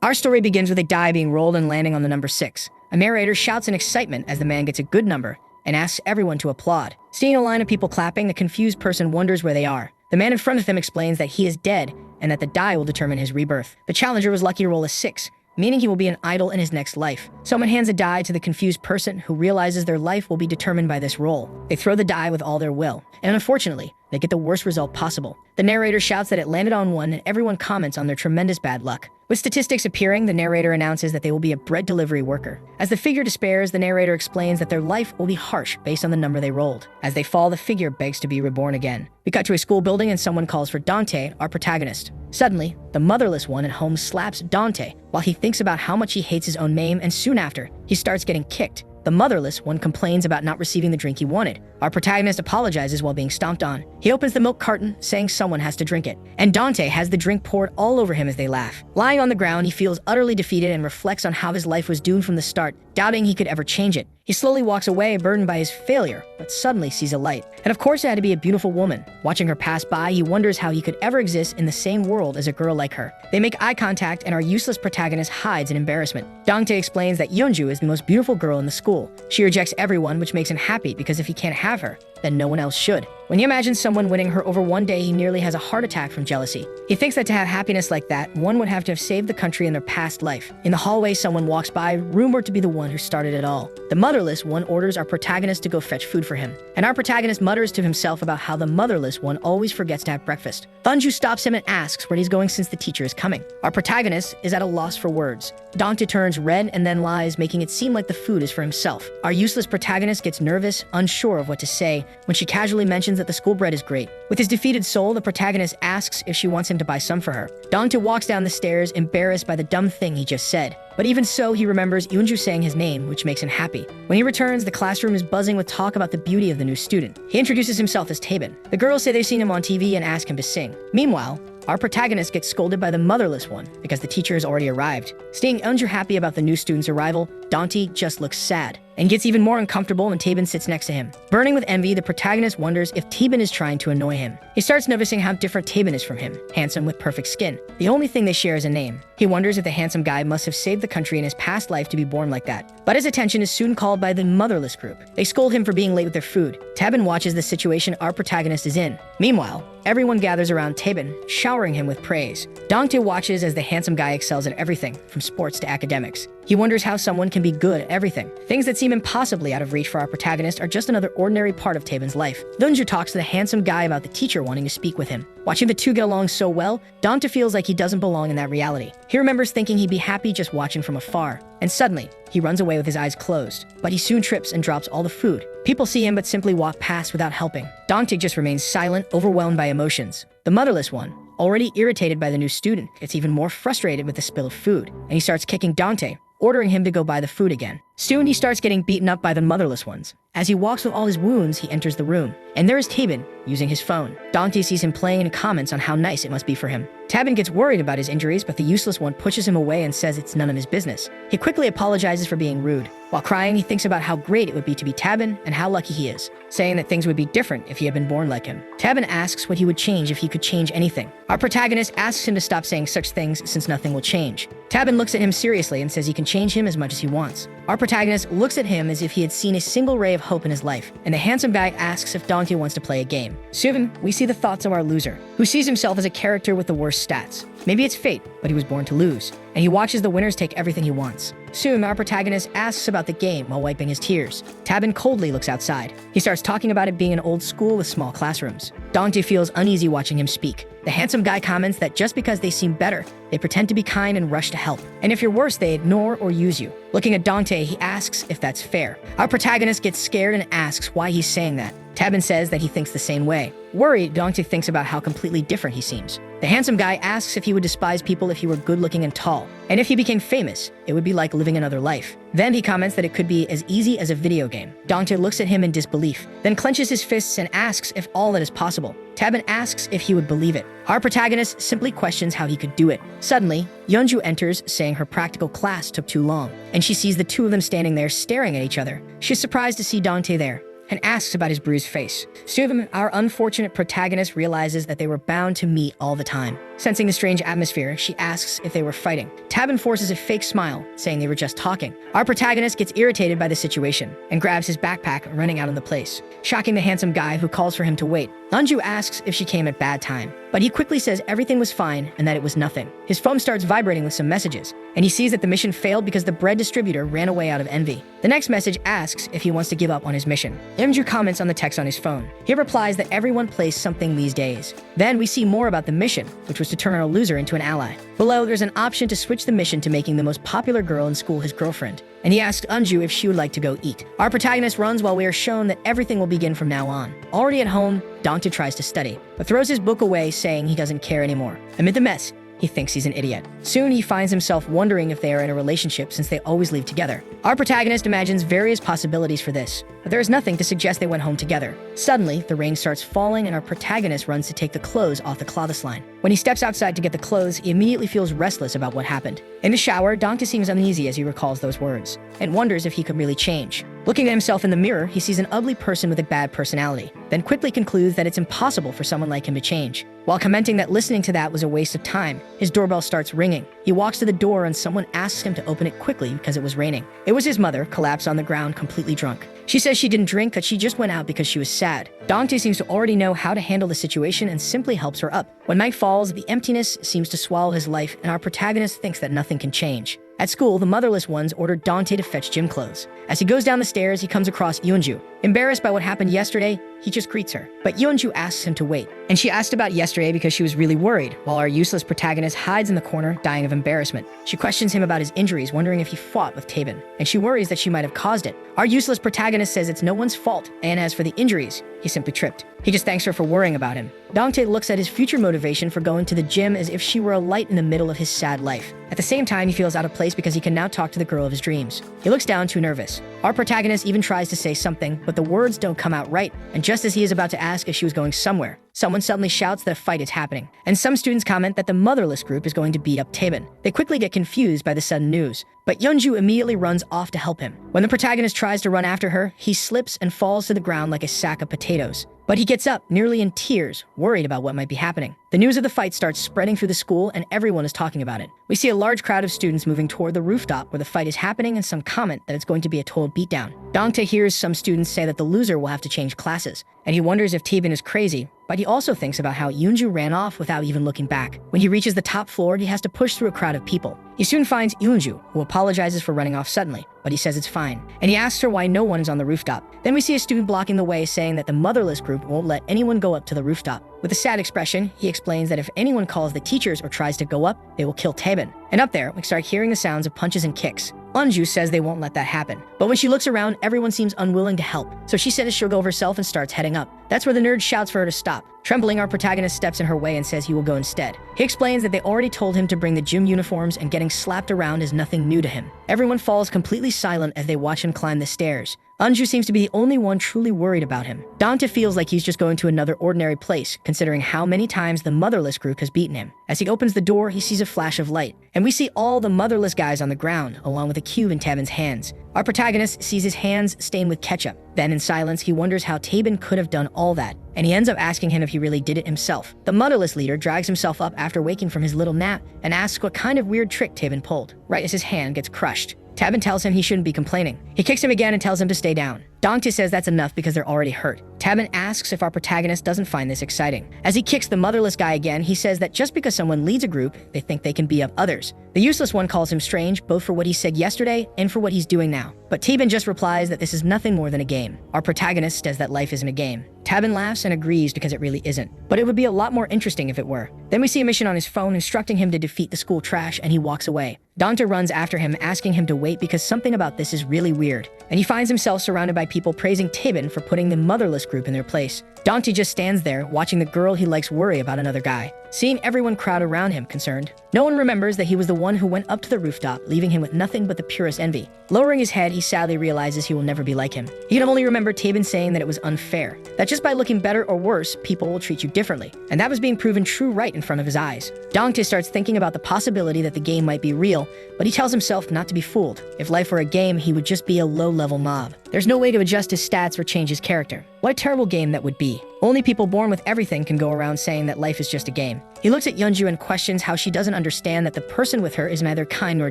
Our story begins with a die being rolled and landing on the number 6. A narrator shouts in excitement as the man gets a good number and asks everyone to applaud. Seeing a line of people clapping, the confused person wonders where they are. The man in front of him explains that he is dead and that the die will determine his rebirth. The challenger was lucky to roll a 6, meaning he will be an idol in his next life. Someone hands a die to the confused person who realizes their life will be determined by this roll. They throw the die with all their will, and unfortunately, they get the worst result possible. The narrator shouts that it landed on 1 and everyone comments on their tremendous bad luck. With statistics appearing, the narrator announces that they will be a bread delivery worker. As the figure despairs, the narrator explains that their life will be harsh based on the number they rolled. As they fall, the figure begs to be reborn again. We cut to a school building and someone calls for Dante, our protagonist. Suddenly, the motherless one at home slaps Dante while he thinks about how much he hates his own name, and soon after, he starts getting kicked. The motherless one complains about not receiving the drink he wanted. Our protagonist apologizes while being stomped on. He opens the milk carton, saying someone has to drink it. And Dante has the drink poured all over him as they laugh. Lying on the ground, he feels utterly defeated and reflects on how his life was doomed from the start, doubting he could ever change it. He slowly walks away, burdened by his failure, but suddenly sees a light. And of course it had to be a beautiful woman. Watching her pass by, he wonders how he could ever exist in the same world as a girl like her. They make eye contact and our useless protagonist hides in embarrassment. Dante explains that Yeonju is the most beautiful girl in the school. She rejects everyone, which makes him happy because if he can't have her, then no one else should. When he imagines someone winning her over one day, he nearly has a heart attack from jealousy. He thinks that to have happiness like that, one would have to have saved the country in their past life. In the hallway, someone walks by, rumored to be the one who started it all. The motherless one orders our protagonist to go fetch food for him. And our protagonist mutters to himself about how the motherless one always forgets to have breakfast. Thunju stops him and asks where he's going since the teacher is coming. Our protagonist is at a loss for words. Dante turns red and then lies, making it seem like the food is for himself. Our useless protagonist gets nervous, unsure of what to say, when she casually mentions that the school bread is great. With his defeated soul, the protagonist asks if she wants him to buy some for her. Dante walks down the stairs, embarrassed by the dumb thing he just said. But even so, he remembers Yeonju saying his name, which makes him happy. When he returns, the classroom is buzzing with talk about the beauty of the new student. He introduces himself as Tabin. The girls say they've seen him on TV and ask him to sing. Meanwhile, our protagonist gets scolded by the motherless one because the teacher has already arrived. Seeing Yeonju happy about the new student's arrival, Dante just looks sad and gets even more uncomfortable when Tabin sits next to him. Burning with envy, the protagonist wonders if Tabin is trying to annoy him. He starts noticing how different Tabin is from him, handsome with perfect skin. The only thing they share is a name. He wonders if the handsome guy must have saved the country in his past life to be born like that. But his attention is soon called by the motherless group. They scold him for being late with their food. Tabin watches the situation our protagonist is in. Meanwhile, everyone gathers around Tabin, showering him with praise. Dante watches as the handsome guy excels at everything, from sports to academics. He wonders how someone can be good at everything. Things that seem impossibly out of reach for our protagonist are just another ordinary part of Tabin's life. Yeonju talks to the handsome guy about the teacher wanting to speak with him. Watching the two get along so well, Dante feels like he doesn't belong in that reality. He remembers thinking he'd be happy just watching from afar. And suddenly, he runs away with his eyes closed. But he soon trips and drops all the food. People see him but simply walk past without helping. Dante just remains silent, overwhelmed by emotions. The motherless one, already irritated by the new student, gets even more frustrated with the spill of food. And he starts kicking Dante, ordering him to go buy the food again. Soon he starts getting beaten up by the motherless ones. As he walks with all his wounds, he enters the room. And there is Tabin, using his phone. Dante sees him playing and comments on how nice it must be for him. Tabin gets worried about his injuries, but the useless one pushes him away and says it's none of his business. He quickly apologizes for being rude. While crying, he thinks about how great it would be to be Tabin and how lucky he is, saying that things would be different if he had been born like him. Tabin asks what he would change if he could change anything. Our protagonist asks him to stop saying such things since nothing will change. Tabin looks at him seriously and says he can change him as much as he wants. Our protagonist looks at him as if he had seen a single ray of hope in his life, and the handsome guy asks if Dante wants to play a game. Soon, we see the thoughts of our loser, who sees himself as a character with the worst stats. Maybe it's fate, but he was born to lose, and he watches the winners take everything he wants. Soon, our protagonist asks about the game while wiping his tears. Tabin coldly looks outside. He starts talking about it being an old school with small classrooms. Dante feels uneasy watching him speak. The handsome guy comments that just because they seem better, they pretend to be kind and rush to help. And if you're worse, they ignore or use you. Looking at Dante, he asks if that's fair. Our protagonist gets scared and asks why he's saying that. Tabin says that he thinks the same way. Worried, Dante thinks about how completely different he seems. The handsome guy asks if he would despise people if he were good-looking and tall. And if he became famous, it would be like living another life. Then he comments that it could be as easy as a video game. Dante looks at him in disbelief, then clenches his fists and asks if all that is possible. Tabin asks if he would believe it. Our protagonist simply questions how he could do it. Suddenly, Yeonju enters, saying her practical class took too long, and she sees the two of them standing there staring at each other. She's surprised to see Dante there, and asks about his bruised face. Soon, our unfortunate protagonist realizes that they were bound to meet all the time. Sensing the strange atmosphere, she asks if they were fighting. Tabin forces a fake smile, saying they were just talking. Our protagonist gets irritated by the situation and grabs his backpack, running out of the place, shocking the handsome guy who calls for him to wait. Anju asks if she came at bad time, but he quickly says everything was fine and that it was nothing. His phone starts vibrating with some messages, and he sees that the mission failed because the bread distributor ran away out of envy. The next message asks if he wants to give up on his mission. Imju comments on the text on his phone. He replies that everyone plays something these days. Then we see more about the mission, which was to turn a loser into an ally. Below, there's an option to switch the mission to making the most popular girl in school his girlfriend, and he asks Anju if she would like to go eat. Our protagonist runs while we are shown that everything will begin from now on. Already at home, Dongtae tries to study, but throws his book away, saying he doesn't care anymore. Amid the mess, he thinks he's an idiot. Soon, he finds himself wondering if they are in a relationship since they always leave together. Our protagonist imagines various possibilities for this, but there is nothing to suggest they went home together. Suddenly, the rain starts falling and our protagonist runs to take the clothes off the clothesline. When he steps outside to get the clothes, he immediately feels restless about what happened. In the shower, Dongtae seems uneasy as he recalls those words, and wonders if he could really change. Looking at himself in the mirror, he sees an ugly person with a bad personality, then quickly concludes that it's impossible for someone like him to change. While commenting that listening to that was a waste of time, his doorbell starts ringing. He walks to the door and someone asks him to open it quickly because it was raining. It was his mother, collapsed on the ground, completely drunk. She says she didn't drink, that she just went out because she was sad. Dongtae seems to already know how to handle the situation and simply helps her up. When night falls, the emptiness seems to swallow his life and our protagonist thinks that nothing can change. At school, the motherless ones ordered Dongtae to fetch gym clothes. As he goes down the stairs, he comes across Yeonju. Embarrassed by what happened yesterday, he just greets her. But Yeonju asks him to wait. And she asked about yesterday because she was really worried, while our useless protagonist hides in the corner, dying of embarrassment. She questions him about his injuries, wondering if he fought with Tabin, and she worries that she might have caused it. Our useless protagonist says it's no one's fault, and as for the injuries, he simply tripped. He just thanks her for worrying about him. Dongtae looks at his future motivation for going to the gym as if she were a light in the middle of his sad life. At the same time, he feels out of place because he can now talk to the girl of his dreams. He looks down, too nervous. Our protagonist even tries to say something, but the words don't come out right, and just as he is about to ask if she was going somewhere, someone suddenly shouts that a fight is happening, and some students comment that the motherless group is going to beat up Tabin. They quickly get confused by the sudden news, but Yeonju immediately runs off to help him. When the protagonist tries to run after her, he slips and falls to the ground like a sack of potatoes. But he gets up, nearly in tears, worried about what might be happening. The news of the fight starts spreading through the school and everyone is talking about it. We see a large crowd of students moving toward the rooftop where the fight is happening and some comment that it's going to be a total beatdown. Dongtae hears some students say that the loser will have to change classes, and he wonders if Tabin is crazy, but he also thinks about how Yeonju ran off without even looking back. When he reaches the top floor, he has to push through a crowd of people. He soon finds Yeonju, who apologizes for running off suddenly, but he says it's fine, and he asks her why no one is on the rooftop. Then we see a student blocking the way, saying that the motherless group won't let anyone go up to the rooftop. With a sad expression, he explains that if anyone calls the teachers or tries to go up, they will kill Tabin. And up there, we start hearing the sounds of punches and kicks. Anju says they won't let that happen. But when she looks around, everyone seems unwilling to help. So she says she'll go herself and starts heading up. That's where the nerd shouts for her to stop. Trembling, our protagonist steps in her way and says he will go instead. He explains that they already told him to bring the gym uniforms and getting slapped around is nothing new to him. Everyone falls completely silent as they watch him climb the stairs. Anju seems to be the only one truly worried about him. Dongtae feels like he's just going to another ordinary place, considering how many times the motherless group has beaten him. As he opens the door, he sees a flash of light, and we see all the motherless guys on the ground, along with a cube in Tabin's hands. Our protagonist sees his hands stained with ketchup. Then in silence, he wonders how Tabin could have done all that, and he ends up asking him if he really did it himself. The motherless leader drags himself up after waking from his little nap and asks what kind of weird trick Tabin pulled, right as his hand gets crushed. Tabin tells him he shouldn't be complaining. He kicks him again and tells him to stay down. Dongtae says that's enough because they're already hurt. Tabin asks if our protagonist doesn't find this exciting. As he kicks the motherless guy again, he says that just because someone leads a group, they think they can beat up others. The useless one calls him strange, both for what he said yesterday and for what he's doing now. But Tabin just replies that this is nothing more than a game. Our protagonist says that life isn't a game. Tabin laughs and agrees because it really isn't. But it would be a lot more interesting if it were. Then we see a mission on his phone instructing him to defeat the school trash, and he walks away. Dongtae runs after him, asking him to wait because something about this is really weird. And he finds himself surrounded by people praising Tabin for putting the motherless group in their place. Dongtae just stands there, watching the girl he likes worry about another guy, seeing everyone crowd around him, concerned. No one remembers that he was the one who went up to the rooftop, leaving him with nothing but the purest envy. Lowering his head, he sadly realizes he will never be like him. He can only remember Tabin saying that it was unfair, that just by looking better or worse, people will treat you differently. And that was being proven true right in front of his eyes. Dongtae starts thinking about the possibility that the game might be real, but he tells himself not to be fooled. If life were a game, he would just be a low-level mob. There's no way to adjust his stats or change his character. What a terrible game that would be. Only people born with everything can go around saying that life is just a game. He looks at Yeonju and questions how she doesn't understand that the person with her is neither kind nor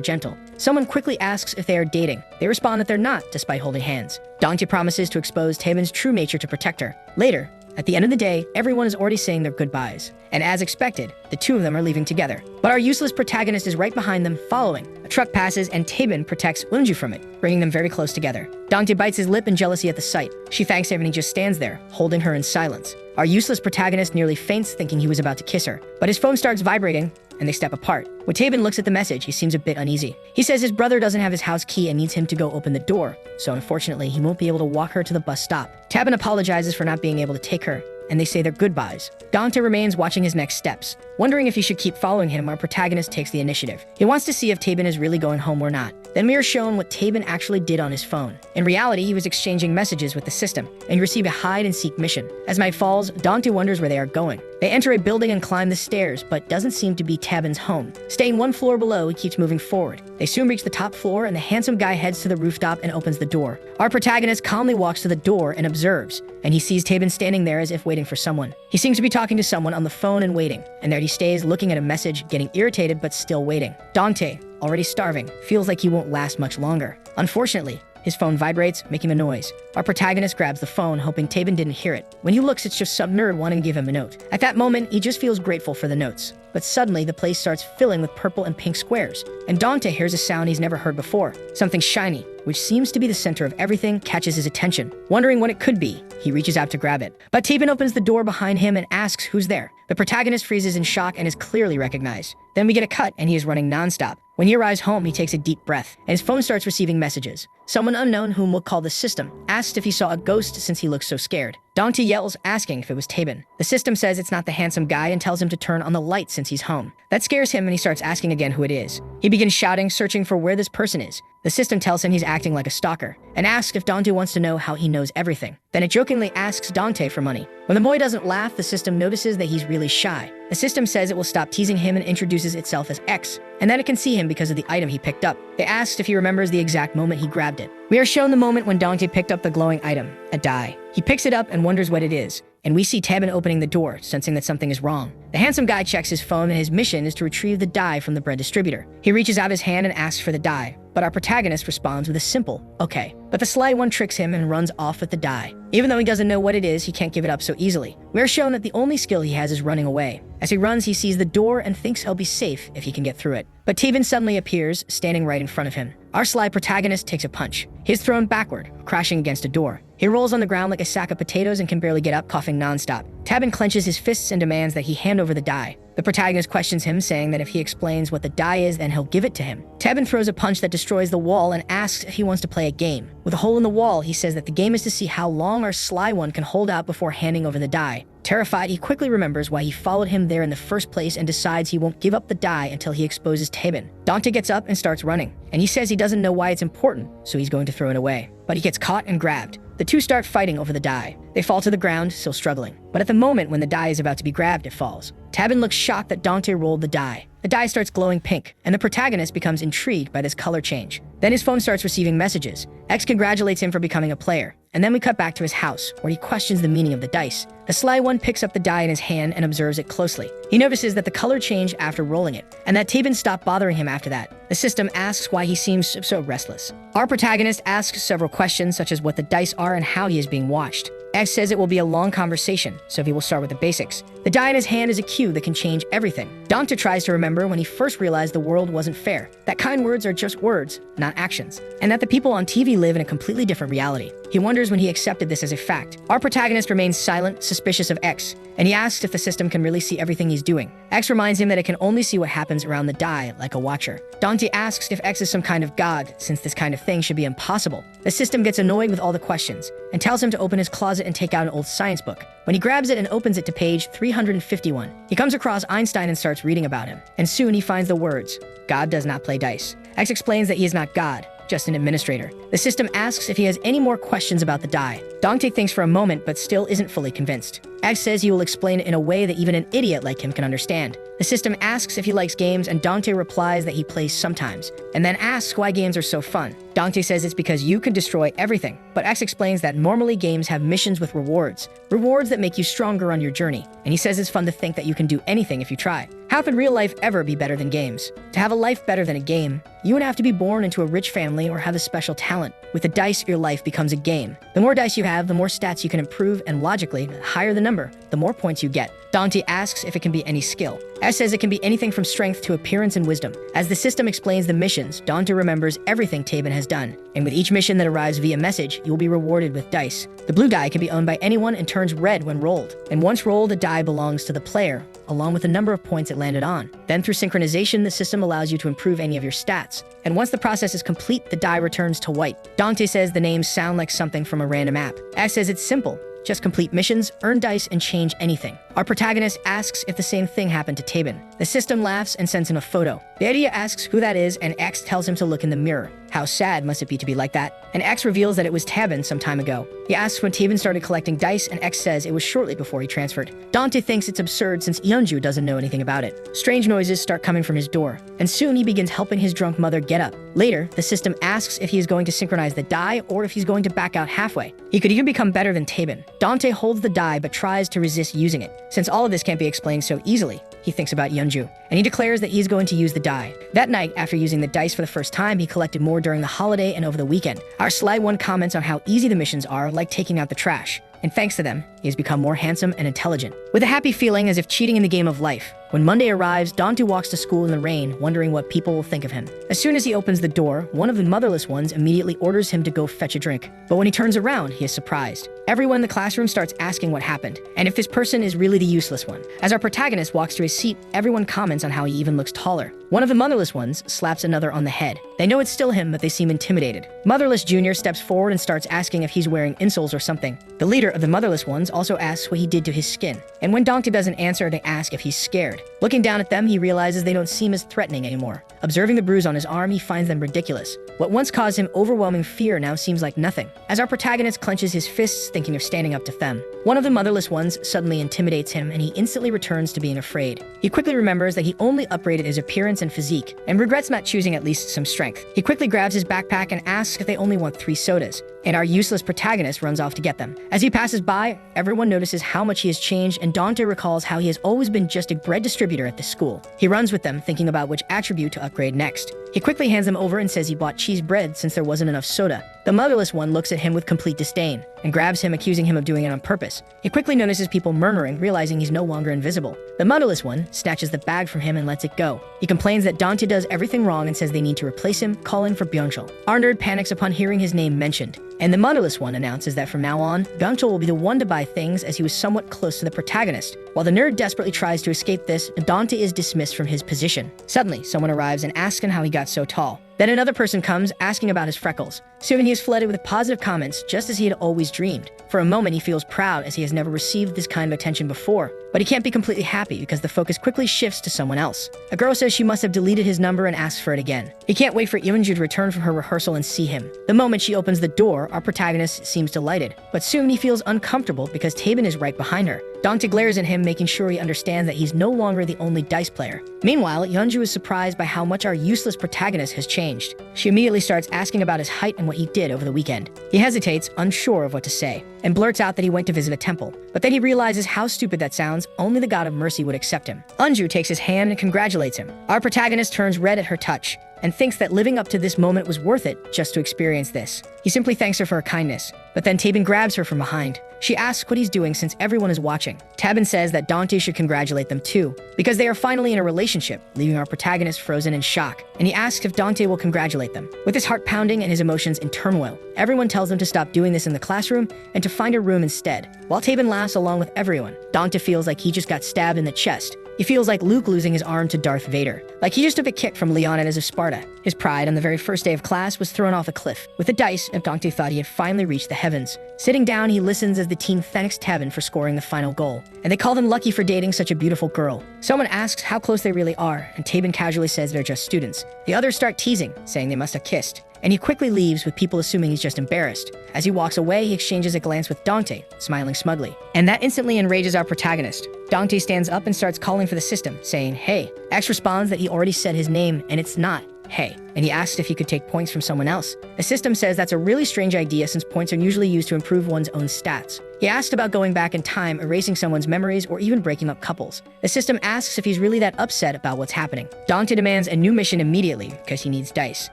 gentle. Someone quickly asks if they are dating. They respond that they're not, despite holding hands. Dongtae promises to expose Taemin's true nature to protect her. Later, at the end of the day, everyone is already saying their goodbyes. And as expected, the two of them are leaving together. But our useless protagonist is right behind them, following. A truck passes and Taemin protects Eunju from it, bringing them very close together. Dongtae bites his lip in jealousy at the sight. She thanks him and he just stands there, holding her in silence. Our useless protagonist nearly faints thinking he was about to kiss her. But his phone starts vibrating, and they step apart. When Taemin looks at the message, he seems a bit uneasy. He says his brother doesn't have his house key and needs him to go open the door, so unfortunately he won't be able to walk her to the bus stop. Taemin apologizes for not being able to take her, and they say their goodbyes. Dongtae remains watching his next steps. Wondering if he should keep following him, our protagonist takes the initiative. He wants to see if Taemin is really going home or not. Then we are shown what Taemin actually did on his phone. In reality, he was exchanging messages with the system, and he received a hide-and-seek mission. As night falls, Dongtae wonders where they are going. They enter a building and climb the stairs, but doesn't seem to be Taemin's home. Staying one floor below, he keeps moving forward. They soon reach the top floor, and the handsome guy heads to the rooftop and opens the door. Our protagonist calmly walks to the door and observes, and he sees Taemin standing there as if waiting for someone. He seems to be talking to someone on the phone and waiting, and there he stays looking at a message, getting irritated but still waiting. Dongtae, already starving, feels like he won't last much longer. Unfortunately, his phone vibrates, making a noise. Our protagonist grabs the phone, hoping Taemin didn't hear it. When he looks, it's just some nerd wanting to give him a note. At that moment, he just feels grateful for the notes. But suddenly, the place starts filling with purple and pink squares, and Dongtae hears a sound he's never heard before. Something shiny, which seems to be the center of everything, catches his attention. Wondering what it could be, he reaches out to grab it. But Taemin opens the door behind him and asks who's there. The protagonist freezes in shock and is clearly recognized. Then we get a cut, and he is running nonstop. When he arrives home, he takes a deep breath, and his phone starts receiving messages. Someone unknown, whom we'll call the system, asks if he saw a ghost since he looks so scared. Dongtae yells, asking if it was Taemin. The system says it's not the handsome guy and tells him to turn on the light since he's home. That scares him and he starts asking again who it is. He begins shouting, searching for where this person is. The system tells him he's acting like a stalker and asks if Dongtae wants to know how he knows everything. Then it jokingly asks Dongtae for money. When the boy doesn't laugh, the system notices that he's really shy. The system says it will stop teasing him and introduces itself as X, and that it can see him because of the item he picked up. They asked if he remembers the exact moment he grabbed it. We are shown the moment when Dongtae picked up the glowing item, a die. He picks it up and wonders what it is, and we see Taemin opening the door, sensing that something is wrong. The handsome guy checks his phone, and his mission is to retrieve the die from the bread distributor. He reaches out his hand and asks for the die, but our protagonist responds with a simple, okay. But the sly one tricks him and runs off with the die. Even though he doesn't know what it is, he can't give it up so easily. We are shown that the only skill he has is running away. As he runs, he sees the door and thinks he'll be safe if he can get through it. But Taemin suddenly appears, standing right in front of him. Our sly protagonist takes a punch. He is thrown backward, crashing against a door. He rolls on the ground like a sack of potatoes and can barely get up, coughing nonstop. Taemin clenches his fists and demands that he hand over the die. The protagonist questions him, saying that if he explains what the die is, then he'll give it to him. Taemin throws a punch that destroys the wall and asks if he wants to play a game. With a hole in the wall, he says that the game is to see how long our sly one can hold out before handing over the die. Terrified, he quickly remembers why he followed him there in the first place and decides he won't give up the die until he exposes Taemin. Dongtae gets up and starts running, and he says he doesn't know why it's important, so he's going to throw it away. But he gets caught and grabbed. The two start fighting over the die. They fall to the ground, still struggling. But at the moment when the die is about to be grabbed, it falls. Taemin looks shocked that Dongtae rolled the die. The die starts glowing pink, and the protagonist becomes intrigued by this color change. Then his phone starts receiving messages. X congratulates him for becoming a player. And then we cut back to his house, where he questions the meaning of the dice. The sly one picks up the die in his hand and observes it closely. He notices that the color changed after rolling it, and that Taemin stopped bothering him after that. The system asks why he seems so restless. Our protagonist asks several questions, such as what the dice are and how he is being watched. X says it will be a long conversation, so he will start with the basics. The die in his hand is a cue that can change everything. Dongtae tries to remember when he first realized the world wasn't fair, that kind words are just words, not actions, and that the people on TV live in a completely different reality. He wonders when he accepted this as a fact. Our protagonist remains silent, suspicious of X, and he asks if the system can really see everything he's doing. X reminds him that it can only see what happens around the die, like a watcher. Dongtae asks if X is some kind of god, since this kind of thing should be impossible. The system gets annoyed with all the questions, and tells him to open his closet and take out an old science book. When he grabs it and opens it to page 351, he comes across Einstein and starts reading about him. And soon he finds the words, "God does not play dice." X explains that he is not God, just an administrator. The system asks if he has any more questions about the die. Dongtae thinks for a moment, but still isn't fully convinced. X says he will explain it in a way that even an idiot like him can understand. The system asks if he likes games, and Dante replies that he plays sometimes, and then asks why games are so fun. Dante says it's because you can destroy everything, but X explains that normally games have missions with rewards that make you stronger on your journey, and he says it's fun to think that you can do anything if you try. How could real life ever be better than games? To have a life better than a game, you would have to be born into a rich family or have a special talent. With the dice, your life becomes a game. The more dice you have, the more stats you can improve, and logically, the higher the number, the more points you get. Dante asks if it can be any skill. S says it can be anything from strength to appearance and wisdom. As the system explains the missions, Dante remembers everything Tabin has done, and with each mission that arrives via message, you will be rewarded with dice. The blue die can be owned by anyone and turns red when rolled, and once rolled, the die belongs to the player, along with the number of points it landed on. Then through synchronization, the system allows you to improve any of your stats, and once the process is complete, the die returns to white. Dante says the names sound like something from a random app. S says it's simple. Just complete missions, earn dice, and change anything. Our protagonist asks if the same thing happened to Tabin. The system laughs and sends him a photo. The idea asks who that is, and X tells him to look in the mirror. How sad must it be to be like that? And X reveals that it was Tabin some time ago. He asks when Tabin started collecting dice, and X says it was shortly before he transferred. Dante thinks it's absurd since Yeonju doesn't know anything about it. Strange noises start coming from his door, and soon he begins helping his drunk mother get up. Later, the system asks if he is going to synchronize the die or if he's going to back out halfway. He could even become better than Tabin. Dante holds the die but tries to resist using it. Since all of this can't be explained so easily, he thinks about Yeonju, and he declares that he's going to use the die. That night, after using the dice for the first time, he collected more during the holiday and over the weekend. Our Sly One comments on how easy the missions are, like taking out the trash. And thanks to them, he has become more handsome and intelligent. With a happy feeling as if cheating in the game of life, when Monday arrives, Dante walks to school in the rain, wondering what people will think of him. As soon as he opens the door, one of the motherless ones immediately orders him to go fetch a drink. But when he turns around, he is surprised. Everyone in the classroom starts asking what happened, and if this person is really the useless one. As our protagonist walks to his seat, everyone comments on how he even looks taller. One of the motherless ones slaps another on the head. They know it's still him, but they seem intimidated. Motherless Jr. steps forward and starts asking if he's wearing insoles or something. The leader of the motherless ones also asks what he did to his skin. And when Dante doesn't answer, they ask if he's scared. Looking down at them, he realizes they don't seem as threatening anymore. Observing the bruise on his arm, he finds them ridiculous. What once caused him overwhelming fear now seems like nothing. As our protagonist clenches his fists, thinking of standing up to them, one of the motherless ones suddenly intimidates him, and he instantly returns to being afraid. He quickly remembers that he only upgraded his appearance and physique, and regrets not choosing at least some strength. He quickly grabs his backpack and asks if they only want 3 sodas, and our useless protagonist runs off to get them. As he passes by, everyone notices how much he has changed, and Dante recalls how he has always been just a bread distributor at the school. He runs with them, thinking about which attribute to upgrade next. He quickly hands them over and says he bought cheese bread since there wasn't enough soda. The motherless one looks at him with complete disdain and grabs him, accusing him of doing it on purpose. He quickly notices people murmuring, realizing he's no longer invisible. The motherless one snatches the bag from him and lets it go. He complains that Dante does everything wrong and says they need to replace him, calling for Byungchul. Our nerd panics upon hearing his name mentioned, and the motherless one announces that from now on, Byungchul will be the one to buy things, as he was somewhat close to the protagonist. While the nerd desperately tries to escape this, Dante is dismissed from his position. Suddenly, someone arrives and asks him how he got so tall. Then another person comes, asking about his freckles. Soon he is flooded with positive comments, just as he had always dreamed. For a moment, he feels proud, as he has never received this kind of attention before. But he can't be completely happy, because the focus quickly shifts to someone else. A girl says she must have deleted his number and asks for it again. He can't wait for Yeonju to return from her rehearsal and see him. The moment she opens the door, our protagonist seems delighted. But soon he feels uncomfortable because Tabin is right behind her. Dante glares at him, making sure he understands that he's no longer the only dice player. Meanwhile, Yeonju is surprised by how much our useless protagonist has changed. She immediately starts asking about his height and what he did over the weekend. He hesitates, unsure of what to say, and blurts out that he went to visit a temple. But then he realizes how stupid that sounds. Only the god of mercy would accept him. Unju takes his hand and congratulates him. Our protagonist turns red at her touch and thinks that living up to this moment was worth it just to experience this. He simply thanks her for her kindness, but then Tabin grabs her from behind. She asks what he's doing since everyone is watching. Tabin says that Dante should congratulate them too, because they are finally in a relationship, leaving our protagonist frozen in shock. And he asks if Dante will congratulate them. With his heart pounding and his emotions in turmoil, everyone tells him to stop doing this in the classroom and to find a room instead. While Tabin laughs along with everyone, Dante feels like he just got stabbed in the chest. He feels like Luke losing his arm to Darth Vader, like he just took a kick from Leonidas of Sparta. His pride on the very first day of class was thrown off a cliff. With the dice, Dante thought he had finally reached the heavens. Sitting down, he listens as the team thanks Tabin for scoring the final goal, and they call them lucky for dating such a beautiful girl. Someone asks how close they really are, and Tabin casually says they're just students. The others start teasing, saying they must have kissed. and he quickly leaves with people assuming he's just embarrassed. As he walks away, he exchanges a glance with Dante, smiling smugly. And that instantly enrages our protagonist. Dante stands up and starts calling for the system, saying, "Hey." X responds that he already said his name and it's not "Hey," and he asks if he could take points from someone else. The system says that's a really strange idea since points are usually used to improve one's own stats. He asked about going back in time, erasing someone's memories, or even breaking up couples. The system asks if he's really that upset about what's happening. Dante demands a new mission immediately because he needs dice.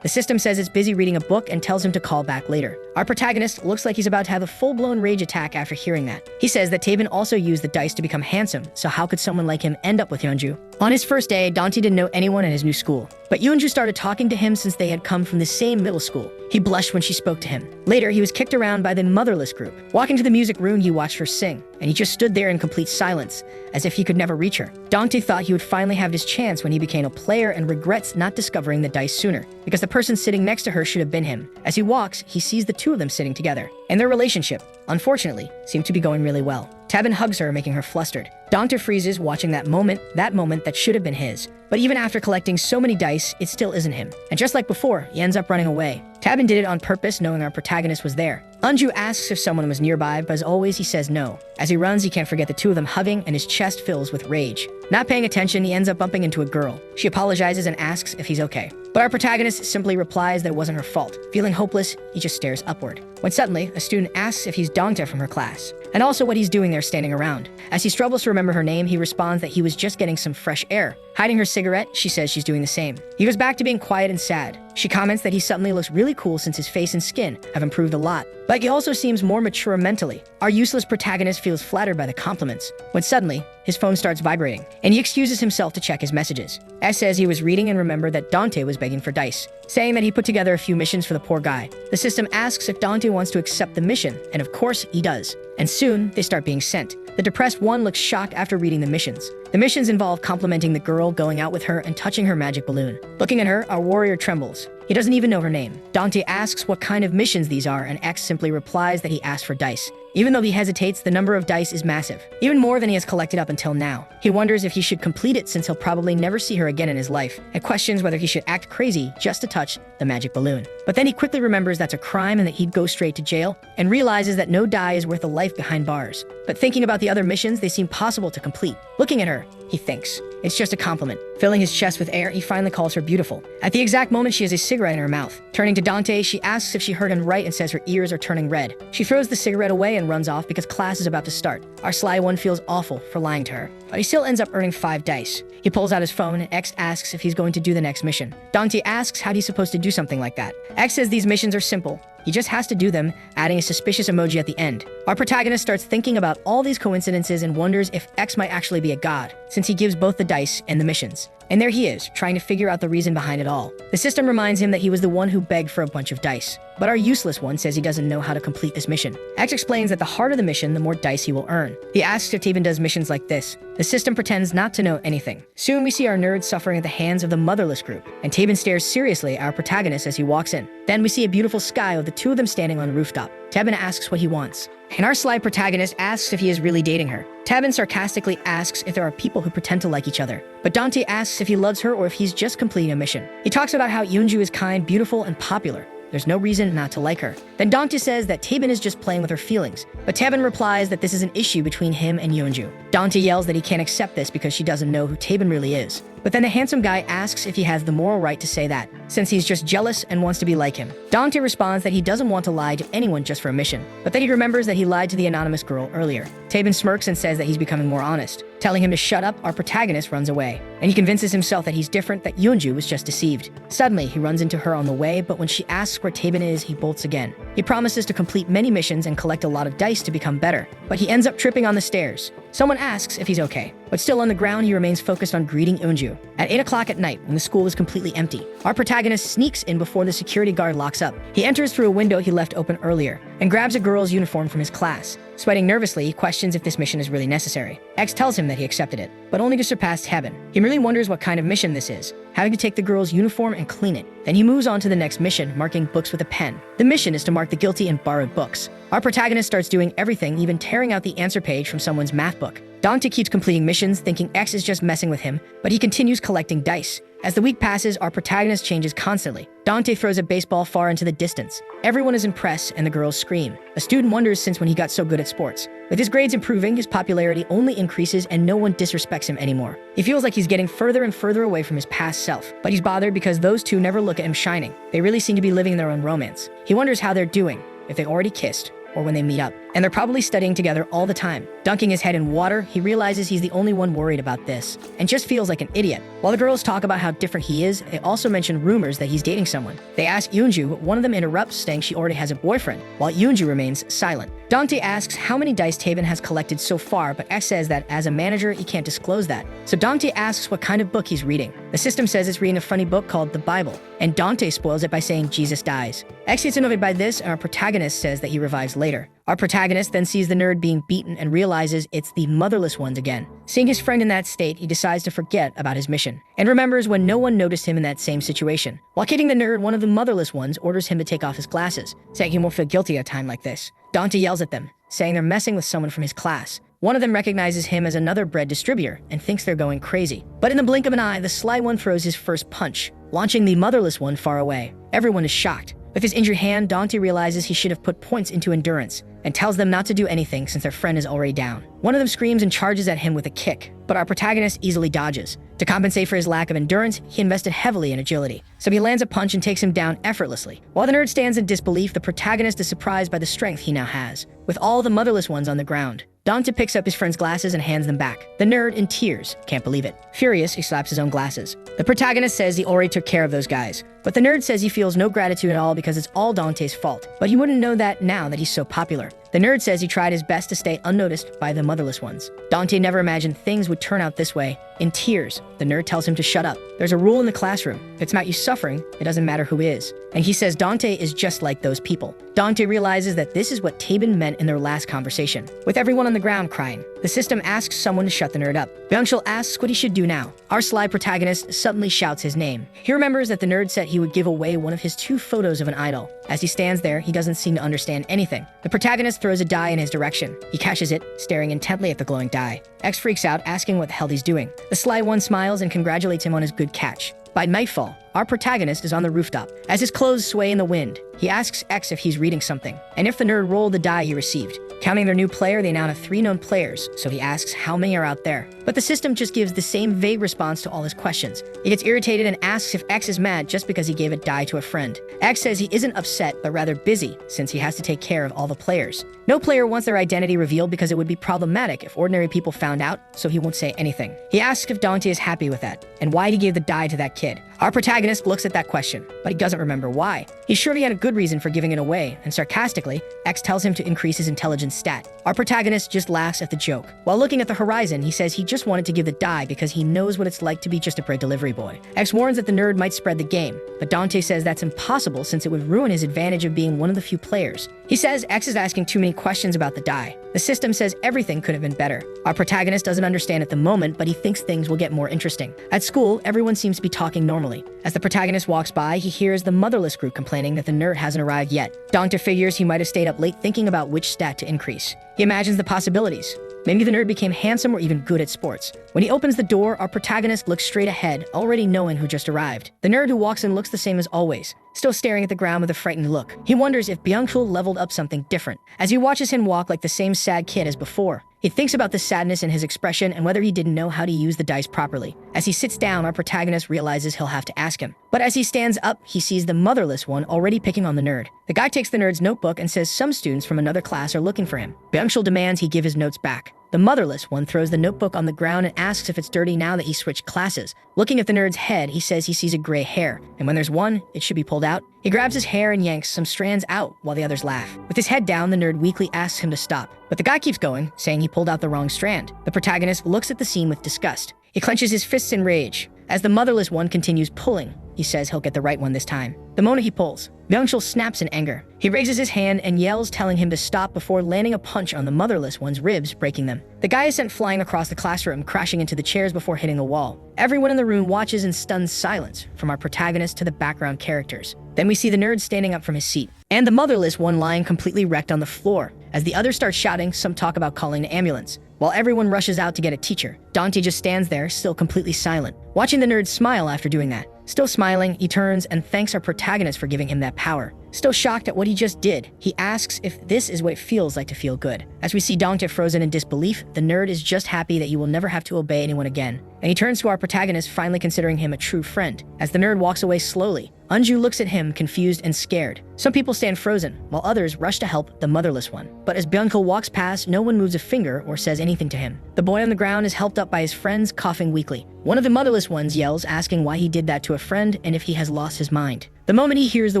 The system says it's busy reading a book and tells him to call back later. Our protagonist looks like he's about to have a full-blown rage attack after hearing that. He says that Taben also used the dice to become handsome, so how could someone like him end up with Yeonju? On his first day, Dante didn't know anyone in his new school, but Yeonju started talking to him since they had come from the same middle school. He blushed when she spoke to him. Later, he was kicked around by the motherless group. Walking to the music room, he watched her sing, and he just stood there in complete silence, as if he could never reach her. Dante thought he would finally have his chance when he became a player and regrets not discovering the dice sooner, because the person sitting next to her should have been him. As he walks, he sees the two of them sitting together, and their relationship, unfortunately, seemed to be going really well. Taben hugs her, making her flustered. Dante freezes, watching that moment that should have been his. But even after collecting so many dice, it still isn't him. And just like before, he ends up running away. Taben did it on purpose, knowing our protagonist was there. Unju asks if someone was nearby, but as always, he says no. As he runs, he can't forget the two of them hugging, and his chest fills with rage. Not paying attention, he ends up bumping into a girl. She apologizes and asks if he's okay. But our protagonist simply replies that it wasn't her fault. Feeling hopeless, he just stares upward. When suddenly, a student asks if he's Dante from her class, and also what he's doing there standing around. As he struggles to remember her name, he responds that he was just getting some fresh air. Hiding her cigarette, she says she's doing the same. He goes back to being quiet and sad. She comments that he suddenly looks really cool since his face and skin have improved a lot, but he also seems more mature mentally. Our useless protagonist feels flattered by the compliments, when suddenly, his phone starts vibrating, and he excuses himself to check his messages. S says he was reading and remembered that Dante was begging for dice, saying that he put together a few missions for the poor guy. The system asks if Dante wants to accept the mission, and of course he does. And soon, they start being sent. The depressed one looks shocked after reading the missions. The missions involve complimenting the girl, going out with her, and touching her magic balloon. Looking at her, our warrior trembles. He doesn't even know her name. Dante asks what kind of missions these are, and X simply replies that he asked for dice. Even though he hesitates, the number of dice is massive, even more than he has collected up until now. He wonders if he should complete it since he'll probably never see her again in his life, and questions whether he should act crazy just to touch the magic balloon. But then he quickly remembers that's a crime and that he'd go straight to jail, and realizes that no die is worth a life behind bars. But thinking about the other missions, they seem possible to complete. Looking at her, he thinks it's just a compliment. Filling his chest with air, he finally calls her beautiful. At the exact moment, she has a cigarette in her mouth. Turning to Dante, she asks if she heard him right and says her ears are turning red. She throws the cigarette away and runs off because class is about to start. Our sly one feels awful for lying to her, but he still ends up earning 5 dice. He pulls out his phone and X asks if he's going to do the next mission. Dante asks how he's supposed to do something like that. X says these missions are simple. He just has to do them, adding a suspicious emoji at the end. Our protagonist starts thinking about all these coincidences and wonders if X might actually be a god, since he gives both the dice and the missions. And there he is, trying to figure out the reason behind it all. The system reminds him that he was the one who begged for a bunch of dice. But our useless one says he doesn't know how to complete this mission. X explains that the harder the mission, the more dice he will earn. He asks if Taben does missions like this. The system pretends not to know anything. Soon we see our nerd suffering at the hands of the motherless group, and Taben stares seriously at our protagonist as he walks in. Then we see a beautiful sky with the two of them standing on a rooftop. Taben asks what he wants, and our sly protagonist asks if he is really dating her. Taben sarcastically asks if there are people who pretend to like each other, but Dante asks if he loves her or if he's just completing a mission. He talks about how Yeonju is kind, beautiful, and popular. There's no reason not to like her. Then Dante says that Taben is just playing with her feelings, but Taben replies that this is an issue between him and Yeonju. Dante yells that he can't accept this because she doesn't know who Taben really is. But then the handsome guy asks if he has the moral right to say that, since he's just jealous and wants to be like him. Dante responds that he doesn't want to lie to anyone just for a mission, but then he remembers that he lied to the anonymous girl earlier. Taben smirks and says that he's becoming more honest. Telling him to shut up, our protagonist runs away, and he convinces himself that he's different, that Yeonju was just deceived. Suddenly, he runs into her on the way, but when she asks where Taben is, he bolts again. He promises to complete many missions and collect a lot of dice to become better, but he ends up tripping on the stairs. Someone asks if he's okay, but still on the ground, he remains focused on greeting Yeonju. At 8 o'clock at night, when the school is completely empty, our protagonist sneaks in before the security guard locks up. He enters through a window he left open earlier and grabs a girl's uniform from his class. Sweating nervously, he questions if this mission is really necessary. X tells him that he accepted it, but only to surpass Taben. He really wonders what kind of mission this is, having to take the girl's uniform and clean it. Then he moves on to the next mission, marking books with a pen. The mission is to mark the guilty and borrowed books. Our protagonist starts doing everything, even tearing out the answer page from someone's math book. Dante keeps completing missions, thinking X is just messing with him, but he continues collecting dice. As the week passes, our protagonist changes constantly. Dante throws a baseball far into the distance. Everyone is impressed and the girls scream. A student wonders since when he got so good at sports. With his grades improving, his popularity only increases and no one disrespects him anymore. He feels like he's getting further and further away from his past self, but he's bothered because those two never look at him shining. They really seem to be living their own romance. He wonders how they're doing, if they already kissed, or when they meet up. And they're probably studying together all the time. Dunking his head in water, he realizes he's the only one worried about this, and just feels like an idiot. While the girls talk about how different he is, they also mention rumors that he's dating someone. They ask Yoonju, but one of them interrupts, saying she already has a boyfriend, while Yoonju remains silent. Dante asks how many dice Taven has collected so far, but X says that as a manager, he can't disclose that. So Dante asks what kind of book he's reading. The system says it's reading a funny book called the Bible, and Dante spoils it by saying Jesus dies. X gets annoyed by this, and our protagonist says that he revives later. Our protagonist then sees the nerd being beaten and realizes it's the motherless ones again. Seeing his friend in that state, he decides to forget about his mission, and remembers when no one noticed him in that same situation. While kidding the nerd, one of the motherless ones orders him to take off his glasses, saying he won't feel guilty at a time like this. Dante yells at them, saying they're messing with someone from his class. One of them recognizes him as another bread distributor and thinks they're going crazy. But in the blink of an eye, the sly one throws his first punch, launching the motherless one far away. Everyone is shocked. With his injured hand, Dante realizes he should have put points into endurance, and tells them not to do anything since their friend is already down. One of them screams and charges at him with a kick, but our protagonist easily dodges. To compensate for his lack of endurance, he invested heavily in agility, so he lands a punch and takes him down effortlessly. While the nerd stands in disbelief, the protagonist is surprised by the strength he now has. With all the motherless ones on the ground, Dante picks up his friend's glasses and hands them back. The nerd, in tears, can't believe it. Furious, he slaps his own glasses. The protagonist says he already took care of those guys, but the nerd says he feels no gratitude at all because it's all Dante's fault. But he wouldn't know that now that he's so popular. The nerd says he tried his best to stay unnoticed by the motherless ones. Dante never imagined things would turn out this way. In tears, the nerd tells him to shut up. There's a rule in the classroom. If it's about you suffering, it doesn't matter who is. And he says Dante is just like those people. Dante realizes that this is what Taben meant in their last conversation. With everyone on the ground crying, the system asks someone to shut the nerd up. Byung-chul asks what he should do now. Our sly protagonist suddenly shouts his name. He remembers that the nerd said he would give away one of his 2 photos of an idol. As he stands there, he doesn't seem to understand anything. The protagonist throws a die in his direction. He catches it, staring intently at the glowing die. X freaks out, asking what the hell he's doing. The sly one smiles and congratulates him on his good catch. By nightfall, our protagonist is on the rooftop. As his clothes sway in the wind, he asks X if he's reading something, and if the nerd rolled the die he received. Counting their new player, they now have 3 known players, so he asks how many are out there. But the system just gives the same vague response to all his questions. He gets irritated and asks if X is mad just because he gave a die to a friend. X says he isn't upset, but rather busy, since he has to take care of all the players. No player wants their identity revealed because it would be problematic if ordinary people found out, so he won't say anything. He asks if Dante is happy with that, and why he gave the die to that kid. Our protagonist looks at that question, but he doesn't remember why. He's sure he had a good reason for giving it away, and sarcastically, X tells him to increase his intelligence stat. Our protagonist just laughs at the joke. While looking at the horizon, he says he just wanted to give the die because he knows what it's like to be just a bread delivery boy. X warns that the nerd might spread the game, but Dante says that's impossible since it would ruin his advantage of being one of the few players. He says X is asking too many questions about the die. The system says everything could have been better. Our protagonist doesn't understand at the moment, but he thinks things will get more interesting. At school, everyone seems to be talking normally. As the protagonist walks by, he hears the motherless group complaining that the nerd hasn't arrived yet. Dante figures he might have stayed up late thinking about which stat to increase. He imagines the possibilities. Maybe the nerd became handsome or even good at sports. When he opens the door, our protagonist looks straight ahead, already knowing who just arrived. The nerd who walks in looks the same as always, still staring at the ground with a frightened look. He wonders if Byung-chul leveled up something different. As he watches him walk like the same sad kid as before, he thinks about the sadness in his expression and whether he didn't know how to use the dice properly. As he sits down, our protagonist realizes he'll have to ask him. But as he stands up, he sees the motherless one already picking on the nerd. The guy takes the nerd's notebook and says some students from another class are looking for him. Byung-chul demands he give his notes back. The motherless one throws the notebook on the ground and asks if it's dirty now that he switched classes. Looking at the nerd's head, he says he sees a gray hair, and when there's one, it should be pulled out. He grabs his hair and yanks some strands out while the others laugh. With his head down, the nerd weakly asks him to stop, but the guy keeps going, saying he pulled out the wrong strand. The protagonist looks at the scene with disgust. He clenches his fists in rage. As the motherless one continues pulling, he says he'll get the right one this time. The moment he pulls, Byung-chul snaps in anger. He raises his hand and yells, telling him to stop before landing a punch on the motherless one's ribs, breaking them. The guy is sent flying across the classroom, crashing into the chairs before hitting the wall. Everyone in the room watches in stunned silence, from our protagonist to the background characters. Then we see the nerd standing up from his seat, and the motherless one lying completely wrecked on the floor. As the others start shouting, some talk about calling the ambulance. While everyone rushes out to get a teacher, Dante just stands there, still completely silent, watching the nerd smile after doing that. Still smiling, he turns and thanks our protagonist for giving him that power. Still shocked at what he just did, he asks if this is what it feels like to feel good. As we see Dante frozen in disbelief, the nerd is just happy that he will never have to obey anyone again. And he turns to our protagonist, finally considering him a true friend. As the nerd walks away slowly, Anju looks at him, confused and scared. Some people stand frozen, while others rush to help the motherless one. But as Byung-chul walks past, no one moves a finger or says anything to him. The boy on the ground is helped up by his friends, coughing weakly. One of the motherless ones yells, asking why he did that to a friend and if he has lost his mind. The moment he hears the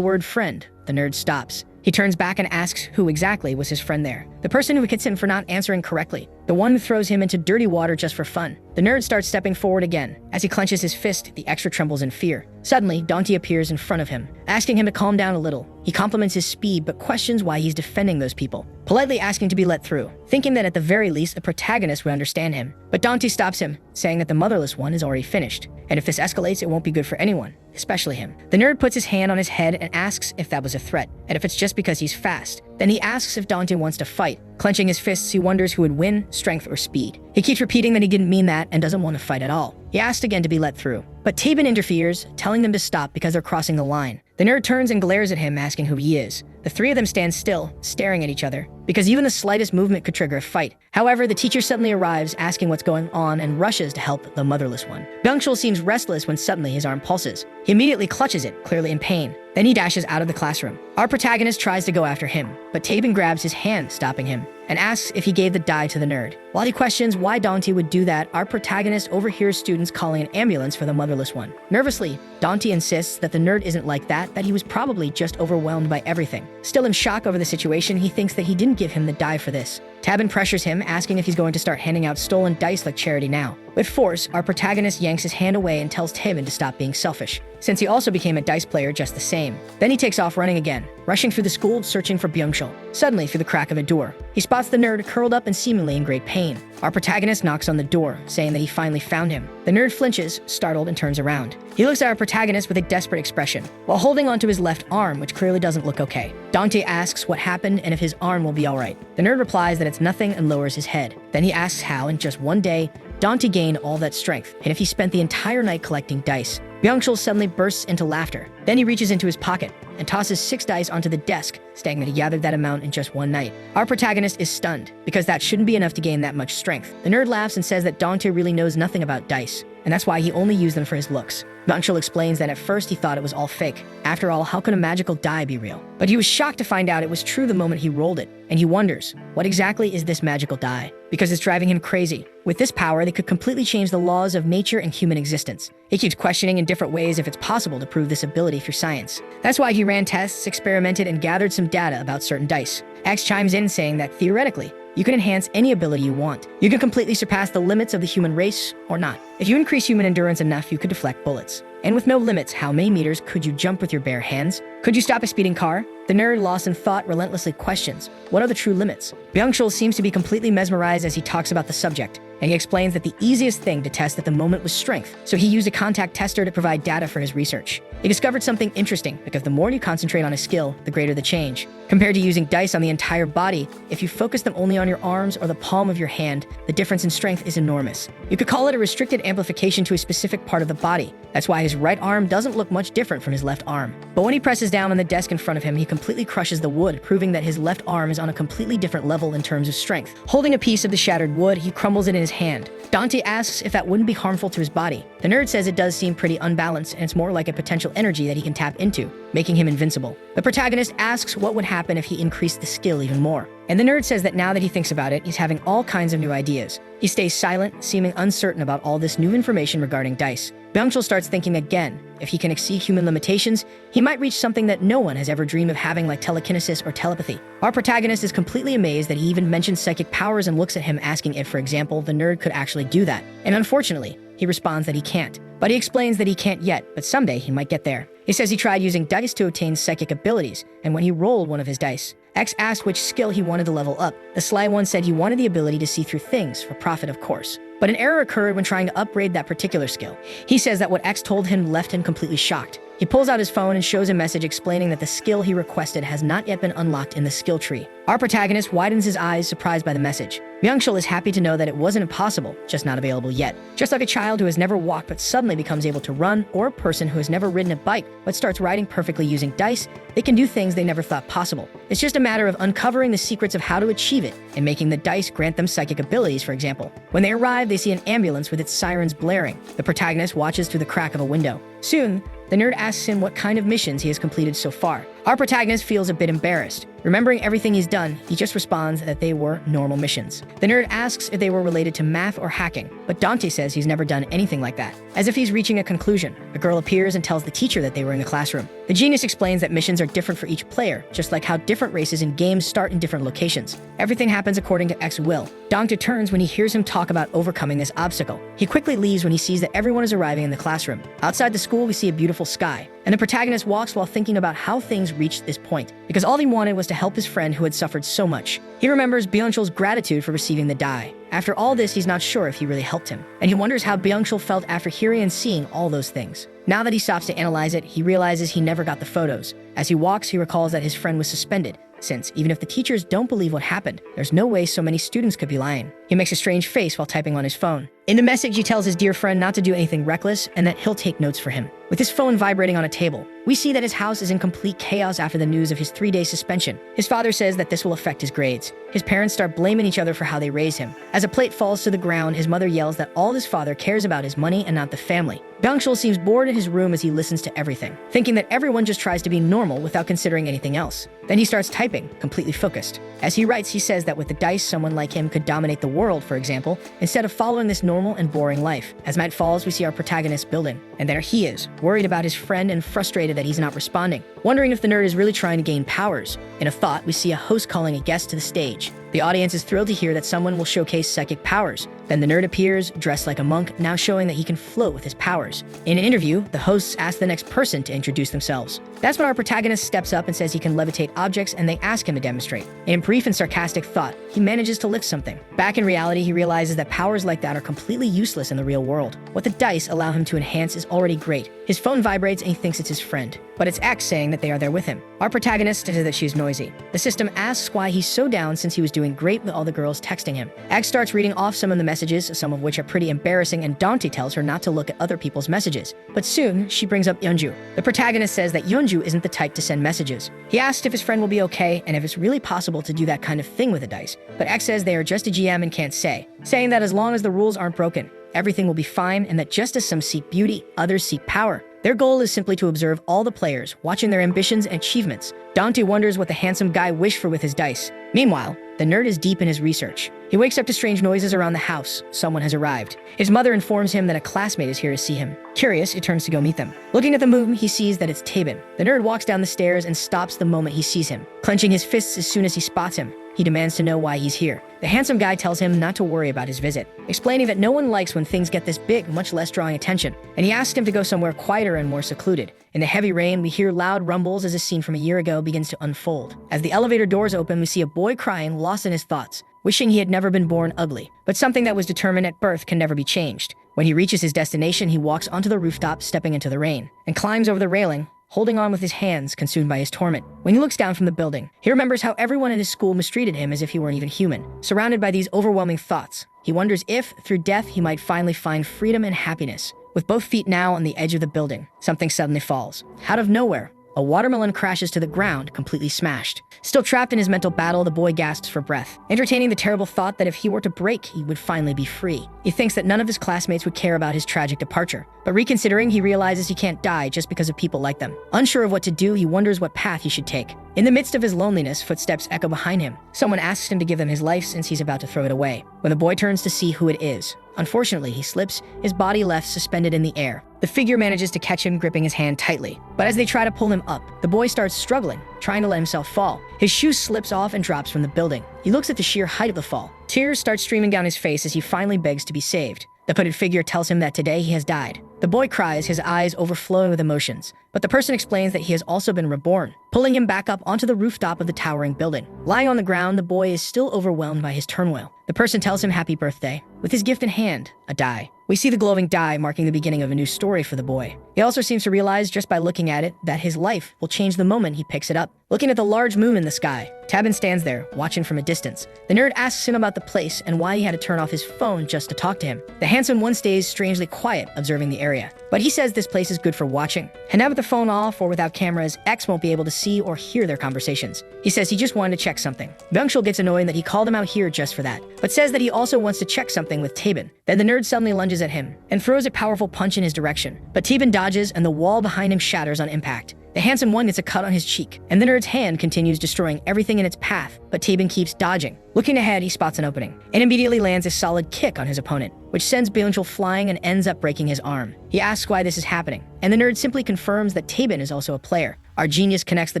word friend, the nerd stops. He turns back and asks who exactly was his friend there. The person who hits him for not answering correctly. The one who throws him into dirty water just for fun. The nerd starts stepping forward again. As he clenches his fist, the extra trembles in fear. Suddenly, Dante appears in front of him, asking him to calm down a little. He compliments his speed, but questions why he's defending those people, politely asking to be let through, thinking that at the very least, the protagonist would understand him. But Dante stops him, saying that the motherless one is already finished, and if this escalates, it won't be good for anyone, especially him. The nerd puts his hand on his head and asks if that was a threat, and if it's just because he's fast. Then he asks if Dante wants to fight. Clenching his fists, he wonders who would win, strength or speed. He keeps repeating that he didn't mean that and doesn't want to fight at all. He asked again to be let through, but Taben interferes, telling them to stop because they're crossing the line. The nerd turns and glares at him, asking who he is. The three of them stand still, staring at each other, because even the slightest movement could trigger a fight. However, the teacher suddenly arrives, asking what's going on and rushes to help the motherless one. Byung-chul seems restless when suddenly his arm pulses. He immediately clutches it, clearly in pain. Then he dashes out of the classroom. Our protagonist tries to go after him, but Taben grabs his hand, stopping him, and asks if he gave the die to the nerd. While he questions why Dante would do that, our protagonist overhears students calling an ambulance for the motherless one. Nervously, Dante insists that the nerd isn't like that he was probably just overwhelmed by everything. Still in shock over the situation, he thinks that he didn't give him the die for this. Taben pressures him, asking if he's going to start handing out stolen dice like charity now. With force, our protagonist yanks his hand away and tells Taben to stop being selfish, since he also became a dice player just the same. Then he takes off running again, rushing through the school, searching for Byung-chul. Suddenly, through the crack of a door, he spots the nerd curled up and seemingly in great pain. Our protagonist knocks on the door, saying that he finally found him. The nerd flinches, startled, and turns around. He looks at our protagonist with a desperate expression, while holding onto his left arm, which clearly doesn't look okay. Dante asks what happened and if his arm will be alright. The nerd replies that it's nothing and lowers his head. Then he asks how, in just one day, Dante gained all that strength, and if he spent the entire night collecting dice. Byung-chul suddenly bursts into laughter. Then he reaches into his pocket and tosses 6 dice onto the desk, stating that he gathered that amount in just one night. Our protagonist is stunned, because that shouldn't be enough to gain that much strength. The nerd laughs and says that Dante really knows nothing about dice, and that's why he only used them for his looks. Byung-chul explains that at first he thought it was all fake. After all, how could a magical die be real? But he was shocked to find out it was true the moment he rolled it, and he wonders, what exactly is this magical die? Because it's driving him crazy. With this power, they could completely change the laws of nature and human existence. He keeps questioning in different ways if it's possible to prove this ability through science. That's why he ran tests, experimented, and gathered some data about certain dice. X chimes in saying that theoretically, you can enhance any ability you want. You can completely surpass the limits of the human race, or not. If you increase human endurance enough, you could deflect bullets. And with no limits, how many meters could you jump with your bare hands? Could you stop a speeding car? The nerd, lost in thought, relentlessly questions, what are the true limits? Byung-chul seems to be completely mesmerized as he talks about the subject, and he explains that the easiest thing to test at the moment was strength, so he used a contact tester to provide data for his research. He discovered something interesting, because the more you concentrate on a skill, the greater the change. Compared to using dice on the entire body, if you focus them only on your arms or the palm of your hand, the difference in strength is enormous. You could call it a restricted amplification to a specific part of the body. That's why his right arm doesn't look much different from his left arm. But when he presses down on the desk in front of him, he completely crushes the wood, proving that his left arm is on a completely different level in terms of strength. Holding a piece of the shattered wood, he crumbles it in his hand. Dante asks if that wouldn't be harmful to his body. The nerd says it does seem pretty unbalanced, and it's more like a potential energy that he can tap into, making him invincible. The protagonist asks what would happen if he increased the skill even more. And the nerd says that now that he thinks about it, he's having all kinds of new ideas. He stays silent, seeming uncertain about all this new information regarding dice. Byung-chul starts thinking again, if he can exceed human limitations, he might reach something that no one has ever dreamed of having, like telekinesis or telepathy. Our protagonist is completely amazed that he even mentions psychic powers and looks at him asking if, for example, the nerd could actually do that. And unfortunately, he responds that he can't. But he explains that he can't yet, but someday he might get there. He says he tried using dice to obtain psychic abilities, and when he rolled one of his dice, X asked which skill he wanted to level up. The sly one said he wanted the ability to see through things, for profit of course. But an error occurred when trying to upgrade that particular skill. He says that what X told him left him completely shocked. He pulls out his phone and shows a message explaining that the skill he requested has not yet been unlocked in the skill tree. Our protagonist widens his eyes, surprised by the message. Byung-chul is happy to know that it wasn't impossible, just not available yet. Just like a child who has never walked but suddenly becomes able to run, or a person who has never ridden a bike but starts riding perfectly using dice, they can do things they never thought possible. It's just a matter of uncovering the secrets of how to achieve it and making the dice grant them psychic abilities, for example. When they arrive, they see an ambulance with its sirens blaring. The protagonist watches through the crack of a window. Soon, the nerd asks him what kind of missions he has completed so far. Our protagonist feels a bit embarrassed. Remembering everything he's done, he just responds that they were normal missions. The nerd asks if they were related to math or hacking, but Dante says he's never done anything like that. As if he's reaching a conclusion, a girl appears and tells the teacher that they were in the classroom. The genius explains that missions are different for each player, just like how different races in games start in different locations. Everything happens according to X's will. Dante turns when he hears him talk about overcoming this obstacle. He quickly leaves when he sees that everyone is arriving in the classroom. Outside the school, we see a beautiful sky, and the protagonist walks while thinking about how things reached this point, because all he wanted was to help his friend who had suffered so much. He remembers Byung-chul's gratitude for receiving the die. After all this, he's not sure if he really helped him, and he wonders how Byung-chul felt after hearing and seeing all those things. Now that he stops to analyze it, he realizes he never got the photos. As he walks, he recalls that his friend was suspended, since even if the teachers don't believe what happened, there's no way so many students could be lying. He makes a strange face while typing on his phone. In the message, he tells his dear friend not to do anything reckless and that he'll take notes for him. With his phone vibrating on a table, we see that his house is in complete chaos after the news of his 3-day suspension. His father says that this will affect his grades. His parents start blaming each other for how they raise him. As a plate falls to the ground, his mother yells that all his father cares about is money and not the family. Byung-chul seems bored in his room as he listens to everything, thinking that everyone just tries to be normal without considering anything else. Then he starts typing, completely focused. As he writes, he says that with the dice, someone like him could dominate the world, for example, instead of following this normal and boring life. As night falls, we see our protagonist building, and there he is, worried about his friend and frustrated that he's not responding, wondering if the nerd is really trying to gain powers. In a thought, we see a host calling a guest to the stage. The audience is thrilled to hear that someone will showcase psychic powers. Then the nerd appears, dressed like a monk, now showing that he can float with his powers. In an interview, the hosts ask the next person to introduce themselves. That's when our protagonist steps up and says he can levitate objects, and they ask him to demonstrate. In brief and sarcastic thought, he manages to lift something. Back in reality, he realizes that powers like that are completely useless in the real world. What the dice allow him to enhance is already great. His phone vibrates and he thinks it's his friend, but it's X saying that they are there with him. Our protagonist says that she's noisy. The system asks why he's so down since he was doing great with all the girls texting him. X starts reading off some of the messages, some of which are pretty embarrassing, and Dante tells her not to look at other people's messages. But soon, she brings up Yeonju. The protagonist says that Yeonju isn't the type to send messages. He asks if his friend will be okay and if it's really possible to do that kind of thing with a dice. But X says they are just a GM and can't say, saying that as long as the rules aren't broken, everything will be fine, and that just as some seek beauty, others seek power. Their goal is simply to observe all the players, watching their ambitions and achievements. Dante wonders what the handsome guy wished for with his dice. Meanwhile, the nerd is deep in his research. He wakes up to strange noises around the house. Someone has arrived. His mother informs him that a classmate is here to see him. Curious, he turns to go meet them. Looking at the moon, he sees that it's Tabin. The nerd walks down the stairs and stops the moment he sees him, clenching his fists as soon as he spots him. He demands to know why he's here. The handsome guy tells him not to worry about his visit, explaining that no one likes when things get this big, much less drawing attention, and he asks him to go somewhere quieter and more secluded. In the heavy rain, we hear loud rumbles as a scene from a year ago begins to unfold. As the elevator doors open, we see a boy crying, lost in his thoughts, wishing he had never been born ugly. But something that was determined at birth can never be changed. When he reaches his destination, he walks onto the rooftop, stepping into the rain, and climbs over the railing, holding on with his hands, consumed by his torment. When he looks down from the building, he remembers how everyone in his school mistreated him as if he weren't even human. Surrounded by these overwhelming thoughts, he wonders if, through death, he might finally find freedom and happiness. With both feet now on the edge of the building, something suddenly falls. Out of nowhere, a watermelon crashes to the ground, completely smashed. Still trapped in his mental battle, the boy gasps for breath, entertaining the terrible thought that if he were to break, he would finally be free. He thinks that none of his classmates would care about his tragic departure, but reconsidering, he realizes he can't die just because of people like them. Unsure of what to do, he wonders what path he should take. In the midst of his loneliness, footsteps echo behind him. Someone asks him to give them his life since he's about to throw it away. When the boy turns to see who it is, unfortunately, he slips, his body left suspended in the air. The figure manages to catch him, gripping his hand tightly. But as they try to pull him up, the boy starts struggling, trying to let himself fall. His shoe slips off and drops from the building. He looks at the sheer height of the fall. Tears start streaming down his face as he finally begs to be saved. The hooded figure tells him that today he has died. The boy cries, his eyes overflowing with emotions. but the person explains that he has also been reborn, pulling him back up onto the rooftop of the towering building. Lying on the ground, the boy is still overwhelmed by his turmoil. The person tells him happy birthday, with his gift in hand, a die. We see the glowing die marking the beginning of a new story for the boy. He also seems to realize just by looking at it that his life will change the moment he picks it up. Looking at the large moon in the sky, Tabin stands there, watching from a distance. The nerd asks him about the place and why he had to turn off his phone just to talk to him. The handsome one stays strangely quiet, observing the area. But he says this place is good for watching. And now with the phone off or without cameras, X won't be able to see or hear their conversations. He says he just wanted to check something. Byung-chul gets annoyed that he called him out here just for that, but says that he also wants to check something with Tabin. Then the nerd suddenly lunges at him and throws a powerful punch in his direction. But Tabin dodges and the wall behind him shatters on impact. The handsome one gets a cut on his cheek, and the nerd's hand continues destroying everything in its path, but Tabin keeps dodging. Looking ahead, he spots an opening, and immediately lands a solid kick on his opponent, which sends Byung-chul flying and ends up breaking his arm. He asks why this is happening, and the nerd simply confirms that Tabin is also a player. Our genius connects the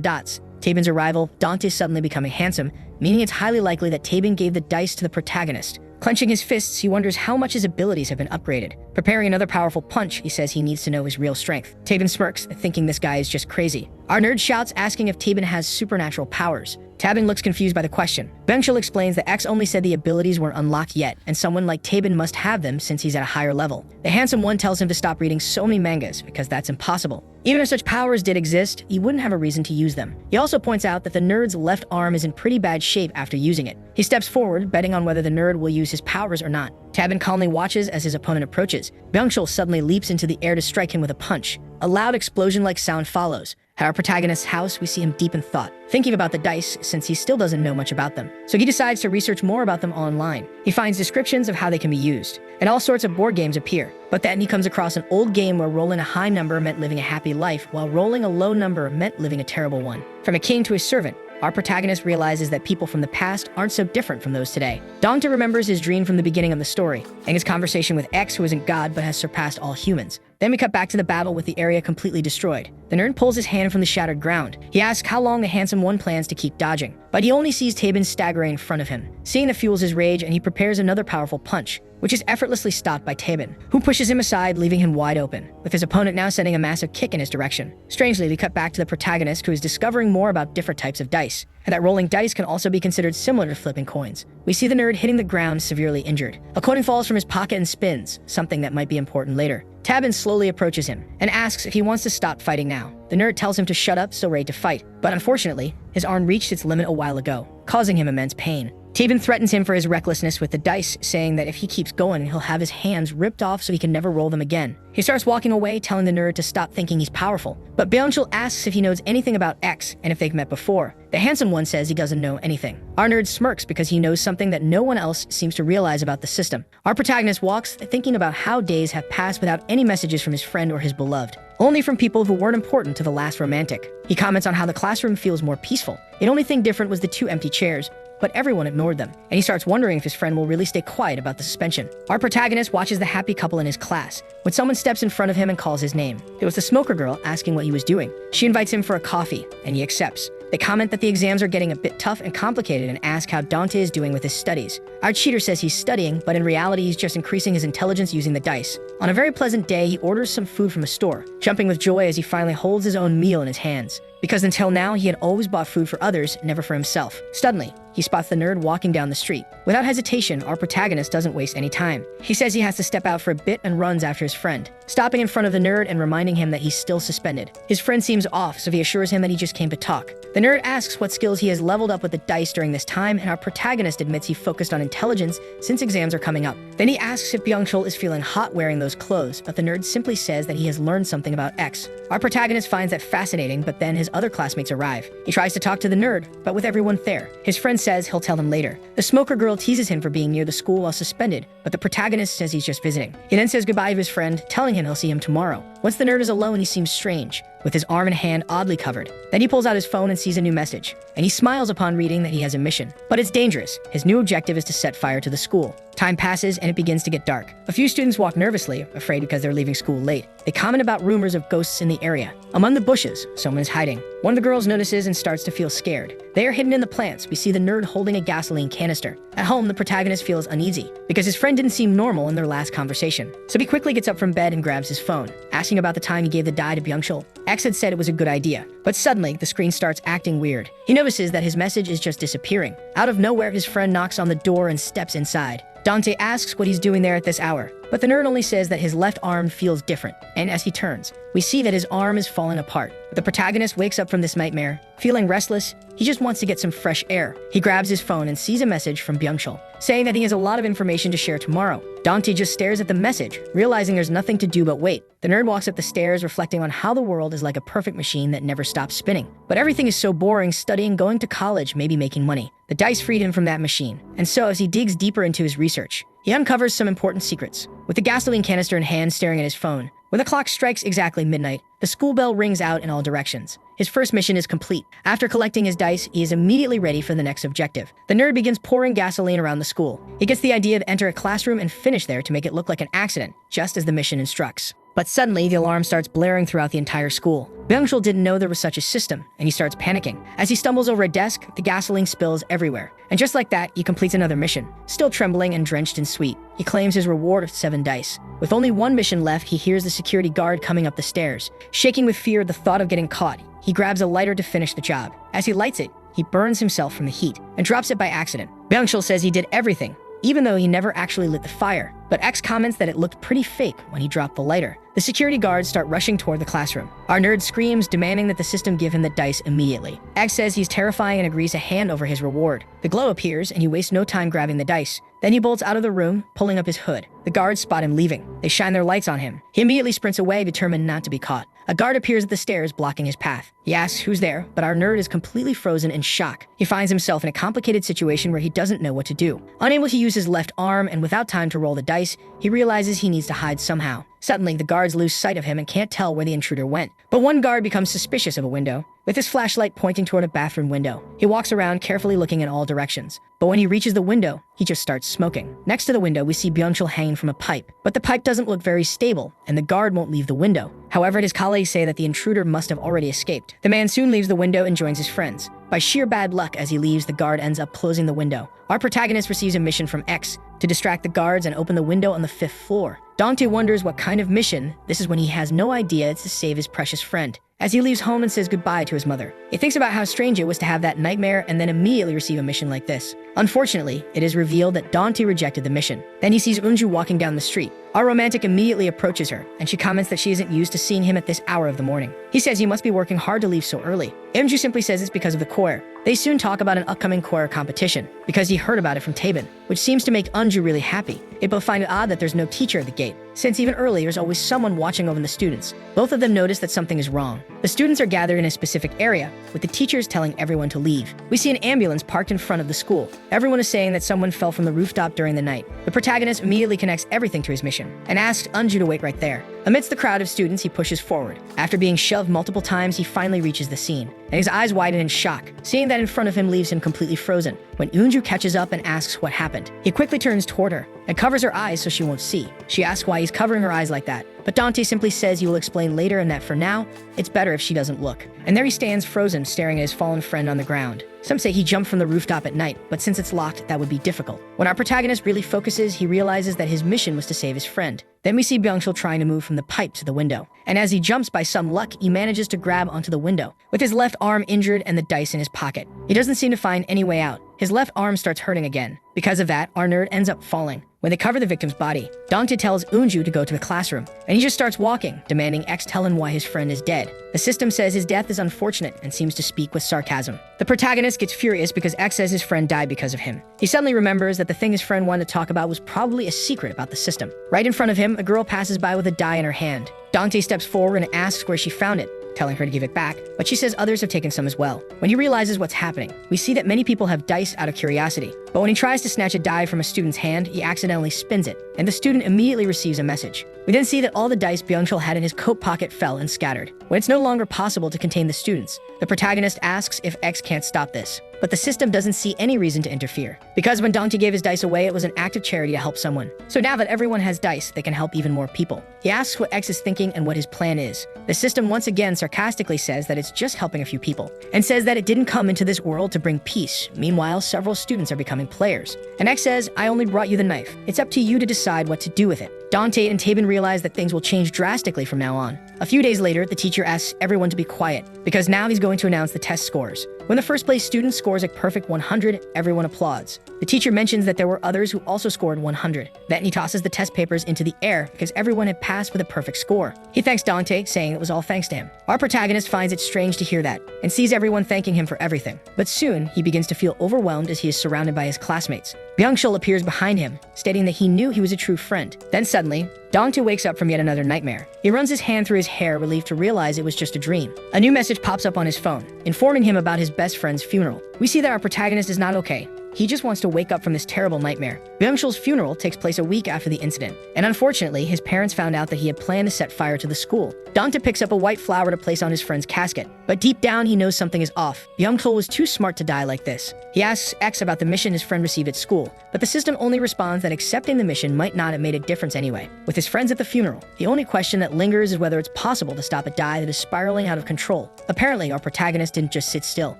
dots. Tabin's arrival, Dante suddenly becoming handsome, meaning it's highly likely that Tabin gave the dice to the protagonist. Clenching his fists, he wonders how much his abilities have been upgraded. Preparing another powerful punch, he says he needs to know his real strength. Tabin smirks, thinking this guy is just crazy. Our nerd shouts, asking if Tabin has supernatural powers. Tabin looks confused by the question. Byung-chul explains that X only said the abilities weren't unlocked yet, and someone like Tabin must have them since he's at a higher level. The handsome one tells him to stop reading so many mangas, because that's impossible. Even if such powers did exist, he wouldn't have a reason to use them. He also points out that the nerd's left arm is in pretty bad shape after using it. He steps forward, betting on whether the nerd will use his powers or not. Tabin calmly watches as his opponent approaches. Byung-chul suddenly leaps into the air to strike him with a punch. A loud explosion-like sound follows. At our protagonist's house, we see him deep in thought, thinking about the dice since he still doesn't know much about them. So he decides to research more about them online. He finds descriptions of how they can be used, and all sorts of board games appear. But then he comes across an old game where rolling a high number meant living a happy life, while rolling a low number meant living a terrible one. From a king to his servant, our protagonist realizes that people from the past aren't so different from those today. Dante remembers his dream from the beginning of the story, and his conversation with X, who isn't God but has surpassed all humans. Then we cut back to the battle with the area completely destroyed. The nerd pulls his hand from the shattered ground. He asks how long the handsome one plans to keep dodging, but he only sees Tabin staggering in front of him. Seeing that fuels his rage, and he prepares another powerful punch, which is effortlessly stopped by Tabin, who pushes him aside, leaving him wide open, with his opponent now sending a massive kick in his direction. Strangely, we cut back to the protagonist, who is discovering more about different types of dice, and that rolling dice can also be considered similar to flipping coins. We see the nerd hitting the ground severely injured. A coin falls from his pocket and spins, something that might be important later. Tabin slowly approaches him and asks if he wants to stop fighting now. The nerd tells him to shut up, still ready to fight, but unfortunately, his arm reached its limit a while ago, causing him immense pain. Tabin threatens him for his recklessness with the dice, saying that if he keeps going, he'll have his hands ripped off so he can never roll them again. He starts walking away, telling the nerd to stop thinking he's powerful, but Byung-chul asks if he knows anything about X and if they've met before. The handsome one says he doesn't know anything. Our nerd smirks because he knows something that no one else seems to realize about the system. Our protagonist walks, thinking about how days have passed without any messages from his friend or his beloved, only from people who weren't important to the last romantic. He comments on how the classroom feels more peaceful. The only thing different was the 2 empty chairs, but everyone ignored them, and he starts wondering if his friend will really stay quiet about the suspension. Our protagonist watches the happy couple in his class when someone steps in front of him and calls his name. It was the smoker girl asking what he was doing. She invites him for a coffee, and he accepts. They comment that the exams are getting a bit tough and complicated and ask how Dante is doing with his studies. Our cheater says he's studying, but in reality he's just increasing his intelligence using the dice. On a very pleasant day, he orders some food from a store, jumping with joy as he finally holds his own meal in his hands. Because until now, he had always bought food for others, never for himself. Suddenly, he spots the nerd walking down the street. Without hesitation, our protagonist doesn't waste any time. He says he has to step out for a bit and runs after his friend, stopping in front of the nerd and reminding him that he's still suspended. His friend seems off, so he assures him that he just came to talk. The nerd asks what skills he has leveled up with the dice during this time, and our protagonist admits he focused on intelligence since exams are coming up. Then he asks if Byung-chul is feeling hot wearing those clothes, but the nerd simply says that he has learned something about X. Our protagonist finds that fascinating, but then his other classmates arrive. He tries to talk to the nerd, but with everyone there, his friend says he'll tell them later. The smoker girl teases him for being near the school while suspended, but the protagonist says he's just visiting. He then says goodbye to his friend, telling him he'll see him tomorrow. Once the nerd is alone, he seems strange, with his arm and hand oddly covered. Then he pulls out his phone and sees a new message, and he smiles upon reading that he has a mission. But it's dangerous. His new objective is to set fire to the school. Time passes and it begins to get dark. A few students walk nervously, afraid because they're leaving school late. They comment about rumors of ghosts in the area. Among the bushes, someone is hiding. One of the girls notices and starts to feel scared. They are hidden in the plants. We see the nerd holding a gasoline canister. At home, the protagonist feels uneasy because his friend didn't seem normal in their last conversation. So he quickly gets up from bed and grabs his phone, asking asking about the time he gave the die to Byung-chul. X had said it was a good idea, but suddenly the screen starts acting weird. He notices that his message is just disappearing. Out of nowhere, his friend knocks on the door and steps inside. Dante asks what he's doing there at this hour, but the nerd only says that his left arm feels different, and as he turns, we see that his arm is falling apart. The protagonist wakes up from this nightmare, feeling restless. He just wants to get some fresh air. He grabs his phone and sees a message from Byung-chul, saying that he has a lot of information to share tomorrow. Dante just stares at the message, realizing there's nothing to do but wait. The nerd walks up the stairs, reflecting on how the world is like a perfect machine that never stops spinning. But everything is so boring, studying, going to college, maybe making money. The dice freed him from that machine, and so as he digs deeper into his research, he uncovers some important secrets. With the gasoline canister in hand, staring at his phone, when the clock strikes exactly midnight, the school bell rings out in all directions. His first mission is complete. After collecting his dice, he is immediately ready for the next objective. The nerd begins pouring gasoline around the school. He gets the idea to enter a classroom and finish there to make it look like an accident, just as the mission instructs. But suddenly, the alarm starts blaring throughout the entire school. Byung-chul didn't know there was such a system, and he starts panicking. As he stumbles over a desk, the gasoline spills everywhere. And just like that, he completes another mission. Still trembling and drenched in sweat, he claims his reward of 7 dice. With only one mission left, he hears the security guard coming up the stairs. Shaking with fear at the thought of getting caught, he grabs a lighter to finish the job. As he lights it, he burns himself from the heat and drops it by accident. Byung-chul says he did everything, even though he never actually lit the fire. But X comments that it looked pretty fake when he dropped the lighter. The security guards start rushing toward the classroom. Our nerd screams, demanding that the system give him the dice immediately. X says he's terrifying and agrees to hand over his reward. The glow appears, and he wastes no time grabbing the dice. Then he bolts out of the room, pulling up his hood. The guards spot him leaving. They shine their lights on him. He immediately sprints away, determined not to be caught. A guard appears at the stairs, blocking his path. He asks who's there, but our nerd is completely frozen in shock. He finds himself in a complicated situation where he doesn't know what to do. Unable to use his left arm, and without time to roll the dice, he realizes he needs to hide somehow. Suddenly, the guards lose sight of him and can't tell where the intruder went. But one guard becomes suspicious of a window, with his flashlight pointing toward a bathroom window. He walks around, carefully looking in all directions. But when he reaches the window, he just starts smoking. Next to the window, we see Byung-chul hanging from a pipe. But the pipe doesn't look very stable, and the guard won't leave the window. However, his colleagues say that the intruder must have already escaped. The man soon leaves the window and joins his friends. By sheer bad luck, as he leaves, the guard ends up closing the window. Our protagonist receives a mission from X to distract the guards and open the window on the 5th floor. Dante wonders what kind of mission. This is when he has no idea it's to save his precious friend. As he leaves home and says goodbye to his mother, he thinks about how strange it was to have that nightmare and then immediately receive a mission like this. Unfortunately, it is revealed that Dante rejected the mission. Then he sees Eunju walking down the street. Our romantic immediately approaches her, and she comments that she isn't used to seeing him at this hour of the morning. He says he must be working hard to leave so early. Eunju simply says it's because of the choir. They soon talk about an upcoming choir competition, because he heard about it from Taebin, which seems to make Eunju really happy. They both find it odd that there's no teacher at the gate, since even early there's always someone watching over the students. Both of them notice that something is wrong. The students are gathered in a specific area, with the teachers telling everyone to leave. We see an ambulance parked in front of the school. Everyone is saying that someone fell from the rooftop during the night. The protagonist immediately connects everything to his mission, and asks Eunju to wait right there. Amidst the crowd of students, he pushes forward. After being shoved multiple times, he finally reaches the scene, and his eyes widen in shock. Seeing that in front of him leaves him completely frozen. When Eunju catches up and asks what happened, he quickly turns toward her and covers her eyes so she won't see. She asks why he's covering her eyes like that, but Dante simply says he will explain later and that for now, it's better if she doesn't look. And there he stands frozen, staring at his fallen friend on the ground. Some say he jumped from the rooftop at night, but since it's locked, that would be difficult. When our protagonist really focuses, he realizes that his mission was to save his friend. Then we see Byung-chul trying to move from the pipe to the window. And as he jumps, by some luck, he manages to grab onto the window, with his left arm injured and the dice in his pocket. He doesn't seem to find any way out. His left arm starts hurting again. Because of that, our nerd ends up falling. When they cover the victim's body, Dante tells Eunju to go to the classroom, and he just starts walking, demanding X tell him why his friend is dead. The system says his death is unfortunate and seems to speak with sarcasm. The protagonist gets furious because X says his friend died because of him. He suddenly remembers that the thing his friend wanted to talk about was probably a secret about the system. Right in front of him, a girl passes by with a die in her hand. Dante steps forward and asks where she found it, telling her to give it back, but she says others have taken some as well. When he realizes what's happening, we see that many people have dice out of curiosity, but when he tries to snatch a die from a student's hand, he accidentally spins it, and the student immediately receives a message. We then see that all the dice Byung-chul had in his coat pocket fell and scattered. When it's no longer possible to contain the students, the protagonist asks if X can't stop this, but the system doesn't see any reason to interfere, because when Dante gave his dice away, it was an act of charity to help someone. So now that everyone has dice, they can help even more people. He asks what X is thinking and what his plan is. The system once again sarcastically says that it's just helping a few people, and says that it didn't come into this world to bring peace. Meanwhile, several students are becoming players. And X says, I only brought you the knife. It's up to you to decide what to do with it. Dante and Tabin realize that things will change drastically from now on. A few days later, the teacher asks everyone to be quiet, because now he's going to announce the test scores. When the first place student scores a perfect 100, everyone applauds. The teacher mentions that there were others who also scored 100. Then he tosses the test papers into the air because everyone had passed with a perfect score. He thanks Dante, saying it was all thanks to him. Our protagonist finds it strange to hear that, and sees everyone thanking him for everything. But soon, he begins to feel overwhelmed as he is surrounded by his classmates. Byung-chul appears behind him, stating that he knew he was a true friend. Then suddenly, Dante wakes up from yet another nightmare. He runs his hand through his hair, relieved to realize it was just a dream. A new message pops up on his phone, informing him about his best friend's funeral. We see that our protagonist is not okay. He just wants to wake up from this terrible nightmare. Byung-chul's funeral takes place a week after the incident, and unfortunately, his parents found out that he had planned to set fire to the school. Dante picks up a white flower to place on his friend's casket, but deep down he knows something is off. Byung-chul was too smart to die like this. He asks X about the mission his friend received at school, but the system only responds that accepting the mission might not have made a difference anyway. With his friends at the funeral, the only question that lingers is whether it's possible to stop a die that is spiraling out of control. Apparently, our protagonist didn't just sit still.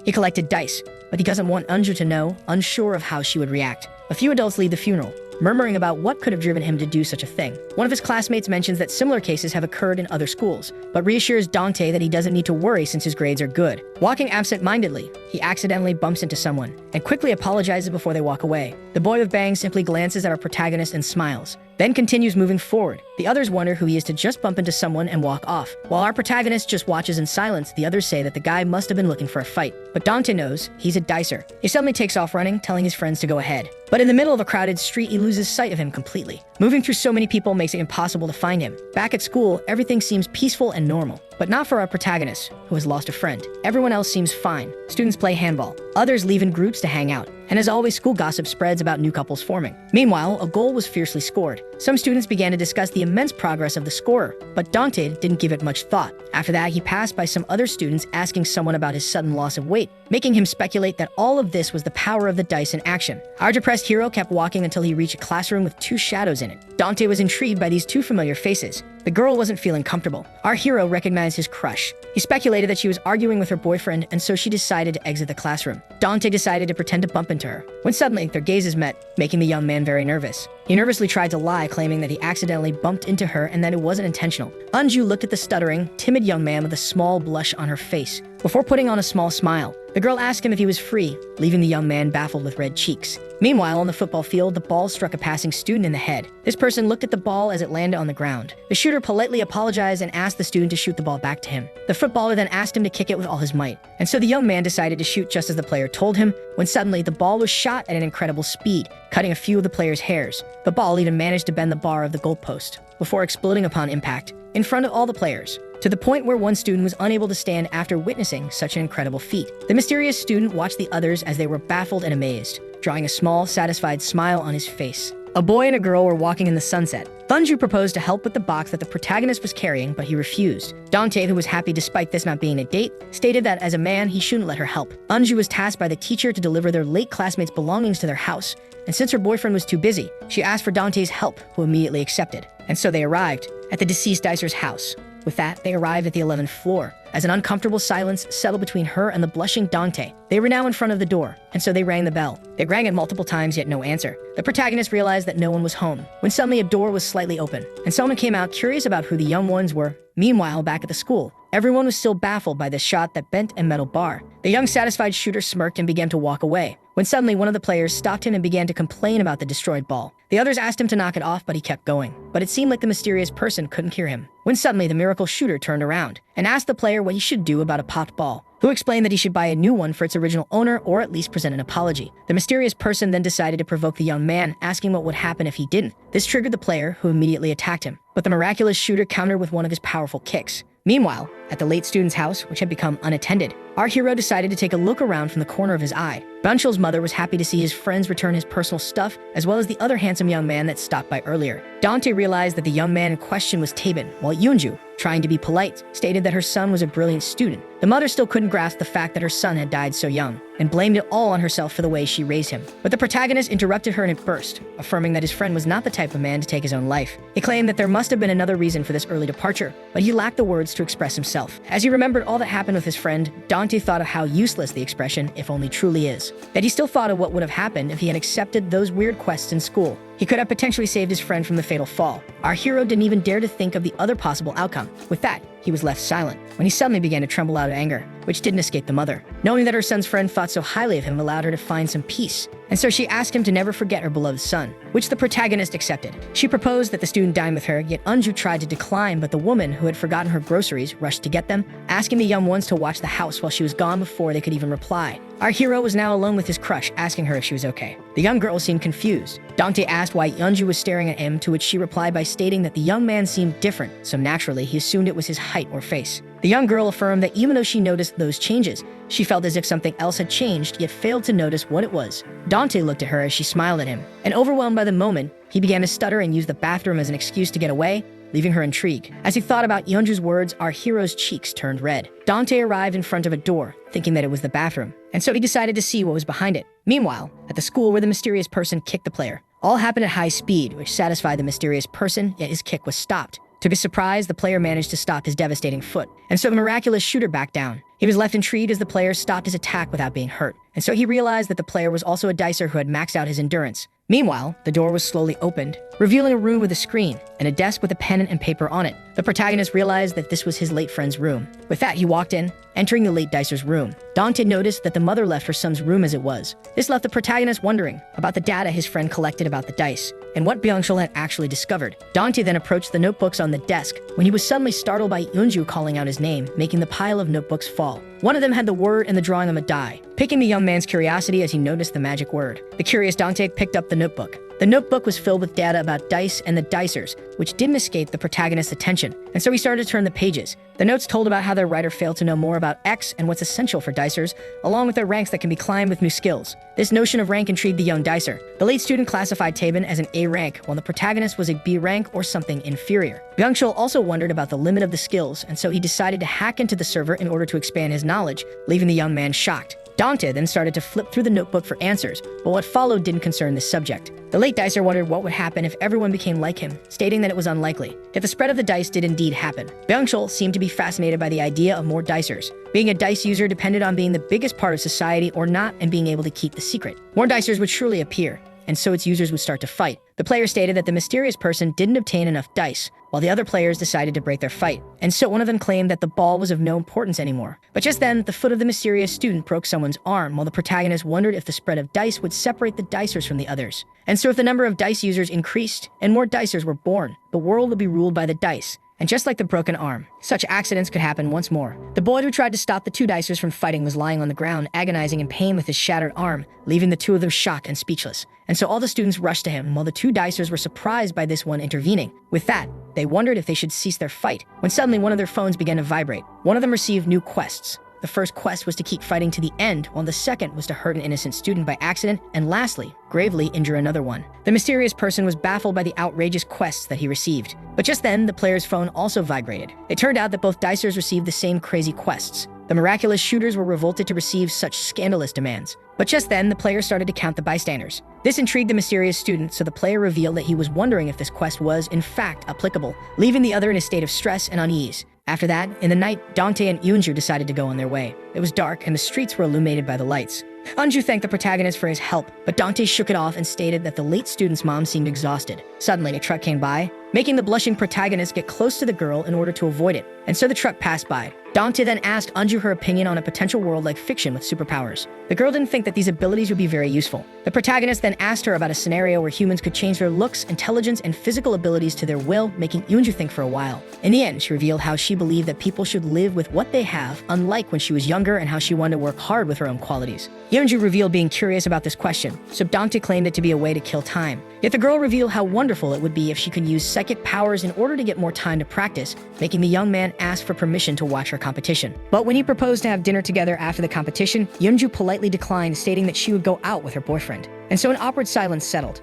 He collected dice, but he doesn't want Unju to know, unsure of how she would react. A few adults leave the funeral, murmuring about what could have driven him to do such a thing. One of his classmates mentions that similar cases have occurred in other schools, but reassures Dante that he doesn't need to worry since his grades are good. Walking absent-mindedly, he accidentally bumps into someone, and quickly apologizes before they walk away. The boy with bangs simply glances at our protagonist and smiles, then continues moving forward. The others wonder who he is to just bump into someone and walk off. While our protagonist just watches in silence, the others say that the guy must have been looking for a fight. But Dante knows he's a dicer. He suddenly takes off running, telling his friends to go ahead. But in the middle of a crowded street, he loses sight of him completely. Moving through so many people makes it impossible to find him. Back at school, everything seems peaceful and normal. But not for our protagonist, who has lost a friend. Everyone else seems fine. Students play handball. Others leave in groups to hang out. And as always, school gossip spreads about new couples forming. Meanwhile, a goal was fiercely scored. Some students began to discuss the immense progress of the scorer, but Dante didn't give it much thought. After that, he passed by some other students asking someone about his sudden loss of weight, making him speculate that all of this was the power of the dice in action. Our depressed hero kept walking until he reached a classroom with two shadows in it. Dante was intrigued by these two familiar faces. The girl wasn't feeling comfortable. Our hero recognized his crush. He speculated that she was arguing with her boyfriend, and so she decided to exit the classroom. Dante decided to pretend to bump into her, when suddenly their gazes met, making the young man very nervous. He nervously tried to lie, claiming that he accidentally bumped into her and that it wasn't intentional. Unju looked at the stuttering, timid young man with a small blush on her face, before putting on a small smile. The girl asked him if he was free, leaving the young man baffled with red cheeks. Meanwhile, on the football field, the ball struck a passing student in the head. This person looked at the ball as it landed on the ground. The shooter politely apologized and asked the student to shoot the ball back to him. The footballer then asked him to kick it with all his might. And so the young man decided to shoot just as the player told him, when suddenly the ball was shot at an incredible speed, cutting a few of the player's hairs. The ball even managed to bend the bar of the goalpost, before exploding upon impact, in front of all the players, to the point where one student was unable to stand after witnessing such an incredible feat. The mysterious student watched the others as they were baffled and amazed, drawing a small, satisfied smile on his face. A boy and a girl were walking in the sunset. Thunju proposed to help with the box that the protagonist was carrying, but he refused. Dante, who was happy despite this not being a date, stated that as a man, he shouldn't let her help. Unju was tasked by the teacher to deliver their late classmates' belongings to their house, and since her boyfriend was too busy, she asked for Dante's help, who immediately accepted. And so they arrived at the deceased dicer's house. With that, they arrived at the 11th floor, as an uncomfortable silence settled between her and the blushing Dante. They were now in front of the door, and so they rang the bell. They rang it multiple times, yet no answer. The protagonist realized that no one was home, when suddenly a door was slightly open, and someone came out curious about who the young ones were. Meanwhile, back at the school, everyone was still baffled by the shot that bent a metal bar. The young satisfied shooter smirked and began to walk away, when suddenly one of the players stopped him and began to complain about the destroyed ball. The others asked him to knock it off, but he kept going. But it seemed like the mysterious person couldn't hear him, when suddenly the miracle shooter turned around and asked the player what he should do about a popped ball, who explained that he should buy a new one for its original owner or at least present an apology. The mysterious person then decided to provoke the young man, asking what would happen if he didn't. This triggered the player, who immediately attacked him, but the miraculous shooter countered with one of his powerful kicks. Meanwhile, at the late student's house, which had become unattended, our hero decided to take a look around from the corner of his eye. Bunchul's mother was happy to see his friends return his personal stuff, as well as the other handsome young man that stopped by earlier. Dante realized that the young man in question was Tabin, while Yoonju, trying to be polite, stated that her son was a brilliant student. The mother still couldn't grasp the fact that her son had died so young, and blamed it all on herself for the way she raised him. But the protagonist interrupted her in a burst, affirming that his friend was not the type of man to take his own life. He claimed that there must have been another reason for this early departure, but he lacked the words to express himself. himself. As he remembered all that happened with his friend, Dante thought of how useless the expression "if only" truly is. That he still thought of what would have happened if he had accepted those weird quests in school. He could have potentially saved his friend from the fatal fall. Our hero didn't even dare to think of the other possible outcome. With that, he was left silent, when he suddenly began to tremble out of anger, which didn't escape the mother. Knowing that her son's friend thought so highly of him allowed her to find some peace, and so she asked him to never forget her beloved son, which the protagonist accepted. She proposed that the student dine with her, yet Unju tried to decline, but the woman, who had forgotten her groceries, rushed to get them, asking the young ones to watch the house while she was gone before they could even reply. Our hero was now alone with his crush, asking her if she was okay. The young girl seemed confused. Dante asked why Yeonju was staring at him, to which she replied by stating that the young man seemed different, so naturally he assumed it was his height or face. The young girl affirmed that even though she noticed those changes, she felt as if something else had changed, yet failed to notice what it was. Dante looked at her as she smiled at him, and overwhelmed by the moment, he began to stutter and use the bathroom as an excuse to get away, leaving her intrigued. As he thought about Yeonju's words, our hero's cheeks turned red. Dante arrived in front of a door, thinking that it was the bathroom, and so he decided to see what was behind it. Meanwhile, at the school where the mysterious person kicked the player, all happened at high speed, which satisfied the mysterious person, yet his kick was stopped. To his surprise, the player managed to stop his devastating foot, and so the miraculous shooter backed down. He was left intrigued as the player stopped his attack without being hurt, and so he realized that the player was also a dicer who had maxed out his endurance. Meanwhile, the door was slowly opened, revealing a room with a screen and a desk with a pen and paper on it. The protagonist realized that this was his late friend's room. With that, he walked in, entering the late dicer's room. Dante noticed that the mother left her son's room as it was. This left the protagonist wondering about the data his friend collected about the dice, and what Byung-chul had actually discovered. Dante then approached the notebooks on the desk, when he was suddenly startled by Yeonju calling out his name, making the pile of notebooks fall. One of them had the word and the drawing of a die, piquing the young man's curiosity as he noticed the magic word. The curious Dante picked up the notebook. The notebook was filled with data about dice and the dicers, which didn't escape the protagonist's attention, and so he started to turn the pages. The notes told about how their writer failed to know more about X and what's essential for dicers, along with their ranks that can be climbed with new skills. This notion of rank intrigued the young dicer. The late student classified Taebin as an A rank, while the protagonist was a B rank or something inferior. Byung-chul also wondered about the limit of the skills, and so he decided to hack into the server in order to expand his knowledge, leaving the young man shocked. Dante then started to flip through the notebook for answers, but what followed didn't concern this subject. The late dicer wondered what would happen if everyone became like him, stating that it was unlikely. Yet the spread of the dice did indeed happen. Byung-chul seemed to be fascinated by the idea of more dicers. Being a dice user depended on being the biggest part of society or not, and being able to keep the secret. More dicers would surely appear, and so its users would start to fight. The player stated that the mysterious person didn't obtain enough dice, while the other players decided to break their fight, and so one of them claimed that the ball was of no importance anymore. But just then, the foot of the mysterious student broke someone's arm, while the protagonist wondered if the spread of dice would separate the dicers from the others. And so if the number of dice users increased, and more dicers were born, the world would be ruled by the dice. And just like the broken arm, such accidents could happen once more. The boy who tried to stop the two dicers from fighting was lying on the ground, agonizing in pain with his shattered arm, leaving the two of them shocked and speechless. And so all the students rushed to him, while the two dicers were surprised by this one intervening. With that, they wondered if they should cease their fight, when suddenly one of their phones began to vibrate. One of them received new quests. The first quest was to keep fighting to the end, while the second was to hurt an innocent student by accident, and lastly, gravely injure another one. The mysterious person was baffled by the outrageous quests that he received. But just then, the player's phone also vibrated. It turned out that both dicers received the same crazy quests. The miraculous shooters were revolted to receive such scandalous demands. But just then, the player started to count the bystanders. This intrigued the mysterious student, so the player revealed that he was wondering if this quest was, in fact, applicable, leaving the other in a state of stress and unease. After that, in the night, Dante and Yeonju decided to go on their way. It was dark, and the streets were illuminated by the lights. Unju thanked the protagonist for his help, but Dante shook it off and stated that the late student's mom seemed exhausted. Suddenly, a truck came by, making the blushing protagonist get close to the girl in order to avoid it, and so the truck passed by. Dante then asked Unju her opinion on a potential world like fiction with superpowers. The girl didn't think that these abilities would be very useful. The protagonist then asked her about a scenario where humans could change their looks, intelligence, and physical abilities to their will, making Unju think for a while. In the end, she revealed how she believed that people should live with what they have, unlike when she was younger, and how she wanted to work hard with her own qualities. Yeonju revealed being curious about this question, so Dante claimed it to be a way to kill time. Yet the girl revealed how wonderful it would be if she could use psychic powers in order to get more time to practice, making the young man ask for permission to watch her competition. But when he proposed to have dinner together after the competition, Yeonju politely declined, stating that she would go out with her boyfriend. And so an awkward silence settled.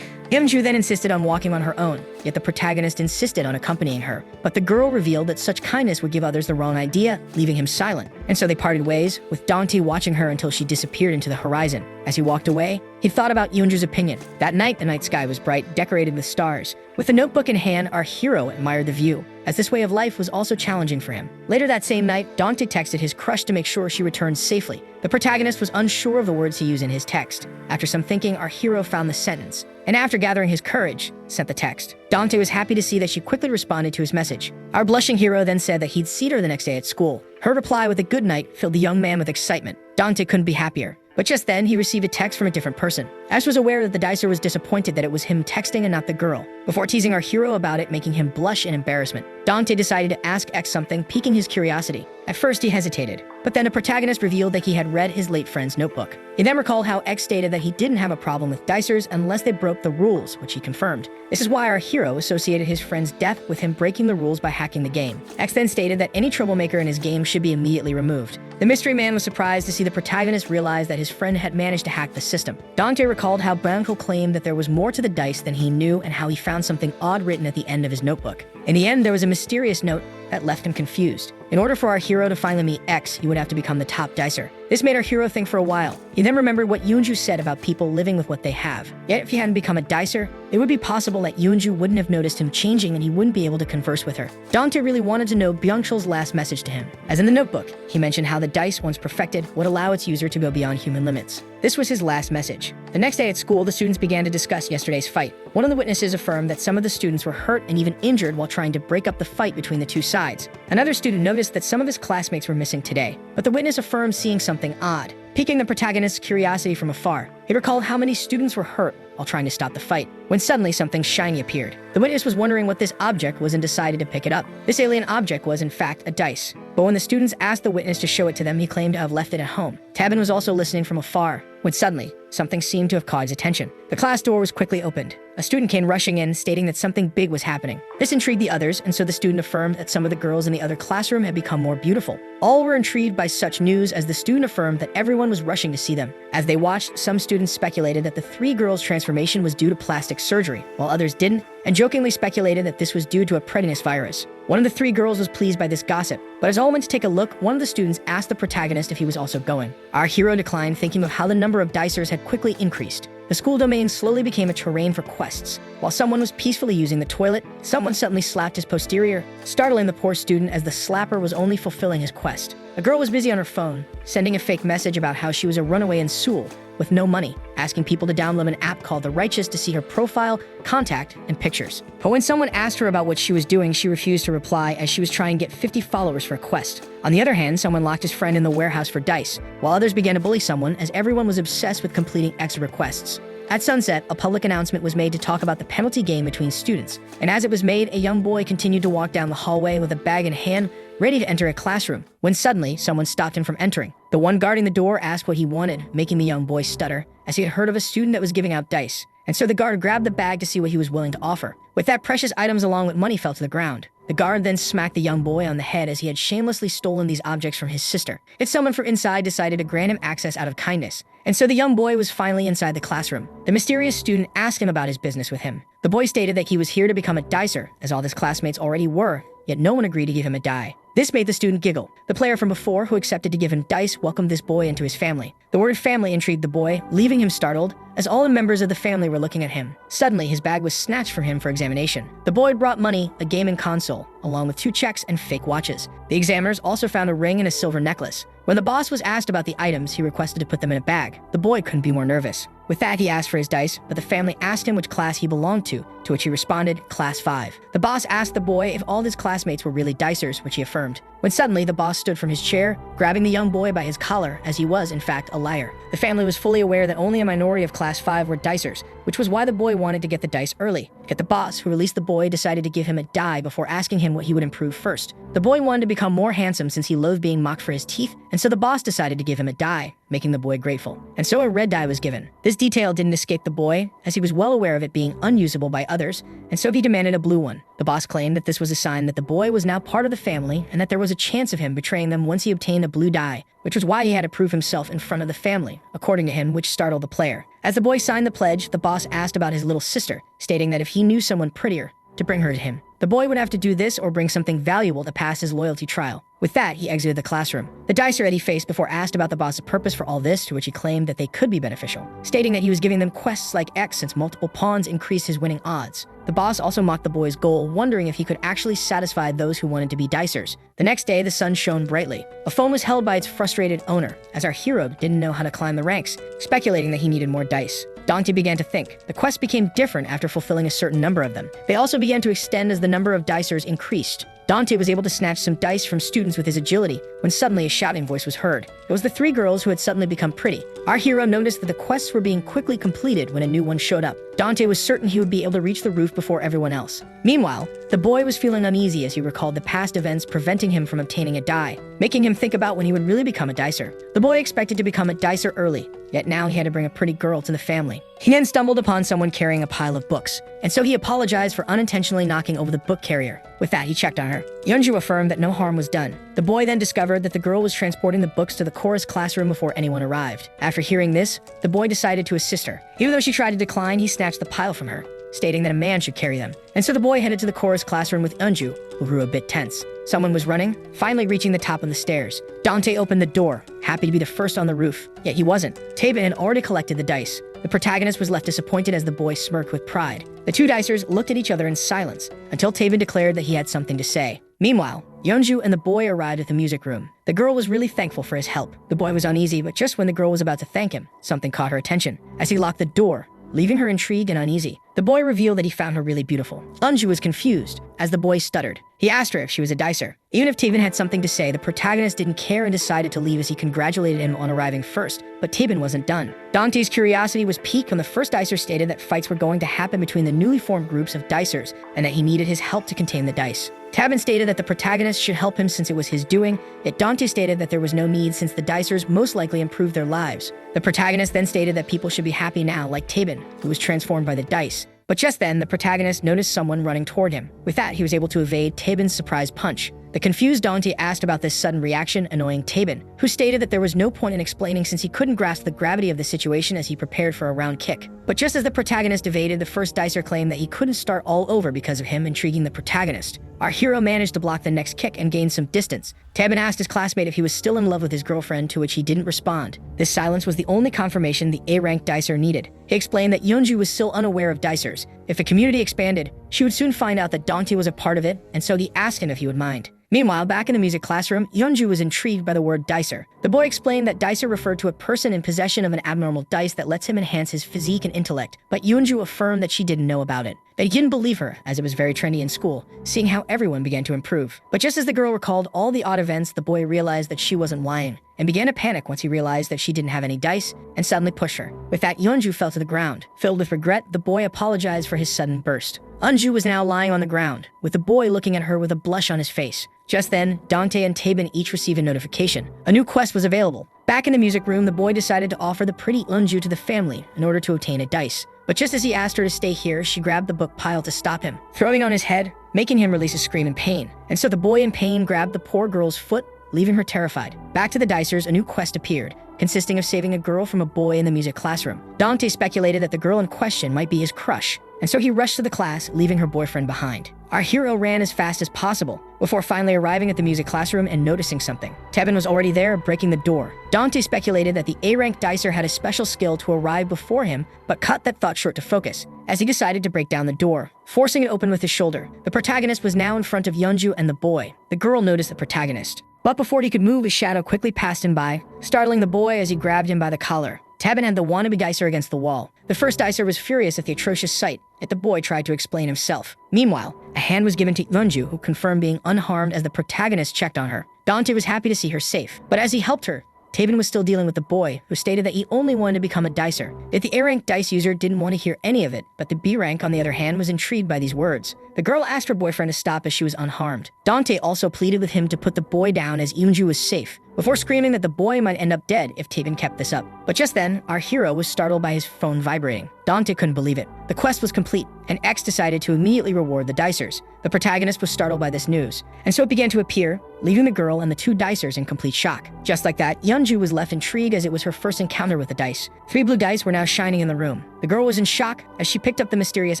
Hyunju then insisted on walking on her own, yet the protagonist insisted on accompanying her. But the girl revealed that such kindness would give others the wrong idea, leaving him silent. And so they parted ways, with Dante watching her until she disappeared into the horizon. As he walked away, he thought about Hyunju's opinion. That night, the night sky was bright, decorated with stars. With the notebook in hand, our hero admired the view, as this way of life was also challenging for him. Later that same night, Dante texted his crush to make sure she returned safely. The protagonist was unsure of the words to use in his text. After some thinking, our hero found the sentence, and after gathering his courage, sent the text. Dante was happy to see that she quickly responded to his message. Our blushing hero then said that he'd see her the next day at school. Her reply with a good night filled the young man with excitement. Dante couldn't be happier. But just then, he received a text from a different person. Ash was aware that the dicer was disappointed that it was him texting and not the girl. Before teasing our hero about it, making him blush in embarrassment, Dante decided to ask X something, piquing his curiosity. At first, he hesitated, but then the protagonist revealed that he had read his late friend's notebook. He then recalled how X stated that he didn't have a problem with dicers unless they broke the rules, which he confirmed. This is why our hero associated his friend's death with him breaking the rules by hacking the game. X then stated that any troublemaker in his game should be immediately removed. The mystery man was surprised to see the protagonist realize that his friend had managed to hack the system. Dante recalled how Branco claimed that there was more to the dice than he knew and how he found something odd written at the end of his notebook. In the end, there was a mysterious note that left him confused. In order for our hero to finally meet X, he would have to become the top dicer. This made our hero think for a while. He then remembered what Yoonju said about people living with what they have. Yet if he hadn't become a dicer, it would be possible that Yoonju wouldn't have noticed him changing and he wouldn't be able to converse with her. Dante really wanted to know Byung-chul's last message to him. As in the notebook, he mentioned how the dice, once perfected, would allow its user to go beyond human limits. This was his last message. The next day at school, the students began to discuss yesterday's fight. One of the witnesses affirmed that some of the students were hurt and even injured while trying to break up the fight between the two sides. Another student noticed that some of his classmates were missing today, but the witness affirmed seeing something odd, piquing the protagonist's curiosity from afar. He recalled how many students were hurt while trying to stop the fight, when suddenly something shiny appeared. The witness was wondering what this object was and decided to pick it up. This alien object was, in fact, a dice. But when the students asked the witness to show it to them, he claimed to have left it at home. Tabin was also listening from afar, when suddenly, something seemed to have caught his attention. The class door was quickly opened. A student came rushing in, stating that something big was happening. This intrigued the others, and so the student affirmed that some of the girls in the other classroom had become more beautiful. All were intrigued by such news as the student affirmed that everyone was rushing to see them. As they watched, some students speculated that the three girls' transformation was due to plastic surgery, while others didn't, and jokingly speculated that this was due to a pretinous virus. One of the three girls was pleased by this gossip, but as all went to take a look, one of the students asked the protagonist if he was also going. Our hero declined, thinking of how the number of dicers had quickly increased. The school domain slowly became a terrain for quests. While someone was peacefully using the toilet, someone suddenly slapped his posterior, startling the poor student as the slapper was only fulfilling his quest. A girl was busy on her phone, sending a fake message about how she was a runaway in Seoul with no money, asking people to download an app called The Righteous to see her profile, contact, and pictures. But when someone asked her about what she was doing, she refused to reply as she was trying to get 50 followers for a quest. On the other hand, someone locked his friend in the warehouse for dice, while others began to bully someone as everyone was obsessed with completing extra requests. At sunset, a public announcement was made to talk about the penalty game between students, and as it was made, a young boy continued to walk down the hallway with a bag in hand, ready to enter a classroom, when suddenly someone stopped him from entering. The one guarding the door asked what he wanted, making the young boy stutter, as he had heard of a student that was giving out dice. And so the guard grabbed the bag to see what he was willing to offer. With that, precious items along with money fell to the ground. The guard then smacked the young boy on the head as he had shamelessly stolen these objects from his sister. Yet someone from inside decided to grant him access out of kindness. And so the young boy was finally inside the classroom. The mysterious student asked him about his business with him. The boy stated that he was here to become a dicer, as all his classmates already were, yet no one agreed to give him a die. This made the student giggle. The player from before, who accepted to give him dice, welcomed this boy into his family. The word family intrigued the boy, leaving him startled, as all the members of the family were looking at him. Suddenly, his bag was snatched from him for examination. The boy brought money, a gaming console, along with 2 checks and fake watches. The examiners also found a ring and a silver necklace. When the boss was asked about the items, he requested to put them in a bag. The boy couldn't be more nervous. With that, he asked for his dice, but the family asked him which class he belonged to which he responded, Class 5. The boss asked the boy if all his classmates were really dicers, which he affirmed. When suddenly, the boss stood from his chair, grabbing the young boy by his collar, as he was, in fact, a liar. The family was fully aware that only a minority of Class 5 were dicers, which was why the boy wanted to get the dice early. Yet the boss, who released the boy, decided to give him a die before asking him what he would improve first. The boy wanted to become more handsome since he loathed being mocked for his teeth, and so the boss decided to give him a die, making the boy grateful. And so a red die was given. This detail didn't escape the boy, as he was well aware of it being unusable by others, and so he demanded a blue one. The boss claimed that this was a sign that the boy was now part of the family and that there was a chance of him betraying them once he obtained a blue die, which was why he had to prove himself in front of the family, according to him, which startled the player. As the boy signed the pledge, the boss asked about his little sister, stating that if he knew someone prettier, to bring her to him. The boy would have to do this or bring something valuable to pass his loyalty trial. With that, he exited the classroom. The dicer Eddie faced before asked about the boss's purpose for all this, to which he claimed that they could be beneficial, stating that he was giving them quests like X since multiple pawns increased his winning odds. The boss also mocked the boy's goal, wondering if he could actually satisfy those who wanted to be dicers. The next day, the sun shone brightly. A phone was held by its frustrated owner, as our hero didn't know how to climb the ranks, speculating that he needed more dice. Dante began to think. The quests became different after fulfilling a certain number of them. They also began to extend as the number of dicers increased. Dante was able to snatch some dice from students with his agility when suddenly a shouting voice was heard. It was the three girls who had suddenly become pretty. Our hero noticed that the quests were being quickly completed when a new one showed up. Dante was certain he would be able to reach the roof before everyone else. Meanwhile, the boy was feeling uneasy as he recalled the past events preventing him from obtaining a die, making him think about when he would really become a dicer. The boy expected to become a dicer early, yet now he had to bring a pretty girl to the family. He then stumbled upon someone carrying a pile of books, and so he apologized for unintentionally knocking over the book carrier. With that, he checked on her. Yeonju affirmed that no harm was done. The boy then discovered that the girl was transporting the books to the chorus classroom before anyone arrived. After hearing this, the boy decided to assist her. Even though she tried to decline, he snatched the pile from her, stating that a man should carry them. And so the boy headed to the chorus classroom with Yeonju, who grew a bit tense. Someone was running, finally reaching the top of the stairs. Dante opened the door, happy to be the first on the roof. Yet he wasn't. Taben had already collected the dice. The protagonist was left disappointed as the boy smirked with pride. The two dicers looked at each other in silence until Taben declared that he had something to say. Meanwhile, Yeonju and the boy arrived at the music room. The girl was really thankful for his help. The boy was uneasy, but just when the girl was about to thank him, something caught her attention. As he locked the door, leaving her intrigued and uneasy, the boy revealed that he found her really beautiful. Yeonju was confused as the boy stuttered. He asked her if she was a dicer. Even if Taben had something to say, the protagonist didn't care and decided to leave as he congratulated him on arriving first. But Taben wasn't done. Dante's curiosity was piqued when the first dicer stated that fights were going to happen between the newly formed groups of dicers and that he needed his help to contain the dice. Taben stated that the protagonist should help him since it was his doing, yet Dante stated that there was no need since the dicers most likely improved their lives. The protagonist then stated that people should be happy now, like Taben, who was transformed by the dice. But just then, the protagonist noticed someone running toward him. With that, he was able to evade Taben's surprise punch. The confused Dante asked about this sudden reaction, annoying Taben, who stated that there was no point in explaining since he couldn't grasp the gravity of the situation as he prepared for a round kick. But just as the protagonist evaded, the first dicer claimed that he couldn't start all over because of him, intriguing the protagonist. Our hero managed to block the next kick and gain some distance. Taben asked his classmate if he was still in love with his girlfriend, to which he didn't respond. This silence was the only confirmation the A-rank dicer needed. He explained that Yeonju was still unaware of dicers. If the community expanded, she would soon find out that Dante was a part of it, and so he asked him if he would mind. Meanwhile, back in the music classroom, Yeonju was intrigued by the word dicer. The boy explained that dicer referred to a person in possession of an abnormal dice that lets him enhance his physique and intellect, but Yeonju affirmed that she didn't know about it, that he didn't believe her, as it was very trendy in school, seeing how everyone began to improve. But just as the girl recalled all the odd events, the boy realized that she wasn't lying, and began to panic once he realized that she didn't have any dice, and suddenly pushed her. With that, Yeonju fell to the ground. Filled with regret, the boy apologized for his sudden burst. Yeonju was now lying on the ground, with the boy looking at her with a blush on his face. Just then, Dante and Taben each received a notification. A new quest was available. Back in the music room, the boy decided to offer the pretty Yeonju to the family in order to obtain a dice. But just as he asked her to stay here, she grabbed the book pile to stop him, throwing it on his head, making him release a scream in pain. And so the boy in pain grabbed the poor girl's foot, leaving her terrified. Back to the dicers, a new quest appeared, consisting of saving a girl from a boy in the music classroom. Dante speculated that the girl in question might be his crush, and so he rushed to the class, leaving her boyfriend behind. Our hero ran as fast as possible, before finally arriving at the music classroom and noticing something. Taben was already there, breaking the door. Dante speculated that the A-rank dicer had a special skill to arrive before him, but cut that thought short to focus, as he decided to break down the door, forcing it open with his shoulder. The protagonist was now in front of Yeonju and the boy. The girl noticed the protagonist, but before he could move, his shadow quickly passed him by, startling the boy as he grabbed him by the collar. Taben had the wannabe dicer against the wall. The first dicer was furious at the atrocious sight, yet the boy tried to explain himself. Meanwhile, a hand was given to Yeonju, who confirmed being unharmed as the protagonist checked on her. Dante was happy to see her safe, but as he helped her, Taben was still dealing with the boy, who stated that he only wanted to become a dicer. Yet the A-rank dice user didn't want to hear any of it, but the B-rank, on the other hand, was intrigued by these words. The girl asked her boyfriend to stop as she was unharmed. Dante also pleaded with him to put the boy down as Yeonju was safe, before screaming that the boy might end up dead if Taben kept this up. But just then, our hero was startled by his phone vibrating. Dante couldn't believe it. The quest was complete, and X decided to immediately reward the dicers. The protagonist was startled by this news, and so it began to appear, leaving the girl and the two dicers in complete shock. Just like that, Yeonju was left intrigued as it was her first encounter with the dice. 3 blue dice were now shining in the room. The girl was in shock as she picked up the mysterious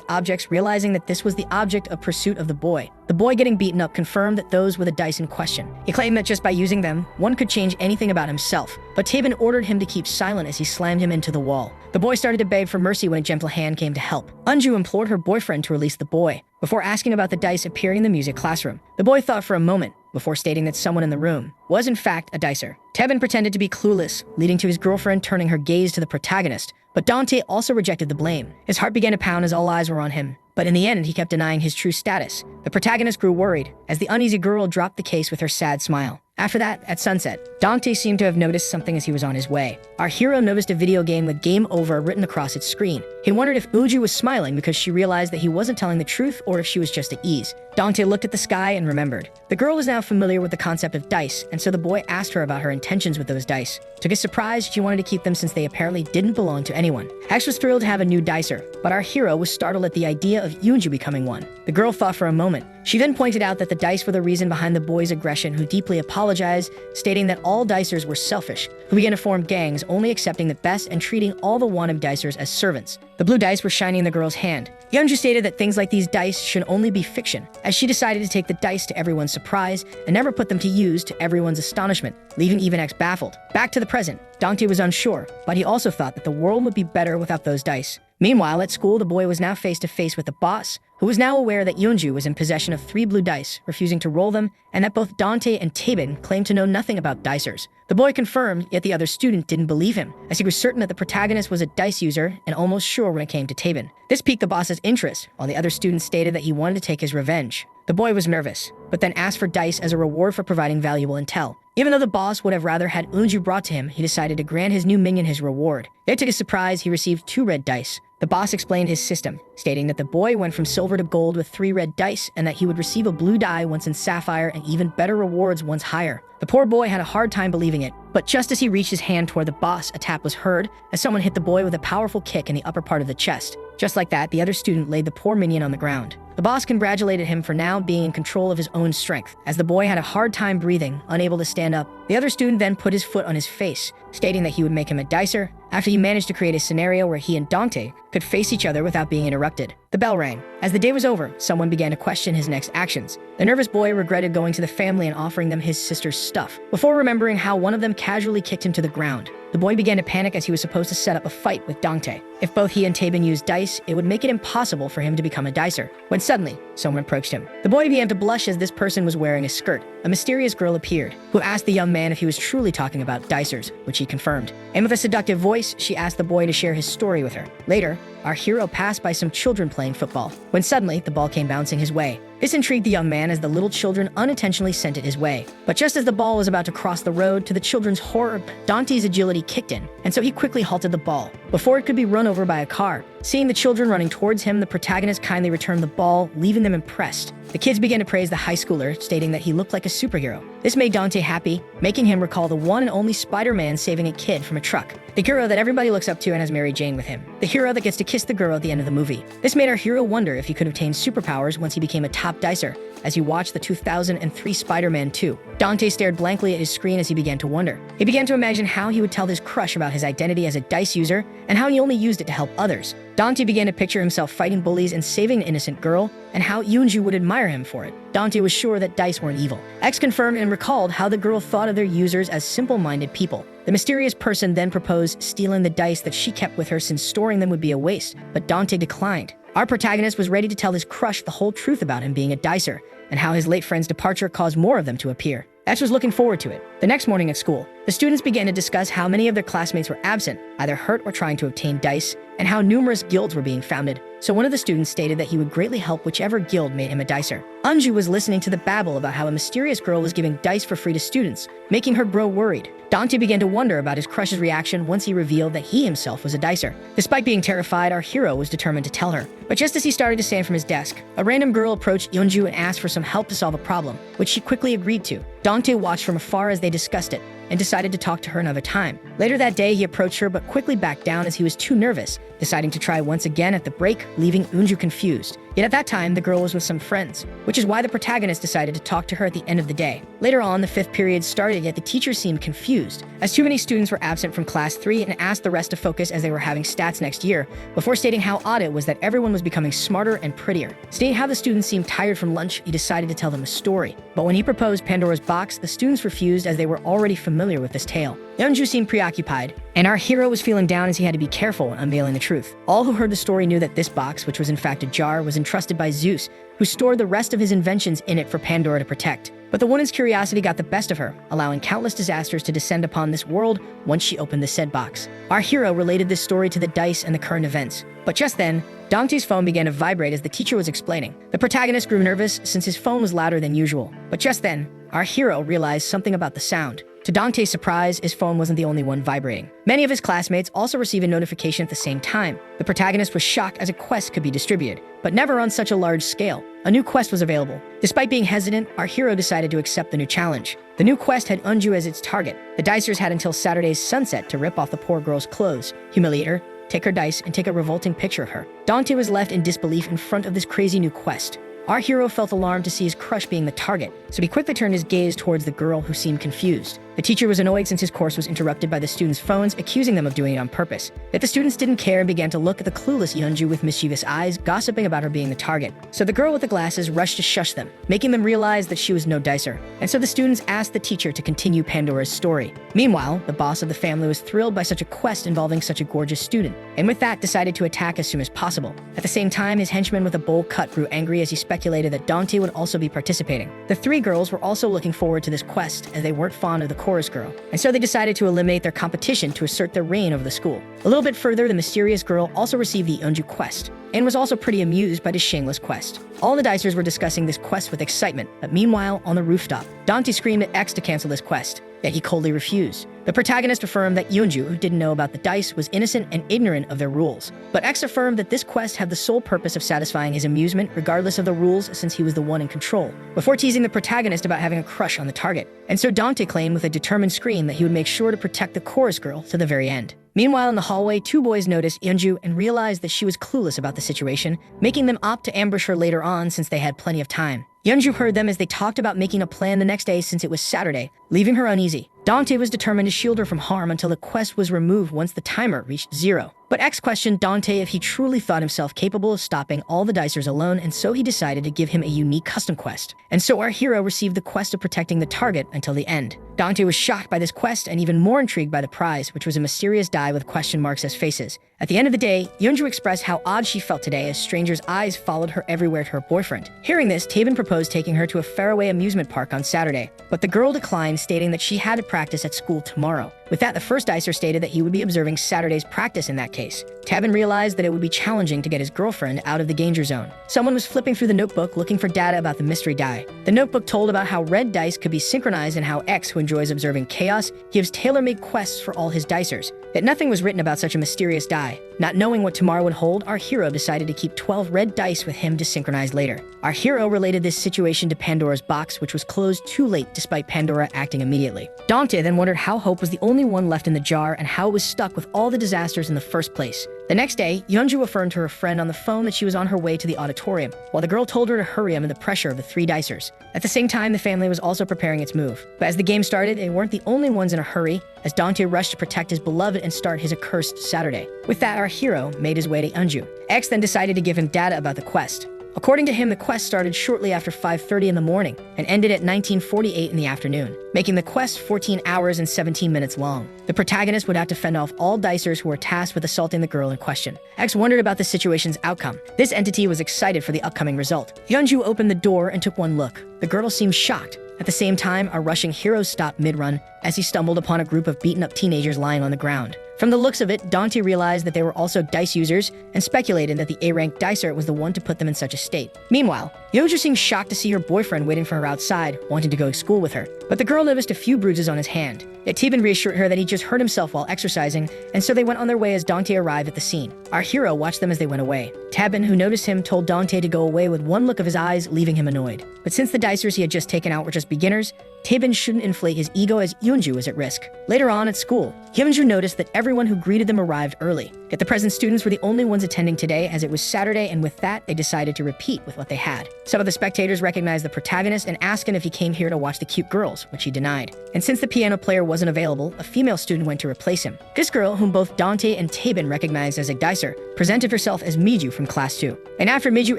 objects, realizing that this was the object of pursuit of the boy. The boy getting beaten up confirmed that those were the dice in question. He claimed that just by using them, one could change anything about himself, but Taben ordered him to keep silent as he slammed him into the wall. The boy started to beg for mercy when a gentle hand came to help. Unju implored her boyfriend to release the boy, before asking about the dice appearing in the music classroom. The boy thought for a moment, before stating that someone in the room was in fact a dicer. Taben pretended to be clueless, leading to his girlfriend turning her gaze to the protagonist, but Dante also rejected the blame. His heart began to pound as all eyes were on him, but in the end he kept denying his true status. The protagonist grew worried as the uneasy girl dropped the case with her sad smile. After that, at sunset, Dante seemed to have noticed something as he was on his way. Our hero noticed a video game with "Game Over" written across its screen. He wondered if Uju was smiling because she realized that he wasn't telling the truth or if she was just at ease. Dante looked at the sky and remembered. The girl was now familiar with the concept of dice, and so the boy asked her about her intentions with those dice. To his surprise, she wanted to keep them since they apparently didn't belong to anyone. X was thrilled to have a new dicer, but our hero was startled at the idea of Yoonju becoming one. The girl thought for a moment. She then pointed out that the dice were the reason behind the boy's aggression, who deeply apologized, stating that all dicers were selfish, who began to form gangs, only accepting the best and treating all the wannabe dicers as servants. The blue dice were shining in the girl's hand. Yeonju stated that things like these dice should only be fiction, as she decided to take the dice to everyone's surprise and never put them to use to everyone's astonishment, leaving even X baffled. Back to the present, Dante was unsure, but he also thought that the world would be better without those dice. Meanwhile, at school, the boy was now face to face with the boss, who was now aware that Yeonju was in possession of 3 blue dice, refusing to roll them, and that both Dante and Taben claimed to know nothing about dicers. The boy confirmed, yet the other student didn't believe him, as he was certain that the protagonist was a dice user and almost sure when it came to Taben. This piqued the boss's interest, while the other student stated that he wanted to take his revenge. The boy was nervous, but then asked for dice as a reward for providing valuable intel. Even though the boss would have rather had Unju brought to him, he decided to grant his new minion his reward. Yet to his surprise, he received 2 red dice. The boss explained his system, stating that the boy went from silver to gold with 3 red dice and that he would receive a blue die once in sapphire and even better rewards once higher. The poor boy had a hard time believing it, but just as he reached his hand toward the boss, a tap was heard as someone hit the boy with a powerful kick in the upper part of the chest. Just like that, the other student laid the poor minion on the ground. The boss congratulated him for now being in control of his own strength, as the boy had a hard time breathing, unable to stand up. The other student then put his foot on his face, stating that he would make him a dicer, after he managed to create a scenario where he and Dante could face each other without being interrupted. The bell rang. As the day was over, someone began to question his next actions. The nervous boy regretted going to the family and offering them his sister's stuff, before remembering how one of them casually kicked him to the ground. The boy began to panic as he was supposed to set up a fight with Dante. If both he and Taben used dice, it would make it impossible for him to become a dicer. When suddenly, someone approached him. The boy began to blush as this person was wearing a skirt. A mysterious girl appeared, who asked the young man if he was truly talking about dicers, which he confirmed. And with a seductive voice, she asked the boy to share his story with her. Later, our hero passed by some children playing football, when suddenly the ball came bouncing his way. This intrigued the young man as the little children unintentionally sent it his way. But just as the ball was about to cross the road, to the children's horror, Dante's agility kicked in, and so he quickly halted the ball, before it could be run over by a car. Seeing the children running towards him, the protagonist kindly returned the ball, leaving them impressed. The kids began to praise the high schooler, stating that he looked like a superhero. This made Dante happy, making him recall the one and only Spider-Man saving a kid from a truck. The hero that everybody looks up to and has Mary Jane with him. The hero that gets to kiss the girl at the end of the movie. This made our hero wonder if he could obtain superpowers once he became a top dicer, as he watched the 2003 Spider-Man 2. Dante stared blankly at his screen as he began to wonder. He began to imagine how he would tell his crush about his identity as a dice user and how he only used it to help others. Dante began to picture himself fighting bullies and saving an innocent girl, and how Yoonju would admire him for it. Dante was sure that dice weren't evil. X confirmed and recalled how the girl thought of their users as simple-minded people. The mysterious person then proposed stealing the dice that she kept with her since storing them would be a waste, but Dante declined. Our protagonist was ready to tell his crush the whole truth about him being a dicer, and how his late friend's departure caused more of them to appear. X was looking forward to it. The next morning at school, the students began to discuss how many of their classmates were absent, either hurt or trying to obtain dice, and how numerous guilds were being founded. So one of the students stated that he would greatly help whichever guild made him a dicer. Unju was listening to the babble about how a mysterious girl was giving dice for free to students, making her grow worried. Dante began to wonder about his crush's reaction once he revealed that he himself was a dicer. Despite being terrified, our hero was determined to tell her. But just as he started to stand from his desk, a random girl approached Yeonju and asked for some help to solve a problem, which she quickly agreed to. Dante watched from afar as they discussed it, and decided to talk to her another time. Later that day, he approached her but quickly backed down as he was too nervous, deciding to try once again at the break, leaving Eunju confused. Yet at that time, the girl was with some friends, which is why the protagonist decided to talk to her at the end of the day. Later on, the 5th period started, yet the teacher seemed confused, as too many students were absent from class 3 and asked the rest to focus as they were having stats next year, before stating how odd it was that everyone was becoming smarter and prettier. Stating how the students seemed tired from lunch, he decided to tell them a story. But when he proposed Pandora's box, the students refused as they were already familiar with this tale. Yeonju seemed preoccupied, and our hero was feeling down as he had to be careful in unveiling the truth. All who heard the story knew that this box, which was in fact a jar, was entrusted by Zeus, who stored the rest of his inventions in it for Pandora to protect. But the woman's curiosity got the best of her, allowing countless disasters to descend upon this world once she opened the said box. Our hero related this story to the dice and the current events. But just then, Dante's phone began to vibrate as the teacher was explaining. The protagonist grew nervous since his phone was louder than usual. But just then, our hero realized something about the sound. To Dante's surprise, his phone wasn't the only one vibrating. Many of his classmates also received a notification at the same time. The protagonist was shocked as a quest could be distributed, but never on such a large scale. A new quest was available. Despite being hesitant, our hero decided to accept the new challenge. The new quest had Eunju as its target. The dicers had until Saturday's sunset to rip off the poor girl's clothes, humiliate her, take her dice, and take a revolting picture of her. Dante was left in disbelief in front of this crazy new quest. Our hero felt alarmed to see his crush being the target, so he quickly turned his gaze towards the girl who seemed confused. The teacher was annoyed since his course was interrupted by the students' phones, accusing them of doing it on purpose. Yet the students didn't care and began to look at the clueless Yeonju with mischievous eyes, gossiping about her being the target. So the girl with the glasses rushed to shush them, making them realize that she was no dicer. And so the students asked the teacher to continue Pandora's story. Meanwhile, the boss of the family was thrilled by such a quest involving such a gorgeous student, and with that decided to attack as soon as possible. At the same time, his henchman with a bowl cut grew angry as he speculated that Dante would also be participating. The 3 girls were also looking forward to this quest as they weren't fond of the chorus girl, and so they decided to eliminate their competition to assert their reign over the school. A little bit further, the mysterious girl also received the Eunju quest, and was also pretty amused by this shameless quest. All the dicers were discussing this quest with excitement, but meanwhile, on the rooftop, Dante screamed at X to cancel this quest, yet he coldly refused. The protagonist affirmed that Yeonju, who didn't know about the dice, was innocent and ignorant of their rules. But X affirmed that this quest had the sole purpose of satisfying his amusement regardless of the rules since he was the one in control, before teasing the protagonist about having a crush on the target. And so Dante claimed with a determined scream that he would make sure to protect the chorus girl to the very end. Meanwhile, in the hallway, 2 boys noticed Yeonju and realized that she was clueless about the situation, making them opt to ambush her later on since they had plenty of time. Yeonju heard them as they talked about making a plan the next day since it was Saturday, leaving her uneasy. Dante was determined to shield her from harm until the quest was removed once the timer reached 0. But X questioned Dante if he truly thought himself capable of stopping all the dicers alone, and so he decided to give him a unique custom quest. And so our hero received the quest of protecting the target until the end. Dante was shocked by this quest and even more intrigued by the prize, which was a mysterious die with question marks as faces. At the end of the day, Yeonju expressed how odd she felt today as strangers' eyes followed her everywhere to her boyfriend. Hearing this, Taven proposed taking her to a faraway amusement park on Saturday, but the girl declined, stating that she had to practice at school tomorrow. With that, the first dicer stated that he would be observing Saturday's practice in that case. Taven realized that it would be challenging to get his girlfriend out of the danger zone. Someone was flipping through the notebook looking for data about the mystery die. The notebook told about how red dice could be synchronized and how X, who enjoys observing chaos, gives tailor-made quests for all his dicers. Yet nothing was written about such a mysterious die. Not knowing what tomorrow would hold, our hero decided to keep 12 red dice with him to synchronize later. Our hero related this situation to Pandora's box, which was closed too late despite Pandora acting immediately. Dante then wondered how Hope was the only one left in the jar and how it was stuck with all the disasters in the first place. The next day, Yeonju affirmed to her friend on the phone that she was on her way to the auditorium, while the girl told her to hurry amid the pressure of the 3 dicers. At the same time, the family was also preparing its move. But as the game started, they weren't the only ones in a hurry, as Dante rushed to protect his beloved and start his accursed Saturday. With that, our hero made his way to Yeonju. X then decided to give him data about the quest. According to him, the quest started shortly after 5:30 in the morning and ended at 19:48 in the afternoon, making the quest 14 hours and 17 minutes long. The protagonist would have to fend off all dicers who were tasked with assaulting the girl in question. X wondered about the situation's outcome. This entity was excited for the upcoming result. Yeonju opened the door and took one look. The girl seemed shocked. At the same time, our rushing hero stopped mid-run as he stumbled upon a group of beaten-up teenagers lying on the ground. From the looks of it, Dante realized that they were also dice users and speculated that the A-rank dicer was the one to put them in such a state. Meanwhile, Yeonju seemed shocked to see her boyfriend waiting for her outside, wanting to go to school with her. But the girl noticed a few bruises on his hand. Yet Taben reassured her that he just hurt himself while exercising, and so they went on their way as Dante arrived at the scene. Our hero watched them as they went away. Taben, who noticed him, told Dante to go away with one look of his eyes, leaving him annoyed. But since the dicers he had just taken out were just beginners, Taebin shouldn't inflate his ego as Yeonju was at risk. Later on at school, Yeonju noticed that everyone who greeted them arrived early. Yet the present students were the only ones attending today, as it was Saturday, and with that, they decided to repeat with what they had. Some of the spectators recognized the protagonist and asked him if he came here to watch the cute girls, which he denied. And since the piano player wasn't available, a female student went to replace him. This girl, whom both Dante and Taebin recognized as a dicer, presented herself as Miju from class 2. And after Miju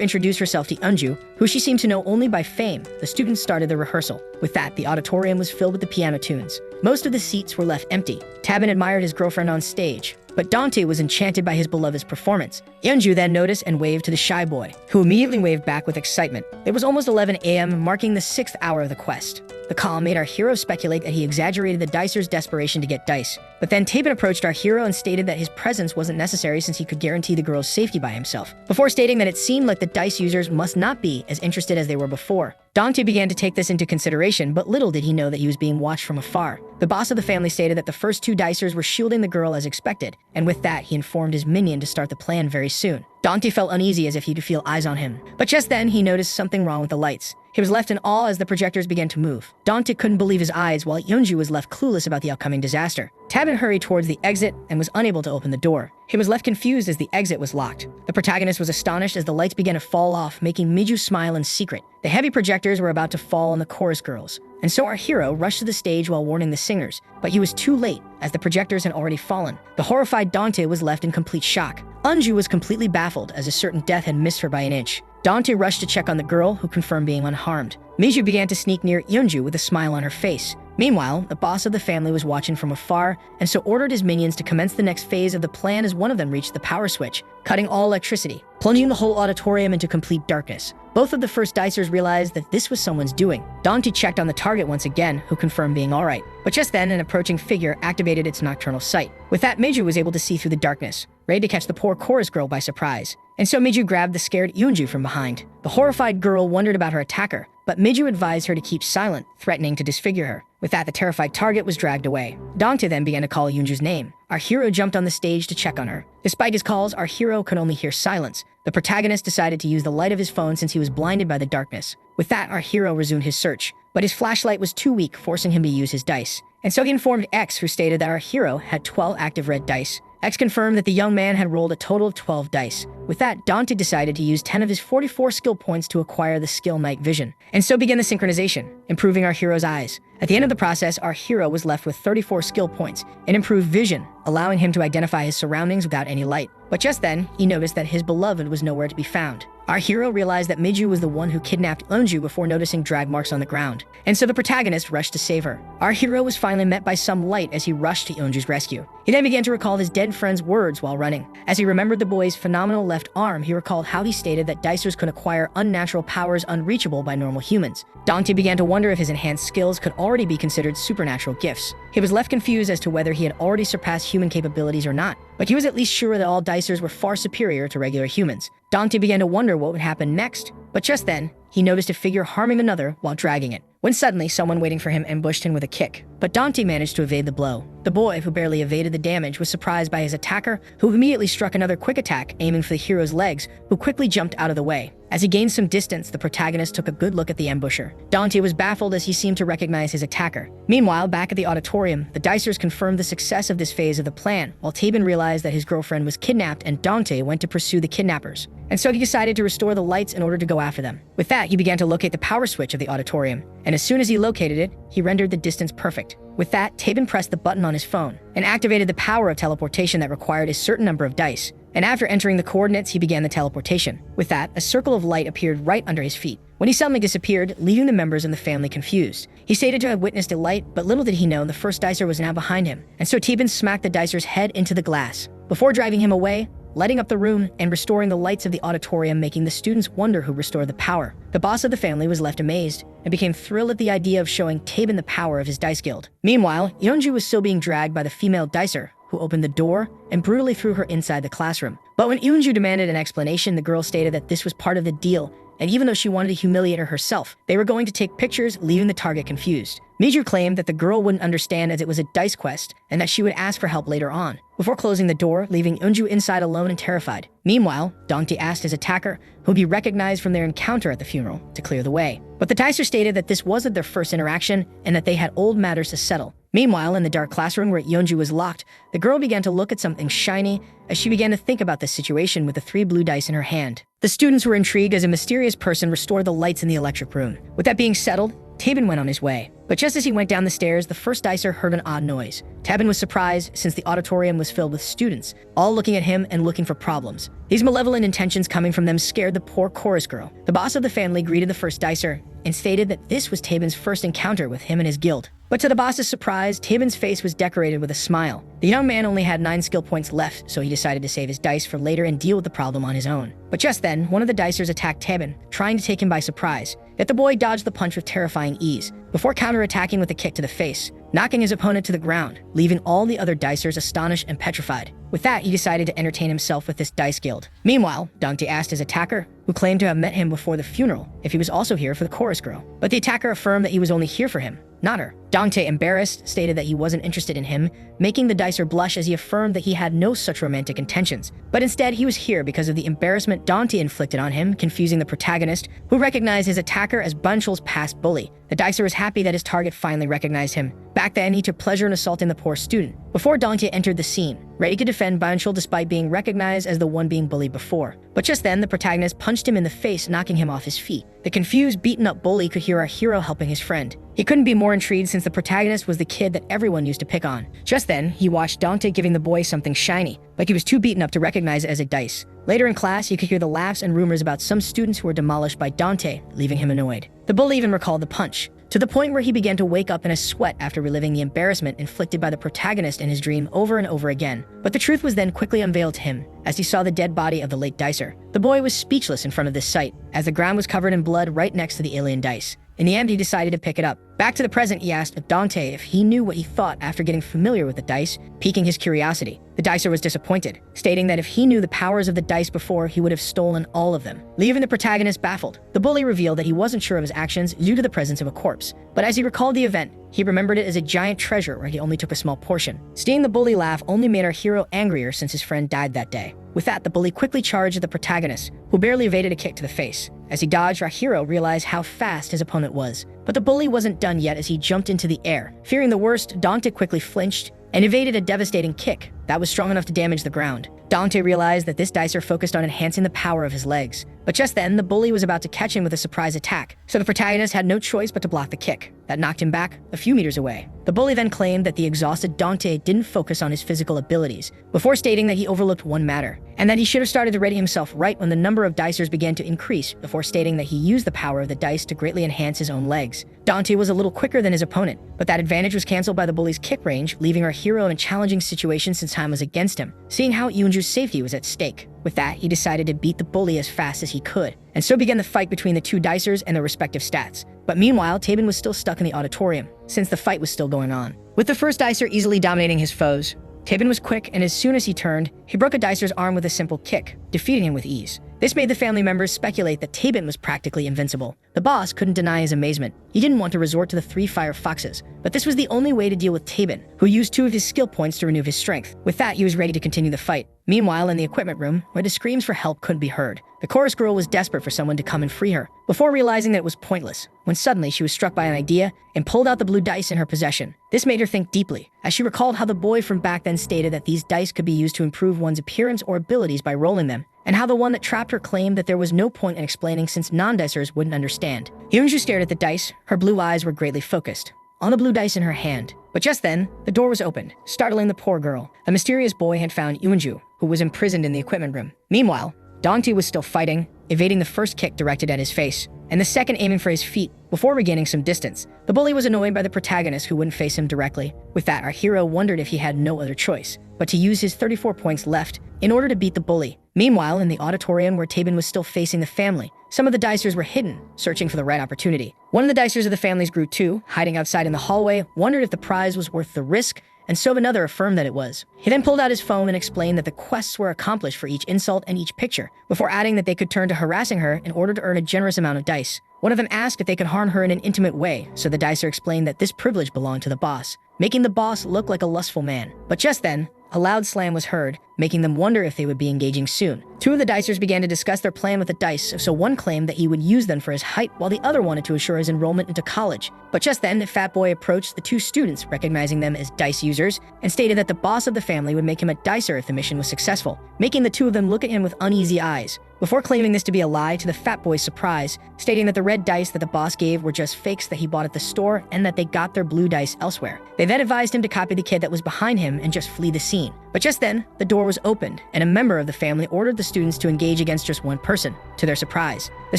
introduced herself to Yeonju, who she seemed to know only by fame, the students started the rehearsal. With that, the auditorium was filled with the piano tunes. Most of the seats were left empty. Taebin admired his girlfriend on stage, but Dante was enchanted by his beloved's performance. Yeonju then noticed and waved to the shy boy, who immediately waved back with excitement. It was almost 11 a.m., marking the 6th hour of the quest. The call made our hero speculate that he exaggerated the dicer's desperation to get dice. But then Taebin approached our hero and stated that his presence wasn't necessary since he could guarantee the girl's safety by himself, before stating that it seemed like the dice users must not be as interested as they were before. Dante began to take this into consideration, but little did he know that he was being watched from afar. The boss of the family stated that the first 2 dicers were shielding the girl as expected, and with that, he informed his minion to start the plan very soon. Dante felt uneasy as if he could feel eyes on him. But just then, he noticed something wrong with the lights. He was left in awe as the projectors began to move. Dante couldn't believe his eyes, while Yeonju was left clueless about the upcoming disaster. Taebin hurried towards the exit and was unable to open the door. He was left confused as the exit was locked. The protagonist was astonished as the lights began to fall off, making Miju smile in secret. The heavy projectors were about to fall on the chorus girls, and so our hero rushed to the stage while warning the singers. But he was too late, as the projectors had already fallen. The horrified Dante was left in complete shock. Yeonju was completely baffled, as a certain death had missed her by an inch. Dante rushed to check on the girl, who confirmed being unharmed. Miju began to sneak near Yeonju with a smile on her face. Meanwhile, the boss of the family was watching from afar, and so ordered his minions to commence the next phase of the plan as one of them reached the power switch, cutting all electricity, plunging the whole auditorium into complete darkness. Both of the first dicers realized that this was someone's doing. Dante checked on the target once again, who confirmed being alright. But just then, an approaching figure activated its nocturnal sight. With that, Miju was able to see through the darkness, ready to catch the poor chorus girl by surprise. And so Miju grabbed the scared Yeonju from behind. The horrified girl wondered about her attacker, but Miju advised her to keep silent, threatening to disfigure her. With that, the terrified target was dragged away. Dante then began to call Yeonju's name. Our hero jumped on the stage to check on her. Despite his calls, our hero could only hear silence. The protagonist decided to use the light of his phone since he was blinded by the darkness. With that, our hero resumed his search, but his flashlight was too weak, forcing him to use his dice. And so he informed X, who stated that our hero had 12 active red dice. X confirmed that the young man had rolled a total of 12 dice. With that, Dante decided to use 10 of his 44 skill points to acquire the skill Night Vision. And so began the synchronization, improving our hero's eyes. At the end of the process, our hero was left with 34 skill points and improved vision, allowing him to identify his surroundings without any light. But just then, he noticed that his beloved was nowhere to be found. Our hero realized that Miju was the one who kidnapped Yeonju before noticing drag marks on the ground. And so the protagonist rushed to save her. Our hero was finally met by some light as he rushed to Yeonju's rescue. He then began to recall his dead friend's words while running. As he remembered the boy's phenomenal left arm, he recalled how he stated that dicers could acquire unnatural powers unreachable by normal humans. Dante began to wonder if his enhanced skills could already be considered supernatural gifts. He was left confused as to whether he had already surpassed human capabilities or not, but he was at least sure that all dicers were far superior to regular humans. Dante began to wonder what would happen next, but just then, he noticed a figure harming another while dragging it, when suddenly someone waiting for him ambushed him with a kick. But Dante managed to evade the blow. The boy, who barely evaded the damage, was surprised by his attacker, who immediately struck another quick attack, aiming for the hero's legs, who quickly jumped out of the way. As he gained some distance, the protagonist took a good look at the ambusher. Dante was baffled as he seemed to recognize his attacker. Meanwhile, back at the auditorium, the dicers confirmed the success of this phase of the plan, while Taebin realized that his girlfriend was kidnapped and Dante went to pursue the kidnappers. And so he decided to restore the lights in order to go after them. With that, he began to locate the power switch of the auditorium, and as soon as he located it, he rendered the distance perfect. With that, Taebin pressed the button on his phone and activated the power of teleportation that required a certain number of dice. And after entering the coordinates, he began the teleportation. With that, a circle of light appeared right under his feet, when he suddenly disappeared, leaving the members of the family confused. He stated to have witnessed a light, but little did he know the first dicer was now behind him, and so Taebin smacked the dicer's head into the glass, before driving him away, lighting up the room and restoring the lights of the auditorium, making the students wonder who restored the power. The boss of the family was left amazed and became thrilled at the idea of showing Taebin the power of his dice guild. Meanwhile, Yeonju was still being dragged by the female dicer, who opened the door and brutally threw her inside the classroom. But when Yeonju demanded an explanation, the girl stated that this was part of the deal, and even though she wanted to humiliate her herself, they were going to take pictures, leaving the target confused. Miju claimed that the girl wouldn't understand as it was a dice quest and that she would ask for help later on, before closing the door, leaving Eunju inside alone and terrified. Meanwhile, Dongtae asked his attacker, who would be recognized from their encounter at the funeral, to clear the way. But the dicer stated that this wasn't their first interaction and that they had old matters to settle. Meanwhile, in the dark classroom where Yeonju was locked, the girl began to look at something shiny as she began to think about this situation with the 3 blue dice in her hand. The students were intrigued as a mysterious person restored the lights in the electric room. With that being settled, Taebin went on his way. But just as he went down the stairs, the first dicer heard an odd noise. Taebin was surprised since the auditorium was filled with students, all looking at him and looking for problems. These malevolent intentions coming from them scared the poor chorus girl. The boss of the family greeted the first dicer and stated that this was Taebin's first encounter with him and his guild. But to the boss's surprise, Taebin's face was decorated with a smile. The young man only had 9 skill points left, so he decided to save his dice for later and deal with the problem on his own. But just then, one of the dicers attacked Taebin, trying to take him by surprise. Yet the boy dodged the punch with terrifying ease, before counterattacking with a kick to the face, knocking his opponent to the ground, leaving all the other dicers astonished and petrified. With that, he decided to entertain himself with this dice guild. Meanwhile, Dongtae asked his attacker, who claimed to have met him before the funeral, if he was also here for the chorus girl. But the attacker affirmed that he was only here for him, not her. Dongtae, embarrassed, stated that he wasn't interested in him, making the dicer blush as he affirmed that he had no such romantic intentions. But instead, he was here because of the embarrassment Dongtae inflicted on him, confusing the protagonist, who recognized his attacker as Banchul's past bully. The dicer was happy that his target finally recognized him. Back then, he took pleasure in assaulting the poor student, before Dongtae entered the scene, ready to defend Banchul despite being recognized as the one being bullied before. But just then, the protagonist punched him in the face, knocking him off his feet. The confused, beaten-up bully could hear our hero helping his friend. He couldn't be more intrigued since the protagonist was the kid that everyone used to pick on. Just then, he watched Dongtae giving the boy something shiny, like he was too beaten up to recognize it as a dice. Later in class, he could hear the laughs and rumors about some students who were demolished by Dongtae, leaving him annoyed. The bully even recalled the punch, to the point where he began to wake up in a sweat after reliving the embarrassment inflicted by the protagonist in his dream over and over again. But the truth was then quickly unveiled to him, as he saw the dead body of the late dicer. The boy was speechless in front of this sight, as the ground was covered in blood right next to the alien dice. In the end, he decided to pick it up. Back to the present, he asked Dongtae if he knew what he thought after getting familiar with the dice, piquing his curiosity. The dicer was disappointed, stating that if he knew the powers of the dice before, he would have stolen all of them, leaving the protagonist baffled. The bully revealed that he wasn't sure of his actions due to the presence of a corpse, but as he recalled the event, he remembered it as a giant treasure where he only took a small portion. Seeing the bully laugh only made our hero angrier since his friend died that day. With that, the bully quickly charged at the protagonist, who barely evaded a kick to the face. As he dodged, our hero realized how fast his opponent was. But the bully wasn't done yet as he jumped into the air. Fearing the worst, Dongtae quickly flinched and evaded a devastating kick that was strong enough to damage the ground. Dongtae realized that this dicer focused on enhancing the power of his legs. But just then, the bully was about to catch him with a surprise attack, so the protagonist had no choice but to block the kick. That knocked him back a few meters away. The bully then claimed that the exhausted Dongtae didn't focus on his physical abilities, before stating that he overlooked one matter, and that he should have started to ready himself right when the number of dicers began to increase, before stating that he used the power of the dice to greatly enhance his own legs. Dongtae was a little quicker than his opponent, but that advantage was canceled by the bully's kick range, leaving our hero in a challenging situation since time was against him, seeing how Yoonju's safety was at stake. With that, he decided to beat the bully as fast as he could, and so began the fight between the two dicers and their respective stats. But meanwhile, Taebin was still stuck in the auditorium, since the fight was still going on. With the first dicer easily dominating his foes, Taebin was quick, and as soon as he turned, he broke a dicer's arm with a simple kick, defeating him with ease. This made the family members speculate that Taebin was practically invincible. The boss couldn't deny his amazement. He didn't want to resort to the 3 fire foxes, but this was the only way to deal with Taebin, who used 2 of his skill points to renew his strength. With that, he was ready to continue the fight. Meanwhile, in the equipment room, where the screams for help couldn't be heard, the chorus girl was desperate for someone to come and free her, before realizing that it was pointless, when suddenly she was struck by an idea and pulled out the blue dice in her possession. This made her think deeply, as she recalled how the boy from back then stated that these dice could be used to improve one's appearance or abilities by rolling them, and how the one that trapped her claimed that there was no point in explaining since non-dicers wouldn't understand. Hyunju stared at the dice. Her blue eyes were greatly focused on the blue dice in her hand. But just then, the door was opened, startling the poor girl. A mysterious boy had found Yoonju, who was imprisoned in the equipment room. Meanwhile, Dongtae was still fighting, evading the first kick directed at his face, and the second aiming for his feet, before regaining some distance. The bully was annoyed by the protagonist who wouldn't face him directly. With that, our hero wondered if he had no other choice but to use his 34 points left in order to beat the bully. Meanwhile, in the auditorium where Taebin was still facing the family, some of the dicers were hidden, searching for the right opportunity. One of the dicers of the families grew too, hiding outside in the hallway, wondered if the prize was worth the risk, and so another affirmed that it was. He then pulled out his phone and explained that the quests were accomplished for each insult and each picture, before adding that they could turn to harassing her in order to earn a generous amount of dice. One of them asked if they could harm her in an intimate way, so the dicer explained that this privilege belonged to the boss, making the boss look like a lustful man. But just then, a loud slam was heard, making them wonder if they would be engaging soon. Two of the dicers began to discuss their plan with the dice, so one claimed that he would use them for his height while the other wanted to assure his enrollment into college. But just then, the fat boy approached the two students, recognizing them as dice users, and stated that the boss of the family would make him a dicer if the mission was successful, making the two of them look at him with uneasy eyes. Before claiming this to be a lie to the fat boy's surprise, stating that the red dice that the boss gave were just fakes that he bought at the store and that they got their blue dice elsewhere. They then advised him to copy the kid that was behind him and just flee the scene. But just then, the door was opened, and a member of the family ordered the students to engage against just one person. To their surprise, the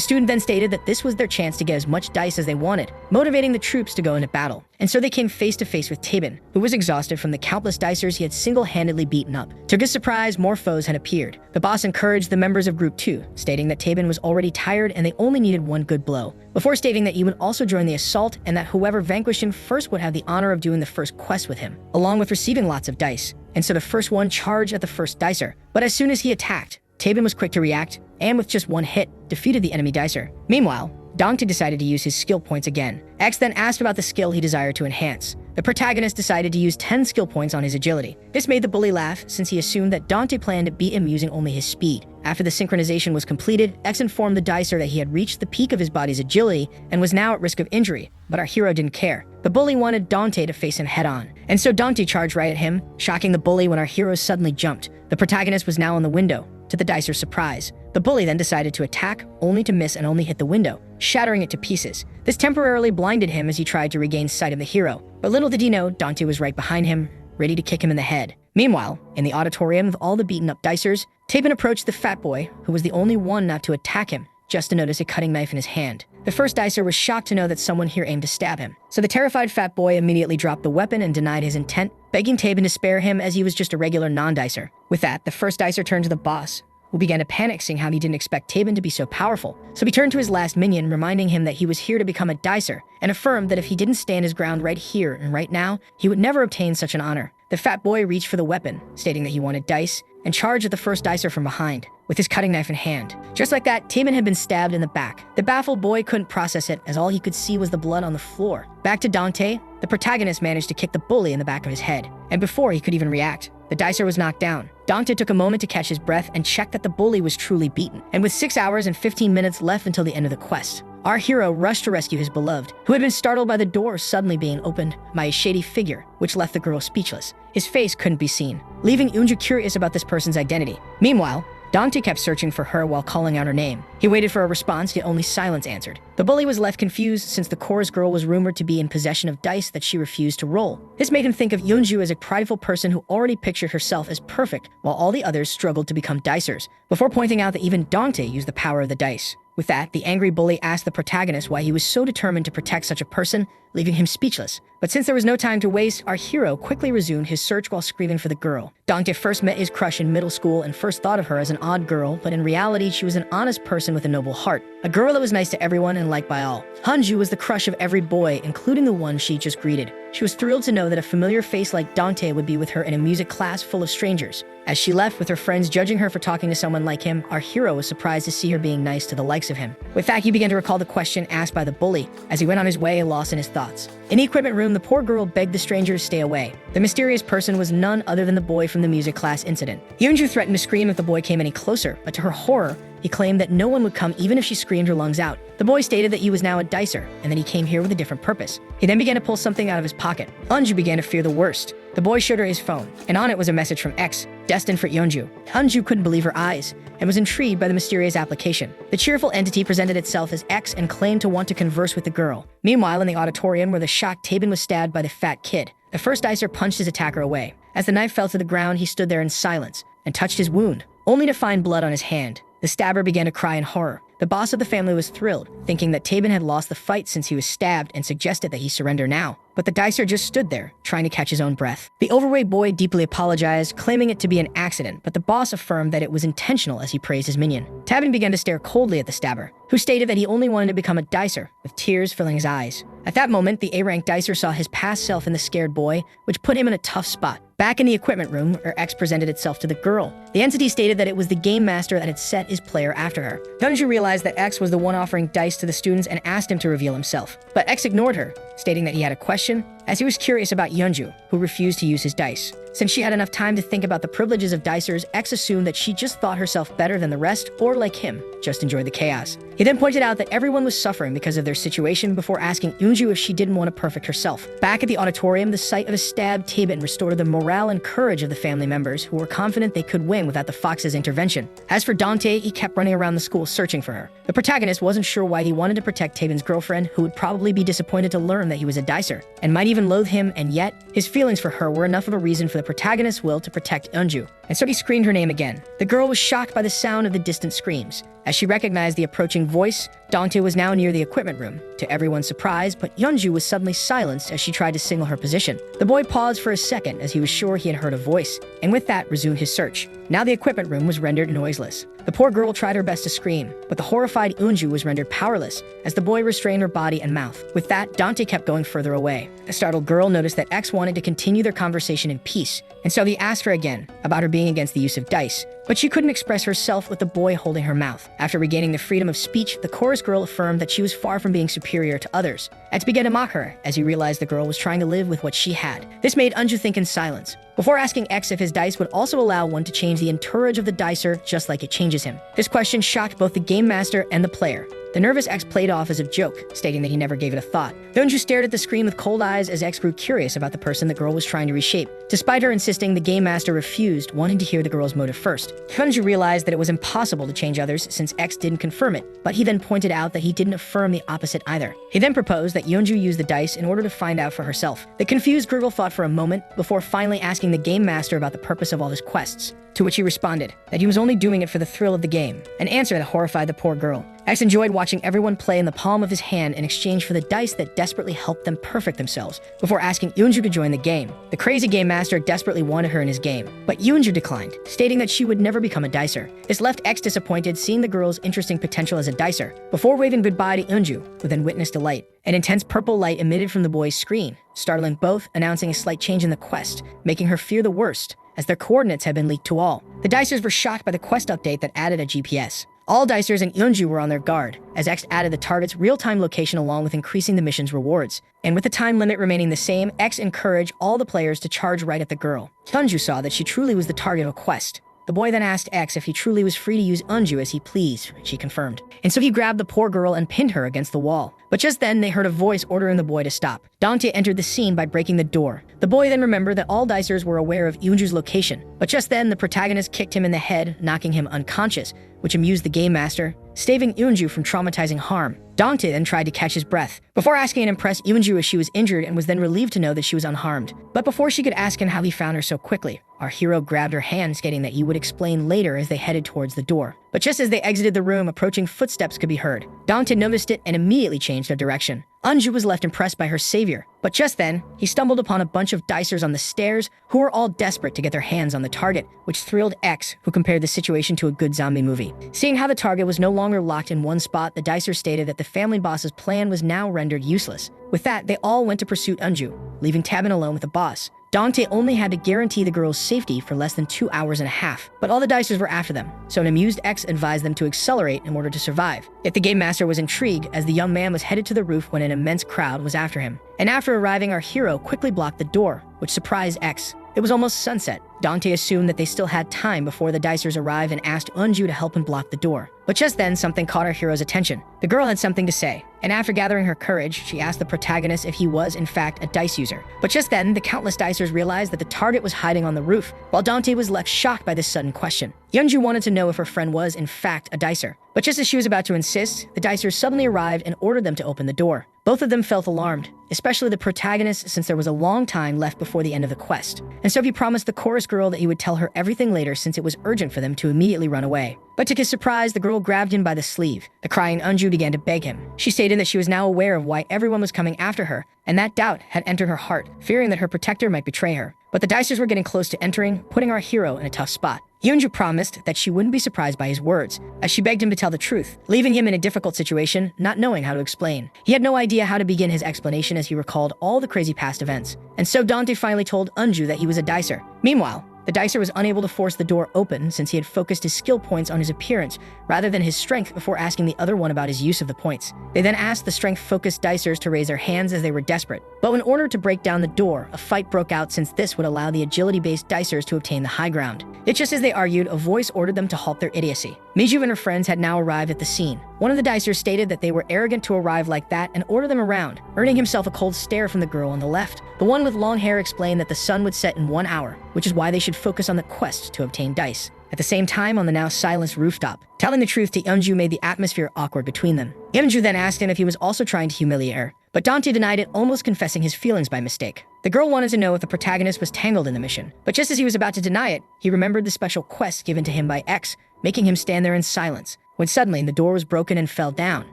student then stated that this was their chance to get as much dice as they wanted, motivating the troops to go into battle. And so they came face to face with Tabin, who was exhausted from the countless dicers he had single-handedly beaten up. To his surprise, more foes had appeared. The boss encouraged the members of Group 2, stating that Tabin was already tired and they only needed one good blow, before stating that he would also join the assault and that whoever vanquished him first would have the honor of doing the first quest with him, along with receiving lots of dice. And so the first one charged at the first dicer. But as soon as he attacked, Tabin was quick to react, and with just one hit, defeated the enemy dicer. Meanwhile, Dongti decided to use his skill points again. X then asked about the skill he desired to enhance. The protagonist decided to use 10 skill points on his agility. This made the bully laugh, since he assumed that Dongti planned to beat him using only his speed. After the synchronization was completed, X informed the dicer that he had reached the peak of his body's agility and was now at risk of injury, but our hero didn't care. The bully wanted Dongti to face him head-on, and so Dongti charged right at him, shocking the bully when our hero suddenly jumped. The protagonist was now in the window, to the dicer's surprise. The bully then decided to attack, only to miss and only hit the window, shattering it to pieces. This temporarily blinded him as he tried to regain sight of the hero, but little did he know Dongti was right behind him, ready to kick him in the head. Meanwhile, in the auditorium with all the beaten-up dicers, Tabin approached the fat boy, who was the only one not to attack him, just to notice a cutting knife in his hand. The first dicer was shocked to know that someone here aimed to stab him, so the terrified fat boy immediately dropped the weapon and denied his intent, begging Tabin to spare him as he was just a regular non-dicer. With that, the first dicer turned to the boss, who began to panic, seeing how he didn't expect Tabin to be so powerful. So he turned to his last minion, reminding him that he was here to become a dicer, and affirmed that if he didn't stand his ground right here and right now, he would never obtain such an honor. The fat boy reached for the weapon, stating that he wanted dice, and charged at the first dicer from behind, with his cutting knife in hand. Just like that, Tabin had been stabbed in the back. The baffled boy couldn't process it, as all he could see was the blood on the floor. Back to Dongti, the protagonist managed to kick the bully in the back of his head, and before he could even react, the dicer was knocked down. Dongti took a moment to catch his breath and checked that the bully was truly beaten. And with 6 hours and 15 minutes left until the end of the quest, our hero rushed to rescue his beloved, who had been startled by the door suddenly being opened by a shady figure, which left the girl speechless. His face couldn't be seen, leaving Unju curious about this person's identity. Meanwhile, Dongti kept searching for her while calling out her name. He waited for a response, yet only silence answered. The bully was left confused since the chorus girl was rumored to be in possession of dice that she refused to roll. This made him think of Yeonju as a prideful person who already pictured herself as perfect, while all the others struggled to become dicers, before pointing out that even Dongti used the power of the dice. With that, the angry bully asked the protagonist why he was so determined to protect such a person, leaving him speechless. But since there was no time to waste, our hero quickly resumed his search while screaming for the girl. Dongti first met his crush in middle school and first thought of her as an odd girl, but in reality she was an honest person with a noble heart. A girl that was nice to everyone and liked by all. Hanju was the crush of every boy, including the one she just greeted. She was thrilled to know that a familiar face like Dongti would be with her in a music class full of strangers. As she left with her friends judging her for talking to someone like him, our hero was surprised to see her being nice to the likes of him. With that, he began to recall the question asked by the bully as he went on his way lost in his thoughts. In the equipment room, the poor girl begged the stranger to stay away. The mysterious person was none other than the boy from the music class incident. Yeonju threatened to scream if the boy came any closer, but to her horror, he claimed that no one would come even if she screamed her lungs out. The boy stated that he was now a dicer, and that he came here with a different purpose. He then began to pull something out of his pocket. Unju began to fear the worst. The boy showed her his phone, and on it was a message from X, destined for Yeonju. Unju couldn't believe her eyes, and was intrigued by the mysterious application. The cheerful entity presented itself as X and claimed to want to converse with the girl. Meanwhile, in the auditorium where the shocked Tabin was stabbed by the fat kid, the first dicer punched his attacker away. As the knife fell to the ground, he stood there in silence and touched his wound, only to find blood on his hand. The stabber began to cry in horror. The boss of the family was thrilled, thinking that Tabin had lost the fight since he was stabbed, and suggested that he surrender now. But the dicer just stood there, trying to catch his own breath. The overweight boy deeply apologized, claiming it to be an accident, but the boss affirmed that it was intentional as he praised his minion. Tabin began to stare coldly at the stabber, who stated that he only wanted to become a dicer, with tears filling his eyes. At that moment, the A-rank dicer saw his past self in the scared boy, which put him in a tough spot. Back in the equipment room, where X presented itself to the girl, the entity stated that it was the game master that had set his player after her. Yeonju realized realized that X was the one offering dice to the students and asked him to reveal himself. But X ignored her, stating that he had a question, as he was curious about Yeonju, who refused to use his dice. Since she had enough time to think about the privileges of dicers, X assumed that she just thought herself better than the rest, or like him, just enjoyed the chaos. He then pointed out that everyone was suffering because of their situation before asking Yeonju if she didn't want to perfect herself. Back at the auditorium, the sight of a stabbed Taebin restored the morale and courage of the family members, who were confident they could win without the fox's intervention. As for Dante, he kept running around the school searching for her. The protagonist wasn't sure why he wanted to protect Taebin's girlfriend, who would probably be disappointed to learn that he was a dicer, and might even loathe him, and yet, his feelings for her were enough of a reason for the protagonist's will to protect Yeonju. And so he screamed her name again. The girl was shocked by the sound of the distant screams. As she recognized the approaching voice, Dante was now near the equipment room. To everyone's surprise, but Yeonju was suddenly silenced as she tried to signal her position. The boy paused for a second as he was sure he had heard a voice, and with that resumed his search. Now the equipment room was rendered noiseless. The poor girl tried her best to scream, but the horrified Yeonju was rendered powerless as the boy restrained her body and mouth. With that, Dante kept going further away. The startled girl noticed that X wanted to continue their conversation in peace, and so he asked her again about her being against the use of dice, but she couldn't express herself with the boy holding her mouth. After regaining the freedom of speech, the chorus girl affirmed that she was far from being superior to others. X began to mock her as he realized the girl was trying to live with what she had. This made Yeonju think in silence, before asking X if his dice would also allow one to change the entourage of the dicer just like it changes him. This question shocked both the game master and the player. The nervous X played off as a joke, stating that he never gave it a thought. Yeonju stared at the screen with cold eyes as X grew curious about the person the girl was trying to reshape. Despite her insisting, the game master refused, wanting to hear the girl's motive first. Yeonju realized that it was impossible to change others since X didn't confirm it, but he then pointed out that he didn't affirm the opposite either. He then proposed that Yeonju use the dice in order to find out for herself. The confused girl thought for a moment before finally asking the game master about the purpose of all his quests, to which he responded that he was only doing it for the thrill of the game, an answer that horrified the poor girl. X enjoyed watching everyone play in the palm of his hand in exchange for the dice that desperately helped them perfect themselves, before asking Yeonju to join the game. The crazy game master desperately wanted her in his game, but Yeonju declined, stating that she would never become a dicer. This left X disappointed, seeing the girl's interesting potential as a dicer. Before waving goodbye to Yeonju, who then witnessed a light, an intense purple light emitted from the boy's screen, startling both, announcing a slight change in the quest, making her fear the worst, as their coordinates had been leaked to all. The dicers were shocked by the quest update that added a GPS. All dicers and Yeonju were on their guard, as X added the target's real-time location along with increasing the mission's rewards. And with the time limit remaining the same, X encouraged all the players to charge right at the girl. Yeonju saw that she truly was the target of a quest. The boy then asked X if he truly was free to use Yeonju as he pleased, which she confirmed. And so he grabbed the poor girl and pinned her against the wall. But just then, they heard a voice ordering the boy to stop. Dante entered the scene by breaking the door. The boy then remembered that all dicers were aware of Yeonju's location. But just then, the protagonist kicked him in the head, knocking him unconscious, which amused the game master, saving Yeonju from traumatizing harm. Dante then tried to catch his breath, before asking and impressed Yeonju if she was injured, and was then relieved to know that she was unharmed. But before she could ask him how he found her so quickly, our hero grabbed her hand, stating that he would explain later as they headed towards the door. But just as they exited the room, approaching footsteps could be heard. Dante noticed it and immediately changed their direction. Yeonju was left impressed by her savior, but just then, he stumbled upon a bunch of dicers on the stairs who were all desperate to get their hands on the target, which thrilled X, who compared the situation to a good zombie movie. Seeing how the target was no longer locked in one spot, the dicers stated that the family boss's plan was now rendered useless. With that, they all went to pursue Yeonju, leaving Taebin alone with the boss. Dante only had to guarantee the girl's safety for less than 2 hours and a half, but all the dicers were after them, so an amused X advised them to accelerate in order to survive. Yet the game master was intrigued as the young man was headed to the roof when an immense crowd was after him. And after arriving, our hero quickly blocked the door, which surprised X. It was almost sunset. Dante assumed that they still had time before the dicers arrived and asked Yeonju to help him block the door. But just then, something caught our hero's attention. The girl had something to say, and after gathering her courage, she asked the protagonist if he was, in fact, a dice user. But just then, the countless dicers realized that the target was hiding on the roof, while Dante was left shocked by this sudden question. Yeonju wanted to know if her friend was, in fact, a dicer. But just as she was about to insist, the dicers suddenly arrived and ordered them to open the door. Both of them felt alarmed, especially the protagonist, since there was a long time left before the end of the quest. And so he promised the chorus girl that he would tell her everything later, since it was urgent for them to immediately run away. But to his surprise, the girl grabbed him by the sleeve. The crying Yeonju began to beg him. She stated that she was now aware of why everyone was coming after her, and that doubt had entered her heart, fearing that her protector might betray her. But the dicers were getting close to entering, putting our hero in a tough spot. Yeonju promised that she wouldn't be surprised by his words, as she begged him to tell the truth, leaving him in a difficult situation, not knowing how to explain. He had no idea how to begin his explanation as he recalled all the crazy past events. And so Dante finally told Yeonju that he was a dicer. Meanwhile, The dicer was unable to force the door open since he had focused his skill points on his appearance rather than his strength before asking the other one about his use of the points. They then asked the strength-focused dicers to raise their hands as they were desperate. But in order to break down the door, a fight broke out since this would allow the agility-based dicers to obtain the high ground. Yet just as they argued, a voice ordered them to halt their idiocy. Miju and her friends had now arrived at the scene. One of the dicers stated that they were arrogant to arrive like that and ordered them around, earning himself a cold stare from the girl on the left. The one with long hair explained that the sun would set in 1 hour, which is why they should focus on the quest to obtain dice. At the same time, on the now silenced rooftop, telling the truth to Yeonju made the atmosphere awkward between them. Yeonju then asked him if he was also trying to humiliate her, but Dante denied it, almost confessing his feelings by mistake. The girl wanted to know if the protagonist was tangled in the mission, but just as he was about to deny it, he remembered the special quest given to him by X, making him stand there in silence, when suddenly the door was broken and fell down.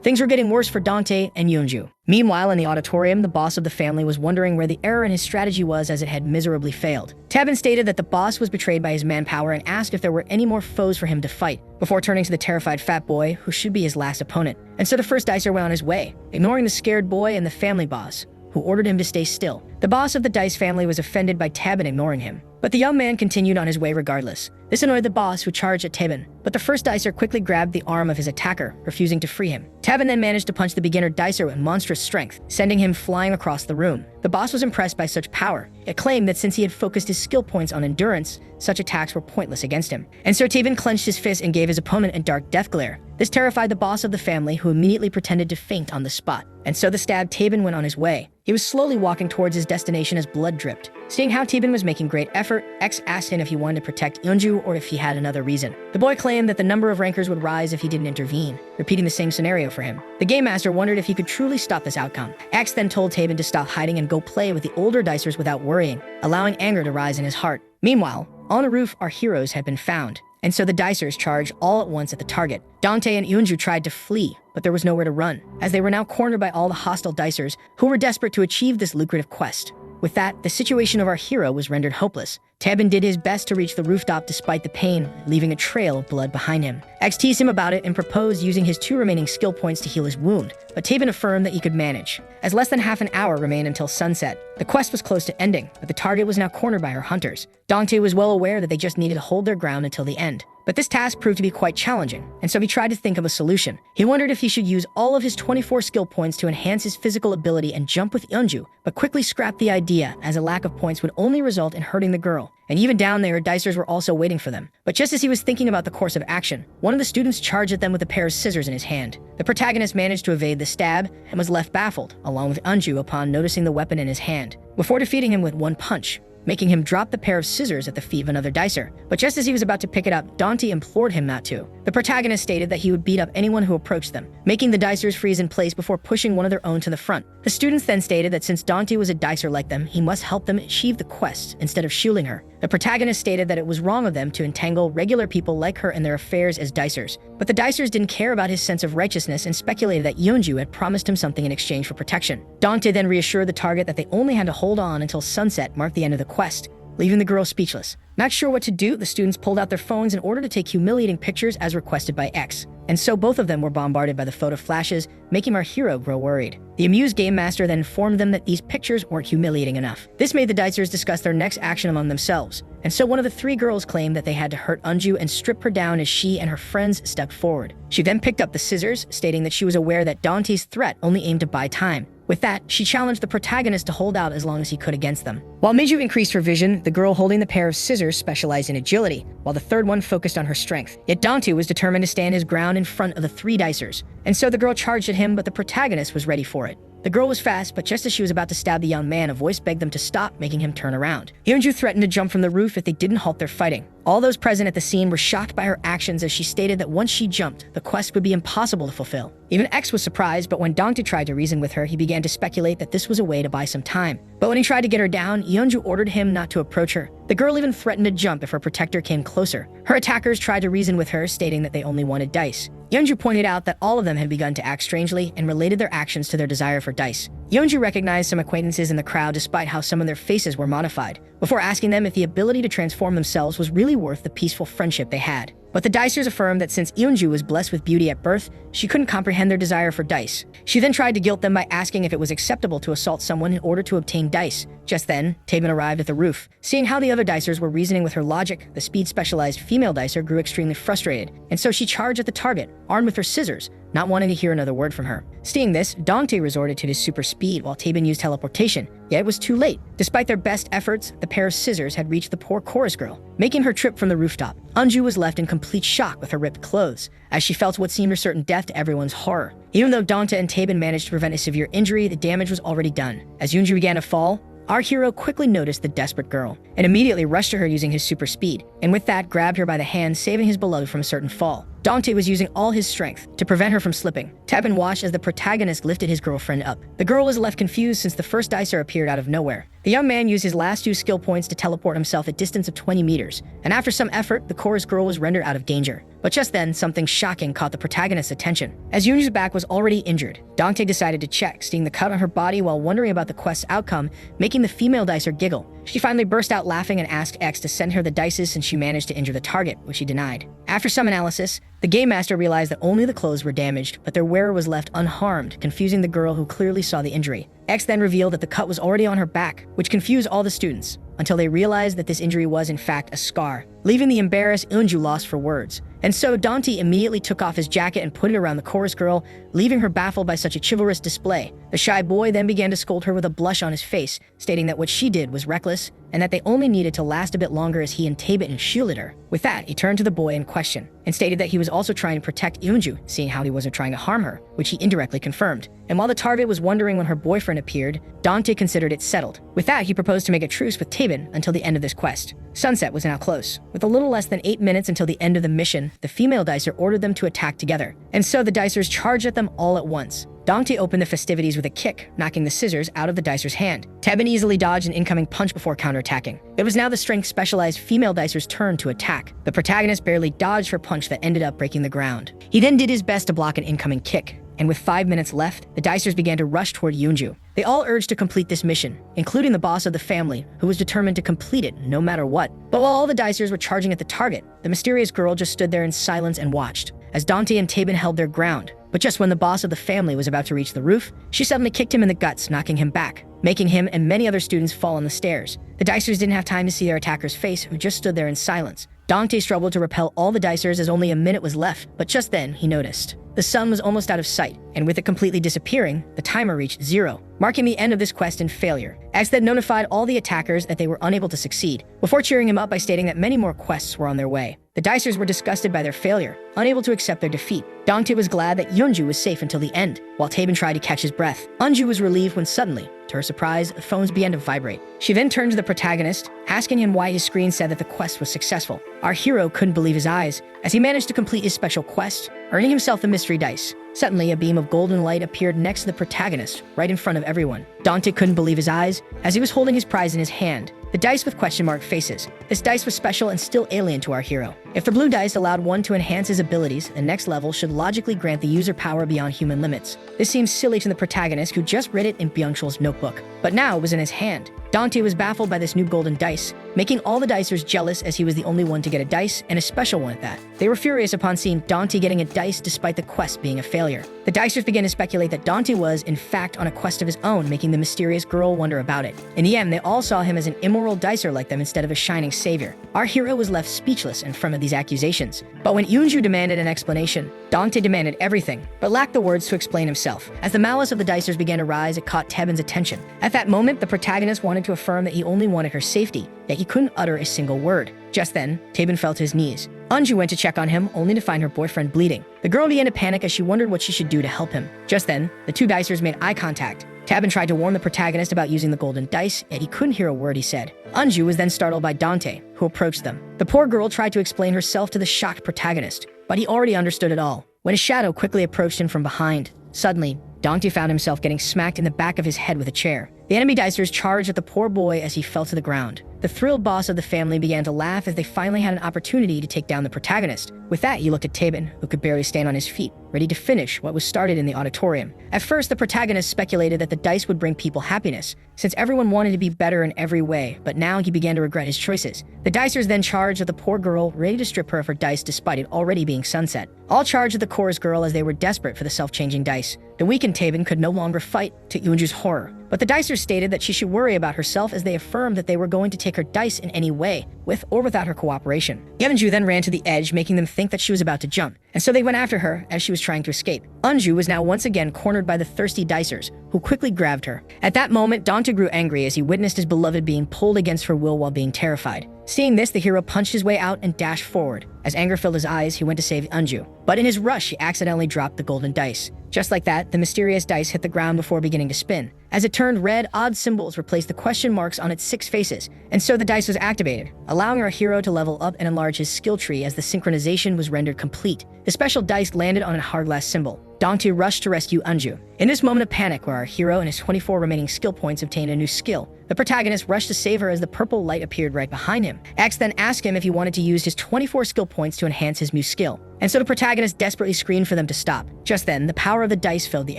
Things were getting worse for Dante and Yeonju. Meanwhile, in the auditorium, the boss of the family was wondering where the error in his strategy was, as it had miserably failed. Tabin stated that the boss was betrayed by his manpower and asked if there were any more foes for him to fight, before turning to the terrified fat boy, who should be his last opponent. And so the first dicer went on his way, ignoring the scared boy and the family boss, who ordered him to stay still. The boss of the Dice family was offended by Tabin ignoring him, but the young man continued on his way regardless. This annoyed the boss, who charged at Tabin, but the first dicer quickly grabbed the arm of his attacker, refusing to free him. Tabin then managed to punch the beginner dicer with monstrous strength, sending him flying across the room. The boss was impressed by such power, yet claimed that since he had focused his skill points on endurance, such attacks were pointless against him. And so Tabin clenched his fist and gave his opponent a dark death glare. This terrified the boss of the family, who immediately pretended to faint on the spot. And so the stabbed Tabin went on his way. He was slowly walking towards his destination as blood dripped. Seeing how Tabin was making great effort, X asked him if he wanted to protect Yeonju or if he had another reason. The boy claimed that the number of rankers would rise if he didn't intervene, repeating the same scenario for him. The game master wondered if he could truly stop this outcome. X then told Tabin to stop hiding and go play with the older dicers without worrying, allowing anger to rise in his heart. Meanwhile, on the roof, our heroes had been found, and so the dicers charged all at once at the target. Dante and Yeonju tried to flee, but there was nowhere to run, as they were now cornered by all the hostile dicers who were desperate to achieve this lucrative quest. With that, the situation of our hero was rendered hopeless. Tabin did his best to reach the rooftop despite the pain, leaving a trail of blood behind him. X teased him about it and proposed using his 2 remaining skill points to heal his wound, but Tabin affirmed that he could manage. As less than half an hour remained until sunset, the quest was close to ending, but the target was now cornered by her hunters. Dante was well aware that they just needed to hold their ground until the end. But this task proved to be quite challenging, and so he tried to think of a solution. He wondered if he should use all of his 24 skill points to enhance his physical ability and jump with Yeonju, but quickly scrapped the idea, as a lack of points would only result in hurting the girl. And even down there, dicers were also waiting for them. But just as he was thinking about the course of action, one of the students charged at them with a pair of scissors in his hand. The protagonist managed to evade the stab and was left baffled, along with Yeonju, upon noticing the weapon in his hand, before defeating him with one punch, making him drop the pair of scissors at the feet of another dicer. But just as he was about to pick it up, Dante implored him not to. The protagonist stated that he would beat up anyone who approached them, making the dicers freeze in place before pushing one of their own to the front. The students then stated that since Dante was a dicer like them, he must help them achieve the quest instead of shielding her. The protagonist stated that it was wrong of them to entangle regular people like her in their affairs as dicers. But the dicers didn't care about his sense of righteousness and speculated that Yeonju had promised him something in exchange for protection. Dante then reassured the target that they only had to hold on until sunset marked the end of the quest, leaving the girl speechless. Not sure what to do, the students pulled out their phones in order to take humiliating pictures as requested by X. And so both of them were bombarded by the photo flashes, making our hero grow worried. The amused game master then informed them that these pictures weren't humiliating enough. This made the dicers discuss their next action among themselves. And so one of the 3 girls claimed that they had to hurt Yeonju and strip her down as she and her friends stepped forward. She then picked up the scissors, stating that she was aware that Dante's threat only aimed to buy time. With that, she challenged the protagonist to hold out as long as he could against them. While Miju increased her vision, the girl holding the pair of scissors specialized in agility, while the third one focused on her strength. Yet Dante was determined to stand his ground in front of the 3 dicers, and so the girl charged at him, but the protagonist was ready for it. The girl was fast, but just as she was about to stab the young man, a voice begged them to stop, making him turn around. Yeonju threatened to jump from the roof if they didn't halt their fighting. All those present at the scene were shocked by her actions, as she stated that once she jumped, the quest would be impossible to fulfill. Even X was surprised, but when Dante tried to reason with her, he began to speculate that this was a way to buy some time. But when he tried to get her down, Yeonju ordered him not to approach her. The girl even threatened to jump if her protector came closer. Her attackers tried to reason with her, stating that they only wanted dice. Yeonju pointed out that all of them had begun to act strangely and related their actions to their desire for dice. Yeonju recognized some acquaintances in the crowd despite how some of their faces were modified, before asking them if the ability to transform themselves was really worth the peaceful friendship they had. But the Dicers affirmed that since Eunju was blessed with beauty at birth, she couldn't comprehend their desire for dice. She then tried to guilt them by asking if it was acceptable to assault someone in order to obtain dice. Just then, Taben arrived at the roof. Seeing how the other Dicers were reasoning with her logic, the speed-specialized female Dicer grew extremely frustrated, and so she charged at the target, armed with her scissors, not wanting to hear another word from her. Seeing this, Dante resorted to his super speed while Taben used teleportation, yet it was too late. Despite their best efforts, the pair of scissors had reached the poor chorus girl, making her trip from the rooftop. Eunju was left in complete shock with her ripped clothes, as she felt what seemed a certain death to everyone's horror. Even though Dante and Taben managed to prevent a severe injury, the damage was already done. As Eunju began to fall, our hero quickly noticed the desperate girl, and immediately rushed to her using his super speed, and with that grabbed her by the hand, saving his beloved from a certain fall. Dante was using all his strength to prevent her from slipping. Taben watched as the protagonist lifted his girlfriend up. The girl was left confused since the first Dicer appeared out of nowhere. The young man used his last 2 skill points to teleport himself a distance of 20 meters, and after some effort, the chorus girl was rendered out of danger. But just then, something shocking caught the protagonist's attention. As Yunju's back was already injured, Dante decided to check, seeing the cut on her body while wondering about the quest's outcome, making the female Dicer giggle. She finally burst out laughing and asked X to send her the dices since she managed to injure the target, which he denied. After some analysis, the game master realized that only the clothes were damaged, but their wearer was left unharmed, confusing the girl who clearly saw the injury. X then revealed that the cut was already on her back, which confused all the students, until they realized that this injury was in fact a scar, leaving the embarrassed Eunju lost for words. And so Dante immediately took off his jacket and put it around the chorus girl, leaving her baffled by such a chivalrous display. The shy boy then began to scold her with a blush on his face, stating that what she did was reckless, and that they only needed to last a bit longer as he and Taben shielded her. With that, he turned to the boy in question, and stated that he was also trying to protect Eunju, seeing how he wasn't trying to harm her, which he indirectly confirmed. And while the target was wondering when her boyfriend appeared, Dante considered it settled. With that, he proposed to make a truce with Taben until the end of this quest. Sunset was now close. With a little less than 8 minutes until the end of the mission, the female Dicer ordered them to attack together. And so the Dicers charged at them all at once. Dante opened the festivities with a kick, knocking the scissors out of the Dicer's hand. Taben easily dodged an incoming punch before counterattacking. It was now the strength-specialized female Dicer's turn to attack. The protagonist barely dodged her punch that ended up breaking the ground. He then did his best to block an incoming kick, and with 5 minutes left, the Dicers began to rush toward Eunju. They all urged to complete this mission, including the boss of the family, who was determined to complete it no matter what. But while all the Dicers were charging at the target, the mysterious girl just stood there in silence and watched, as Dante and Taben held their ground. But just when the boss of the family was about to reach the roof, she suddenly kicked him in the guts, knocking him back, making him and many other students fall on the stairs. The Dicers didn't have time to see their attacker's face, who just stood there in silence. Dante struggled to repel all the Dicers as only a minute was left, but just then he noticed. The sun was almost out of sight, and with it completely disappearing, the timer reached 0, marking the end of this quest and failure. X then notified all the attackers that they were unable to succeed, before cheering him up by stating that many more quests were on their way. The Dicers were disgusted by their failure, unable to accept their defeat. Dante was glad that Eunju was safe until the end, while Taben tried to catch his breath. Eunju was relieved when suddenly, to her surprise, the phones began to vibrate. She then turned to the protagonist, asking him why his screen said that the quest was successful. Our hero couldn't believe his eyes, as he managed to complete his special quest, earning himself the mystery dice. Suddenly, a beam of golden light appeared next to the protagonist, right in front of everyone. Dante couldn't believe his eyes, as he was holding his prize in his hand, the dice with question mark faces. This dice was special and still alien to our hero. If the blue dice allowed one to enhance his abilities, the next level should logically grant the user power beyond human limits. This seems silly to the protagonist, who just read it in Byung-chul's notebook, but now it was in his hand. Dante was baffled by this new golden dice, making all the Dicers jealous as he was the only one to get a dice, and a special one at that. They were furious upon seeing Dante getting a dice despite the quest being a failure. The Dicers began to speculate that Dante was, in fact, on a quest of his own, making the mysterious girl wonder about it. In the end, they all saw him as an immoral Dicer like them instead of a shining savior. Our hero was left speechless in front of these accusations. But when Eunju demanded an explanation, Dante demanded everything, but lacked the words to explain himself. As the malice of the Dicers began to rise, it caught Taben's attention. At that moment, the protagonist wanted to affirm that he only wanted her safety, yet he couldn't utter a single word. Just then, Taben fell to his knees. Eunju went to check on him, only to find her boyfriend bleeding. The girl began to panic as she wondered what she should do to help him. Just then, the two Dicers made eye contact. Taben tried to warn the protagonist about using the golden dice, yet he couldn't hear a word he said. Eunju was then startled by Dante, who approached them. The poor girl tried to explain herself to the shocked protagonist, but he already understood it all, when a shadow quickly approached him from behind. Suddenly, Dante found himself getting smacked in the back of his head with a chair. The enemy dicers charged at the poor boy as he fell to the ground. The thrilled boss of the family began to laugh as they finally had an opportunity to take down the protagonist. With that, he looked at Tabin, who could barely stand on his feet, ready to finish what was started in the auditorium. At first, the protagonist speculated that the dice would bring people happiness, since everyone wanted to be better in every way, but now he began to regret his choices. The dicers then charged at the poor girl, ready to strip her of her dice despite it already being sunset. All charged at the chorus girl as they were desperate for the self-changing dice. The weakened Tabin could no longer fight, to Yoonju's horror. But the dicers stated that she should worry about herself as they affirmed that they were going to take her dice in any way, with or without her cooperation. Yeonju then ran to the edge, making them think that she was about to jump, and so they went after her as she was trying to escape. Eunju was now once again cornered by the thirsty dicers, who quickly grabbed her. At that moment, Dante grew angry as he witnessed his beloved being pulled against her will while being terrified. Seeing this, the hero punched his way out and dashed forward. As anger filled his eyes, he went to save Eunju. But in his rush, he accidentally dropped the golden dice. Just like that, the mysterious dice hit the ground before beginning to spin. As it turned red, odd symbols replaced the question marks on its 6 faces, and so the dice was activated, allowing our hero to level up and enlarge his skill tree as the synchronization was rendered complete. The special dice landed on a hourglass symbol. Dante rushed to rescue Eunju. In this moment of panic where our hero and his 24 remaining skill points obtained a new skill, the protagonist rushed to save her as the purple light appeared right behind him. X then asked him if he wanted to use his 24 skill points to enhance his new skill, and so the protagonist desperately screamed for them to stop. Just then, the power of the dice filled the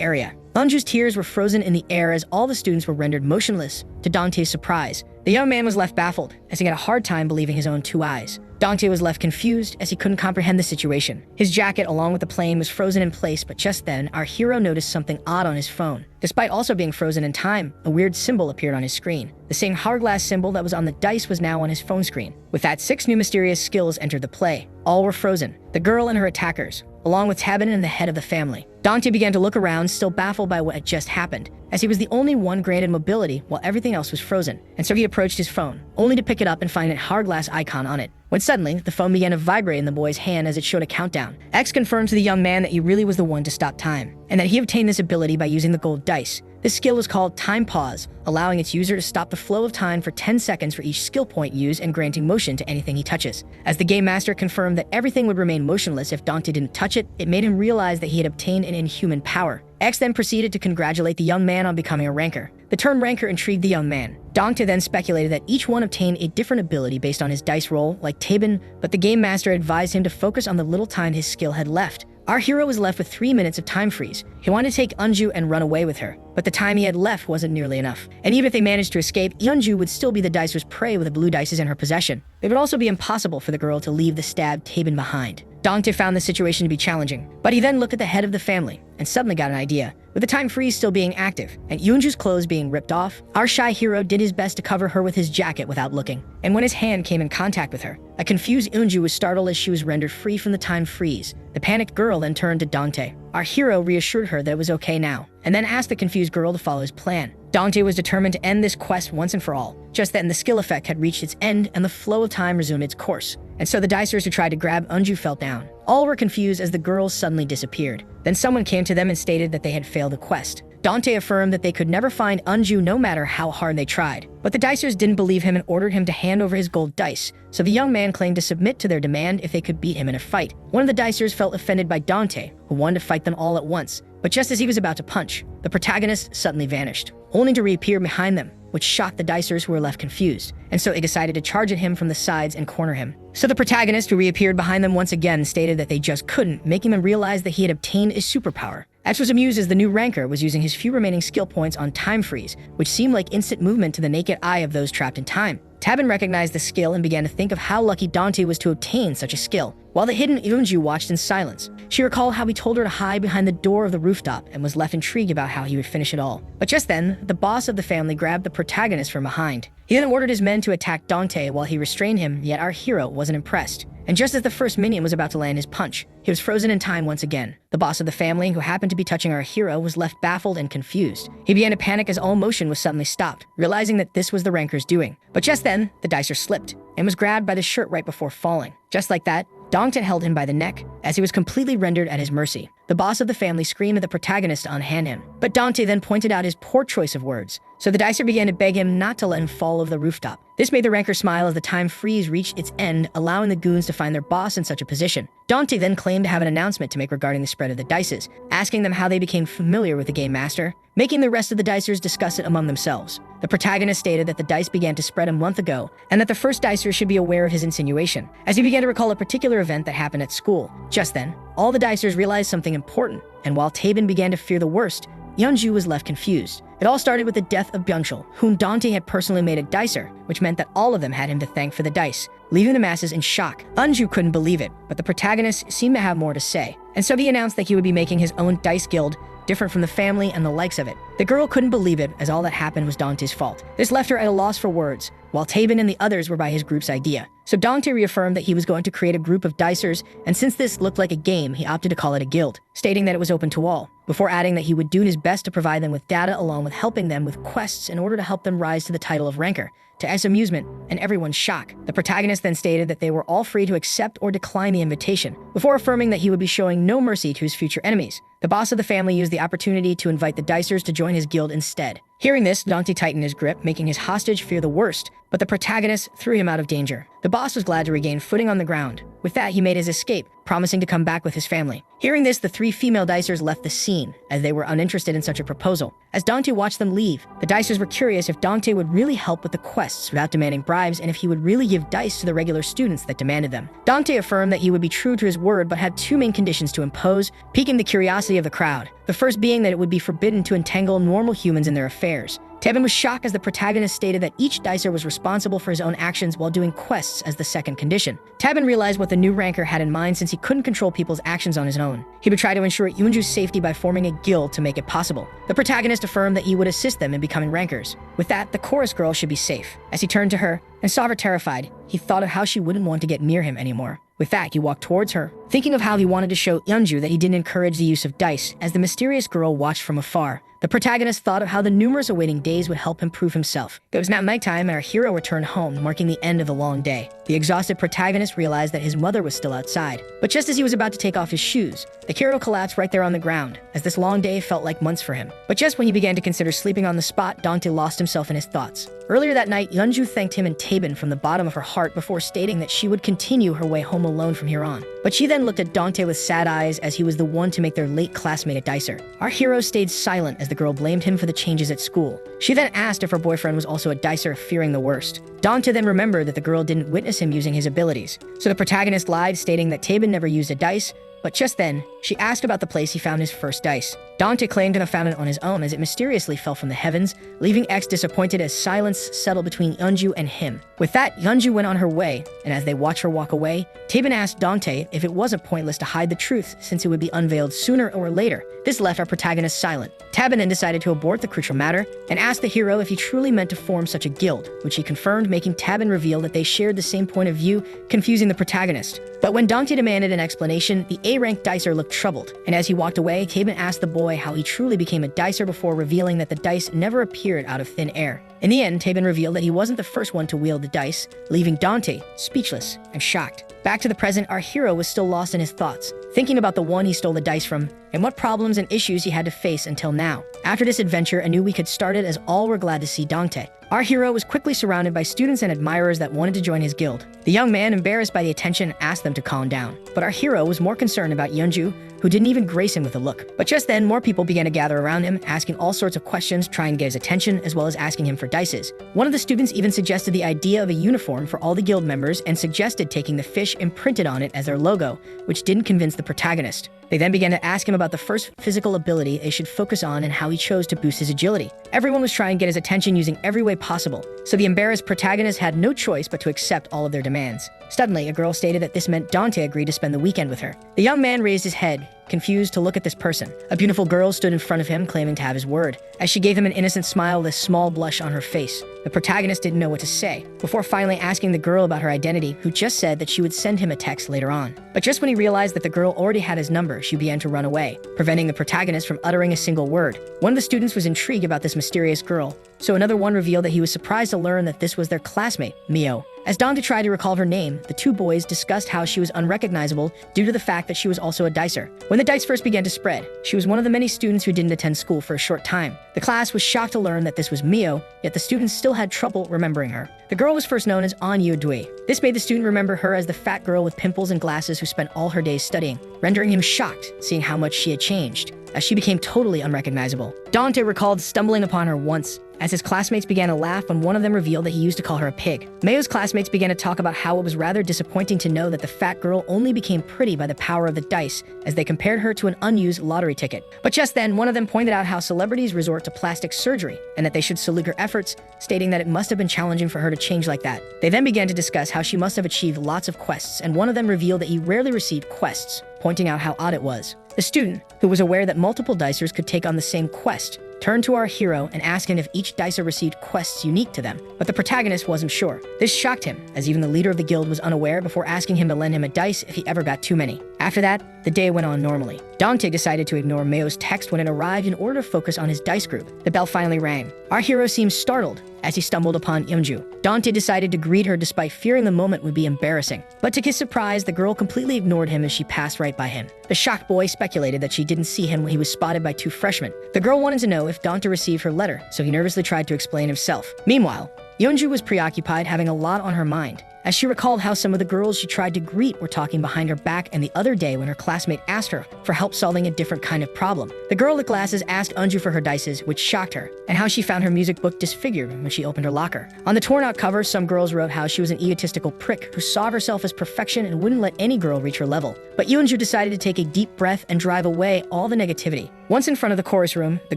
area. Eunju's tears were frozen in the air as all the students were rendered motionless, to Dante's surprise. The young man was left baffled, as he had a hard time believing his own 2 eyes. Dante was left confused as he couldn't comprehend the situation. His jacket, along with the plane, was frozen in place, but just then, our hero noticed something odd on his phone. Despite also being frozen in time, a weird symbol appeared on his screen. The same hourglass symbol that was on the dice was now on his phone screen. With that, 6 new mysterious skills entered the play. All were frozen. The girl and her attackers, along with Tabin and the head of the family. Dante began to look around, still baffled by what had just happened, as he was the only one granted mobility while everything else was frozen. And so he approached his phone, only to pick it up and find a hourglass icon on it. When suddenly, the phone began to vibrate in the boy's hand as it showed a countdown. X confirmed to the young man that he really was the one to stop time, and that he obtained this ability by using the gold dice. This skill was called Time Pause, allowing its user to stop the flow of time for 10 seconds for each skill point used and granting motion to anything he touches. As the game master confirmed that everything would remain motionless if Dante didn't touch it, it made him realize that he had obtained an inhuman power. X then proceeded to congratulate the young man on becoming a ranker. The term ranker intrigued the young man. Dante then speculated that each one obtained a different ability based on his dice roll, like Tabin, but the game master advised him to focus on the little time his skill had left. Our hero was left with 3 minutes of time freeze. He wanted to take Eunju and run away with her, but the time he had left wasn't nearly enough. And even if they managed to escape, Eunju would still be the dicer's prey with the blue dices in her possession. It would also be impossible for the girl to leave the stabbed Tabin behind. Dante found the situation to be challenging, but he then looked at the head of the family and suddenly got an idea. With the time freeze still being active and Yoonju's clothes being ripped off, our shy hero did his best to cover her with his jacket without looking. And when his hand came in contact with her, a confused Yoonju was startled as she was rendered free from the time freeze. The panicked girl then turned to Dante. Our hero reassured her that it was okay now, and then asked the confused girl to follow his plan. Dante was determined to end this quest once and for all. Just then, the skill effect had reached its end and the flow of time resumed its course. And so the dicers who tried to grab Eunju fell down. All were confused as the girls suddenly disappeared. Then someone came to them and stated that they had failed the quest. Dante affirmed that they could never find Eunju no matter how hard they tried. But the dicers didn't believe him and ordered him to hand over his gold dice, so the young man claimed to submit to their demand if they could beat him in a fight. One of the dicers felt offended by Dante, who wanted to fight them all at once. But just as he was about to punch, the protagonist suddenly vanished, only to reappear behind them, which shocked the dicers who were left confused, and so they decided to charge at him from the sides and corner him. So the protagonist, who reappeared behind them once again, stated that they just couldn't, making them realize that he had obtained a superpower. X was amused as the new ranker was using his few remaining skill points on time freeze, which seemed like instant movement to the naked eye of those trapped in time. Tabin recognized the skill and began to think of how lucky Dante was to obtain such a skill, while the hidden Eunju watched in silence. She recalled how he told her to hide behind the door of the rooftop and was left intrigued about how he would finish it all. But just then, the boss of the family grabbed the protagonist from behind. He then ordered his men to attack Dante while he restrained him, yet our hero wasn't impressed. And just as the first minion was about to land his punch, he was frozen in time once again. The boss of the family, who happened to be touching our hero, was left baffled and confused. He began to panic as all motion was suddenly stopped, realizing that this was the ranker's doing. But just then, the dicer slipped and was grabbed by the shirt right before falling. Just like that, Dongtan held him by the neck, as he was completely rendered at his mercy. The boss of the family screamed at the protagonist to unhand him, but Dante then pointed out his poor choice of words. So the dicer began to beg him not to let him fall over the rooftop. This made the ranker smile as the time freeze reached its end, allowing the goons to find their boss in such a position. Dante then claimed to have an announcement to make regarding the spread of the dices, asking them how they became familiar with the game master, making the rest of the dicers discuss it among themselves. The protagonist stated that the dice began to spread a month ago, and that the first dicer should be aware of his insinuation, as he began to recall a particular event that happened at school. Just then, all the dicers realized something important, and while Tabin began to fear the worst, Yeonju was left confused. It all started with the death of Byungchul, whom Dante had personally made a dicer, which meant that all of them had him to thank for the dice, leaving the masses in shock. Yeonju couldn't believe it, but the protagonist seemed to have more to say, and so he announced that he would be making his own dice guild, different from the family and the likes of it. The girl couldn't believe it, as all that happened was Dante's fault. This left her at a loss for words, while Tabin and the others were by his group's idea. So Dante reaffirmed that he was going to create a group of dicers, and since this looked like a game, he opted to call it a guild, stating that it was open to all, before adding that he would do his best to provide them with data along with helping them with quests in order to help them rise to the title of ranker. To S's amusement and everyone's shock, the protagonist then stated that they were all free to accept or decline the invitation, before affirming that he would be showing no mercy to his future enemies. The boss of the family used the opportunity to invite the dicers to join his guild instead. Hearing this, Dante tightened his grip, making his hostage fear the worst, but the protagonist threw him out of danger. The boss was glad to regain footing on the ground. With that, he made his escape, promising to come back with his family. Hearing this, the 3 female dicers left the scene, as they were uninterested in such a proposal. As Dante watched them leave, the dicers were curious if Dante would really help with the quests without demanding bribes, and if he would really give dice to the regular students that demanded them. Dante affirmed that he would be true to his word, but had 2 main conditions to impose, piquing the curiosity of the crowd. The first being that it would be forbidden to entangle normal humans in their affairs. Tabin was shocked as the protagonist stated that each dicer was responsible for his own actions while doing quests as the second condition. Tabin realized what the new ranker had in mind since he couldn't control people's actions on his own. He would try to ensure Yoonju's safety by forming a guild to make it possible. The protagonist affirmed that he would assist them in becoming rankers. With that, the chorus girl should be safe. As he turned to her and saw her terrified, he thought of how she wouldn't want to get near him anymore. With that, he walked towards her, thinking of how he wanted to show Yeonju that he didn't encourage the use of dice, as the mysterious girl watched from afar. The protagonist thought of how the numerous awaiting days would help him prove himself. It was now nighttime and our hero returned home, marking the end of the long day. The exhausted protagonist realized that his mother was still outside. But just as he was about to take off his shoes, the hero collapsed right there on the ground, as this long day felt like months for him. But just when he began to consider sleeping on the spot, Dante lost himself in his thoughts. Earlier that night, Yeonju thanked him and Tabin from the bottom of her heart before stating that she would continue her way home alone from here on. But she then looked at Dante with sad eyes, as he was the one to make their late classmate a dicer. Our hero stayed silent as the girl blamed him for the changes at school. She then asked if her boyfriend was also a dicer, fearing the worst. Dante then remembered that the girl didn't witness him using his abilities. So the protagonist lied, stating that Tabin never used a dice, but just then, she asked about the place he found his first dice. Dante claimed to have found it on his own, as it mysteriously fell from the heavens, leaving X disappointed as silence settled between Yeonju and him. With that, Yeonju went on her way, and as they watched her walk away, Tabin asked Dante if it wasn't pointless to hide the truth since it would be unveiled sooner or later. This left our protagonist silent. Tabin then decided to abort the crucial matter and asked the hero if he truly meant to form such a guild, which he confirmed, making Tabin reveal that they shared the same point of view, confusing the protagonist. But when Dante demanded an explanation, the A-rank dicer looked troubled, and as he walked away, Tabin asked the boy how he truly became a dicer before revealing that the dice never appeared out of thin air. In the end, Tabin revealed that he wasn't the first one to wield the dice, leaving Dante speechless and shocked. Back to the present, our hero was still lost in his thoughts, thinking about the one he stole the dice from, and what problems and issues he had to face until now. After this adventure, a new week had started, as all were glad to see Dante. Our hero was quickly surrounded by students and admirers that wanted to join his guild. The young man, embarrassed by the attention, asked them to calm down. But our hero was more concerned about Yeonju, who didn't even grace him with a look. But just then, more people began to gather around him, asking all sorts of questions, trying to get his attention, as well as asking him for dices. One of the students even suggested the idea of a uniform for all the guild members and suggested taking the fish imprinted on it as their logo, which didn't convince the protagonist. They then began to ask him about the first physical ability they should focus on and how he chose to boost his agility. Everyone was trying to get his attention using every way possible, so the embarrassed protagonist had no choice but to accept all of their demands. Suddenly, a girl stated that this meant Dante agreed to spend the weekend with her. The young man raised his head, confused to look at this person. A beautiful girl stood in front of him, claiming to have his word. As she gave him an innocent smile with a small blush on her face, the protagonist didn't know what to say, before finally asking the girl about her identity, who just said that she would send him a text later on. But just when he realized that the girl already had his number, she began to run away, preventing the protagonist from uttering a single word. One of the students was intrigued about this mysterious girl, so another one revealed that he was surprised to learn that this was their classmate, Mio. As Dante tried to recall her name, the two boys discussed how she was unrecognizable due to the fact that she was also a dicer. When the dice first began to spread, she was one of the many students who didn't attend school for a short time. The class was shocked to learn that this was Mio, yet the students still had trouble remembering her. The girl was first known as An Yu Dui. This made the student remember her as the fat girl with pimples and glasses who spent all her days studying, rendering him shocked seeing how much she had changed, as she became totally unrecognizable. Dante recalled stumbling upon her once, as his classmates began to laugh when one of them revealed that he used to call her a pig. Mayo's classmates began to talk about how it was rather disappointing to know that the fat girl only became pretty by the power of the dice, as they compared her to an unused lottery ticket. But just then, one of them pointed out how celebrities resort to plastic surgery, and that they should salute her efforts, stating that it must have been challenging for her to change like that. They then began to discuss how she must have achieved lots of quests, and one of them revealed that he rarely received quests, pointing out how odd it was. The student, who was aware that multiple dicers could take on the same quest, turned to our hero and asked him if each dicer received quests unique to them, but the protagonist wasn't sure. This shocked him, as even the leader of the guild was unaware before asking him to lend him a dice if he ever got too many. After that, the day went on normally. Dante decided to ignore Mayo's text when it arrived in order to focus on his dice group. The bell finally rang. Our hero seemed startled as he stumbled upon Yeonju. Dante decided to greet her despite fearing the moment would be embarrassing. But to his surprise, the girl completely ignored him as she passed right by him. The shocked boy speculated that she didn't see him when he was spotted by two freshmen. The girl wanted to know if Dante received her letter, so he nervously tried to explain himself. Meanwhile, Yeonju was preoccupied, having a lot on her mind, as she recalled how some of the girls she tried to greet were talking behind her back, and the other day when her classmate asked her for help solving a different kind of problem. The girl with glasses asked Eunju for her dices, which shocked her, and how she found her music book disfigured when she opened her locker. On the torn-out cover, some girls wrote how she was an egotistical prick who saw herself as perfection and wouldn't let any girl reach her level. But Yeonju decided to take a deep breath and drive away all the negativity. Once in front of the chorus room, the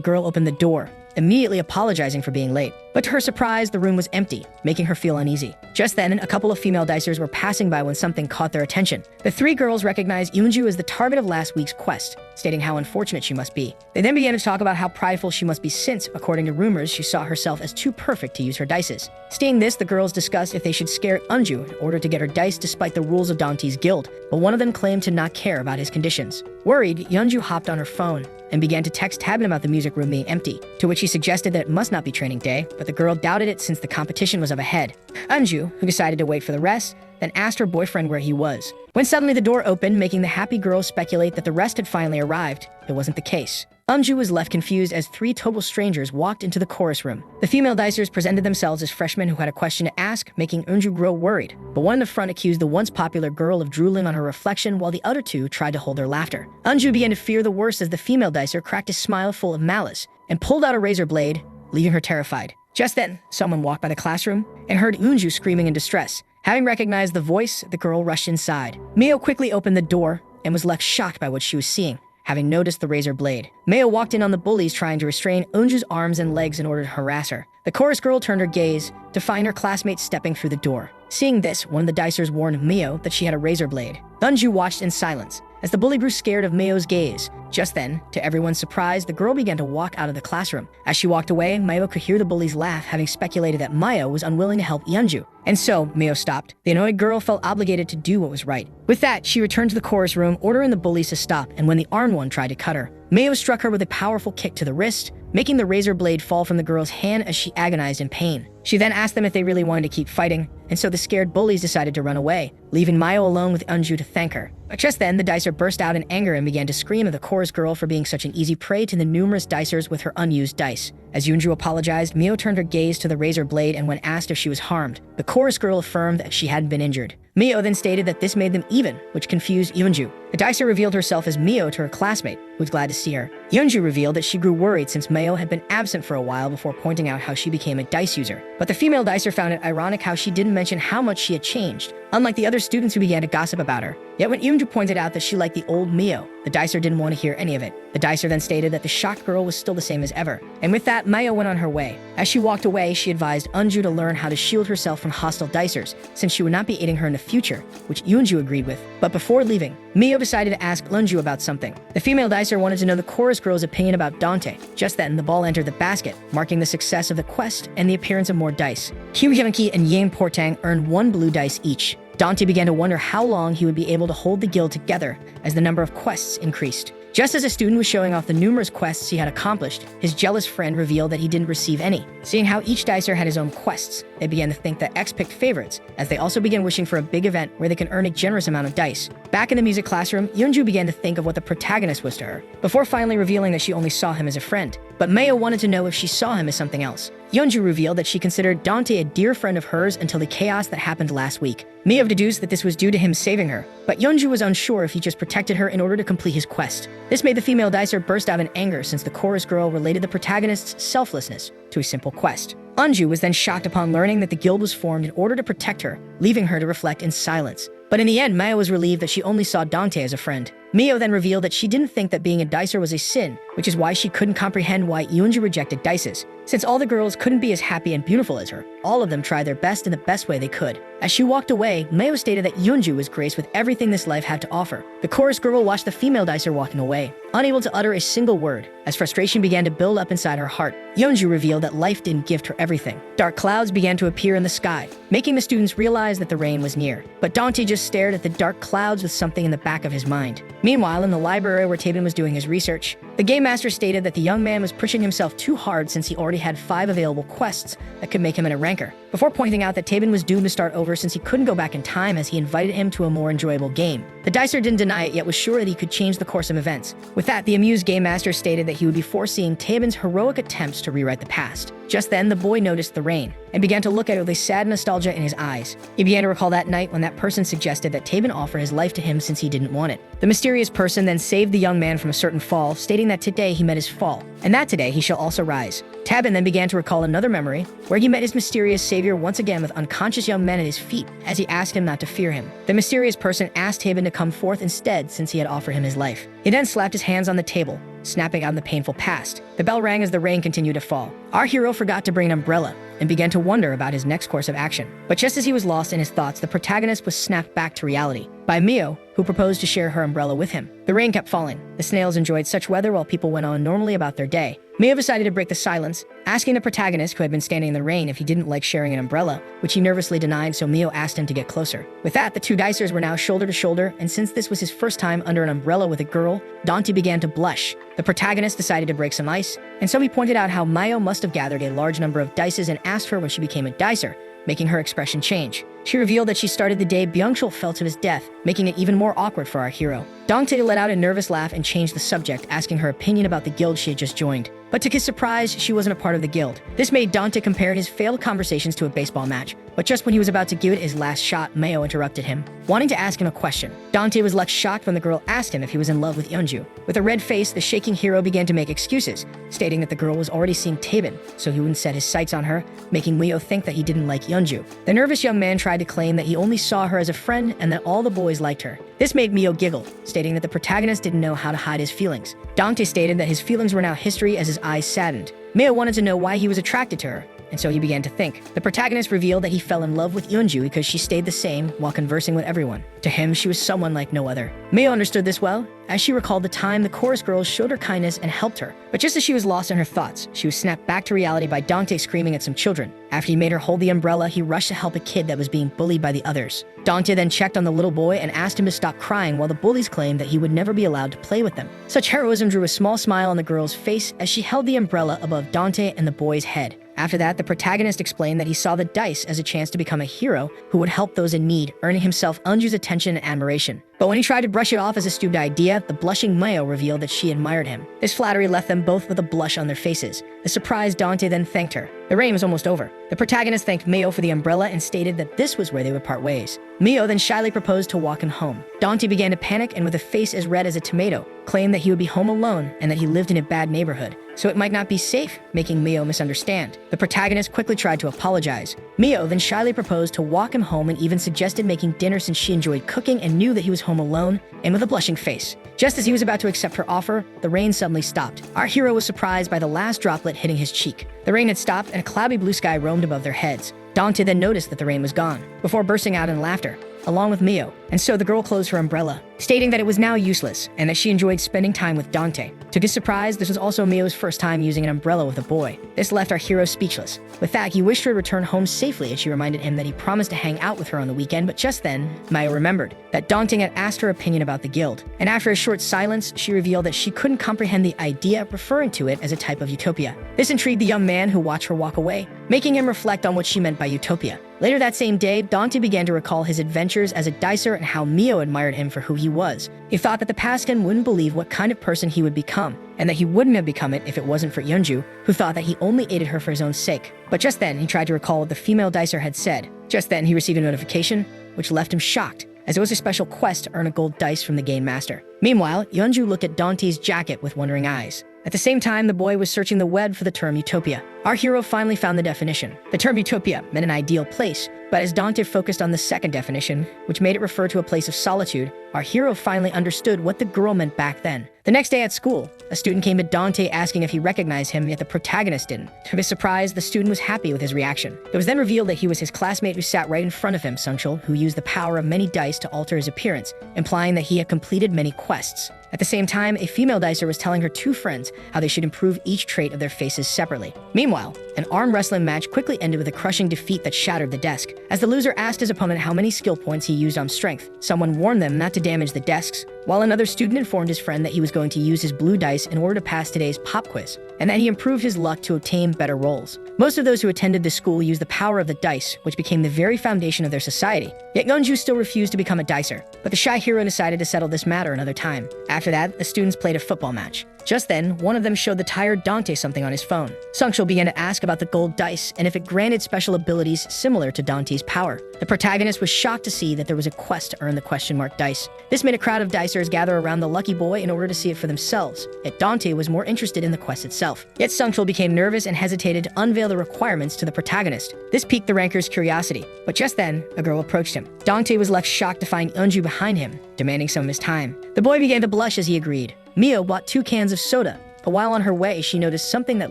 girl opened the door, immediately apologizing for being late. But to her surprise, the room was empty, making her feel uneasy. Just then, a couple of female dicers were passing by when something caught their attention. The three girls recognized Yeonju as the target of last week's quest, stating how unfortunate she must be. They then began to talk about how prideful she must be since, according to rumors, she saw herself as too perfect to use her dices. Seeing this, the girls discussed if they should scare Eunju in order to get her dice despite the rules of Dante's guild, but one of them claimed to not care about his conditions. Worried, Yeonju hopped on her phone and began to text Tabin about the music room being empty, to which he suggested that it must not be training day, but the girl doubted it since the competition was up ahead. Eunju, who decided to wait for the rest, then asked her boyfriend where he was. When suddenly the door opened, making the happy girl speculate that the rest had finally arrived, it wasn't the case. Eunju was left confused as three total strangers walked into the chorus room. The female dicers presented themselves as freshmen who had a question to ask, making Eunju grow worried. But one in the front accused the once popular girl of drooling on her reflection, while the other two tried to hold their laughter. Eunju began to fear the worst as the female dicer cracked a smile full of malice and pulled out a razor blade, leaving her terrified. Just then, someone walked by the classroom and heard Eunju screaming in distress. Having recognized the voice, the girl rushed inside. Mio quickly opened the door and was left shocked by what she was seeing, having noticed the razor blade. Mayo walked in on the bullies trying to restrain Eunju's arms and legs in order to harass her. The chorus girl turned her gaze to find her classmates stepping through the door. Seeing this, one of the dicers warned Mio that she had a razor blade. Eunju watched in silence as the bully grew scared of Mayo's gaze. Just then, to everyone's surprise, the girl began to walk out of the classroom. As she walked away, Mayo could hear the bullies laugh, having speculated that Mayo was unwilling to help Yeonju. And so, Mayo stopped. The annoyed girl felt obligated to do what was right. With that, she returned to the chorus room, ordering the bullies to stop, and when the armed one tried to cut her, Mayo struck her with a powerful kick to the wrist, making the razor blade fall from the girl's hand as she agonized in pain. She then asked them if they really wanted to keep fighting, and so the scared bullies decided to run away, leaving Mayo alone with Eunju to thank her. But just then, the dicer burst out in anger and began to scream at the chorus girl for being such an easy prey to the numerous dicers with her unused dice. As Eunju apologized, Mio turned her gaze to the razor blade, and when asked if she was harmed, the chorus girl affirmed that she hadn't been injured. Mio then stated that this made them even, which confused Eunju. The dicer revealed herself as Mio to her classmate, who was glad to see her. Eunju revealed that she grew worried since Mio had been absent for a while before pointing out how she became a dice user. But the female dicer found it ironic how she didn't mention how much she had changed, unlike the other students who began to gossip about her. Yet when Eunju pointed out that she liked the old Mio, the dicer didn't want to hear any of it. The dicer then stated that the shocked girl was still the same as ever. And with that, Mio went on her way. As she walked away, she advised Eunju to learn how to shield herself from hostile dicers, since she would not be aiding her in the future, which Eunju agreed with. But before leaving, Mio decided to ask Eunju about something. The female dicer wanted to know the chorus girl's opinion about Dante. Just then, the ball entered the basket, marking the success of the quest and the appearance of more dice. Kim Hyun-ki and Yang Portang earned 1 blue dice each. Dante began to wonder how long he would be able to hold the guild together as the number of quests increased. Just as a student was showing off the numerous quests he had accomplished, his jealous friend revealed that he didn't receive any. Seeing how each dicer had his own quests, they began to think that X picked favorites, as they also began wishing for a big event where they can earn a generous amount of dice. Back in the music classroom, Yeonju began to think of what the protagonist was to her, before finally revealing that she only saw him as a friend. But Mayo wanted to know if she saw him as something else. Yeonju revealed that she considered Dante a dear friend of hers until the chaos that happened last week. Mio deduced that this was due to him saving her, but Yeonju was unsure if he just protected her in order to complete his quest. This made the female dicer burst out in anger since the chorus girl related the protagonist's selflessness to a simple quest. Unju was then shocked upon learning that the guild was formed in order to protect her, leaving her to reflect in silence. But in the end, Maya was relieved that she only saw Dante as a friend. Mio then revealed that she didn't think that being a dicer was a sin, which is why she couldn't comprehend why Yeonju rejected dices. Since all the girls couldn't be as happy and beautiful as her, all of them tried their best in the best way they could. As she walked away, Meo stated that Yeonju was graced with everything this life had to offer. The chorus girl watched the female dicer walking away, unable to utter a single word, as frustration began to build up inside her heart. Yeonju revealed that life didn't give her everything. Dark clouds began to appear in the sky, making the students realize that the rain was near. But Dante just stared at the dark clouds with something in the back of his mind. Meanwhile, in the library where Taben was doing his research, the game master stated that the young man was pushing himself too hard since he already had 5 available quests that could make him a ranker, before pointing out that Taben was doomed to start over since he couldn't go back in time as he invited him to a more enjoyable game. The dicer didn't deny it yet was sure that he could change the course of events. With that, the amused game master stated that he would be foreseeing Taben's heroic attempts to rewrite the past. Just then, the boy noticed the rain and began to look at it with a sad nostalgia in his eyes. He began to recall that night when that person suggested that Taben offer his life to him since he didn't want it. The mysterious person then saved the young man from a certain fall, stating that today he met his fall, and that today he shall also rise. Taben then began to recall another memory, where he met his mysterious savior once again with unconscious young men at his feet, as he asked him not to fear him. The mysterious person asked Taben to come forth instead since he had offered him his life. He then slapped his hands on the table, snapping out the painful past. The bell rang as the rain continued to fall. Our hero forgot to bring an umbrella and began to wonder about his next course of action. But just as he was lost in his thoughts, the protagonist was snapped back to reality by Mio, who proposed to share her umbrella with him. The rain kept falling. The snails enjoyed such weather while people went on normally about their day. Mio decided to break the silence, asking the protagonist, who had been standing in the rain, if he didn't like sharing an umbrella, which he nervously denied, so Mio asked him to get closer. With that, the two dicers were now shoulder to shoulder, and since this was his first time under an umbrella with a girl, Dante began to blush. The protagonist decided to break some ice, and so he pointed out how Mio must have gathered a large number of dices and asked her when she became a dicer, making her expression change. She revealed that she started the day Byung-chul fell to his death, making it even more awkward for our hero. Dante let out a nervous laugh and changed the subject, asking her opinion about the guild she had just joined. But to his surprise, she wasn't a part of the guild. This made Dante compare his failed conversations to a baseball match, but just when he was about to give it his last shot, Mayo interrupted him, wanting to ask him a question. Dante was left shocked when the girl asked him if he was in love with Yeonju. With a red face, the shaking hero began to make excuses, stating that the girl was already seeing Taben, so he wouldn't set his sights on her, making Mio think that he didn't like Yeonju. The nervous young man tried to claim that he only saw her as a friend and that all the boys liked her. This made Mio giggle, stating that the protagonist didn't know how to hide his feelings. Dante stated that his feelings were now history as his eyes saddened. Mio wanted to know why he was attracted to her, and so he began to think. The protagonist revealed that he fell in love with Yeonju because she stayed the same while conversing with everyone. To him, she was someone like no other. Mio understood this well, as she recalled the time the chorus girls showed her kindness and helped her. But just as she was lost in her thoughts, she was snapped back to reality by Dante screaming at some children. After he made her hold the umbrella, he rushed to help a kid that was being bullied by the others. Dante then checked on the little boy and asked him to stop crying while the bullies claimed that he would never be allowed to play with them. Such heroism drew a small smile on the girl's face as she held the umbrella above Dante and the boy's head. After that, the protagonist explained that he saw the dice as a chance to become a hero who would help those in need, earning himself Unju's attention and admiration. But when he tried to brush it off as a stupid idea, the blushing Mayo revealed that she admired him. This flattery left them both with a blush on their faces. The surprised Dante then thanked her. The rain was almost over. The protagonist thanked Mayo for the umbrella and stated that this was where they would part ways. Mio then shyly proposed to walk him home. Dante began to panic and with a face as red as a tomato, claimed that he would be home alone and that he lived in a bad neighborhood, so it might not be safe, making Mio misunderstand. The protagonist quickly tried to apologize. Mio then shyly proposed to walk him home and even suggested making dinner since she enjoyed cooking and knew that he was home alone, and with a blushing face. Just as he was about to accept her offer, the rain suddenly stopped. Our hero was surprised by the last droplet hitting his cheek. The rain had stopped and a cloudy blue sky roamed above their heads. Dante then noticed that the rain was gone, before bursting out in laughter, along with Mio, and so the girl closed her umbrella, stating that it was now useless and that she enjoyed spending time with Dante. To his surprise, this was also Mio's first time using an umbrella with a boy. This left our hero speechless. With that, he wished her to return home safely as she reminded him that he promised to hang out with her on the weekend, but just then, Mio remembered that Dante had asked her opinion about the guild, and after a short silence, she revealed that she couldn't comprehend the idea of referring to it as a type of utopia. This intrigued the young man, who watched her walk away, making him reflect on what she meant by utopia. Later that same day, Dante began to recall his adventures as a dicer and how Mio admired him for who he was. He thought that the past Ken wouldn't believe what kind of person he would become, and that he wouldn't have become it if it wasn't for Yeonju, who thought that he only aided her for his own sake. But just then, he tried to recall what the female dicer had said. Just then, he received a notification, which left him shocked, as it was a special quest to earn a gold dice from the game master. Meanwhile, Yeonju looked at Dante's jacket with wondering eyes. At the same time, the boy was searching the web for the term utopia. Our hero finally found the definition. The term utopia meant an ideal place, but as Dante focused on the second definition, which made it refer to a place of solitude, our hero finally understood what the girl meant back then. The next day at school, a student came to Dante asking if he recognized him, yet the protagonist didn't. To his surprise, the student was happy with his reaction. It was then revealed that he was his classmate who sat right in front of him, Sungchul, who used the power of many dice to alter his appearance, implying that he had completed many quests. At the same time, a female dicer was telling her two friends how they should improve each trait of their faces separately. Meanwhile, an arm wrestling match quickly ended with a crushing defeat that shattered the desk. As the loser asked his opponent how many skill points he used on strength, someone warned them not to damage the desks, while another student informed his friend that he was going to use his blue dice in order to pass today's pop quiz, and that he improved his luck to obtain better rolls. Most of those who attended this school used the power of the dice, which became the very foundation of their society. Yet Yeonju still refused to become a dicer, but the shy hero decided to settle this matter another time. After that, the students played a football match. Just then, one of them showed the tired Dante something on his phone. Sungchul began to ask about the gold dice and if it granted special abilities similar to Dante's power. The protagonist was shocked to see that there was a quest to earn the question mark dice. This made a crowd of dicers gather around the lucky boy in order to see it for themselves, yet Dante was more interested in the quest itself. Yet Sungchul became nervous and hesitated to unveil the requirements to the protagonist. This piqued the ranker's curiosity, but just then, a girl approached him. Dante was left shocked to find Yeonju behind him, demanding some of his time. The boy began to blush as he agreed. Mio bought 2 cans of soda, but while on her way, she noticed something that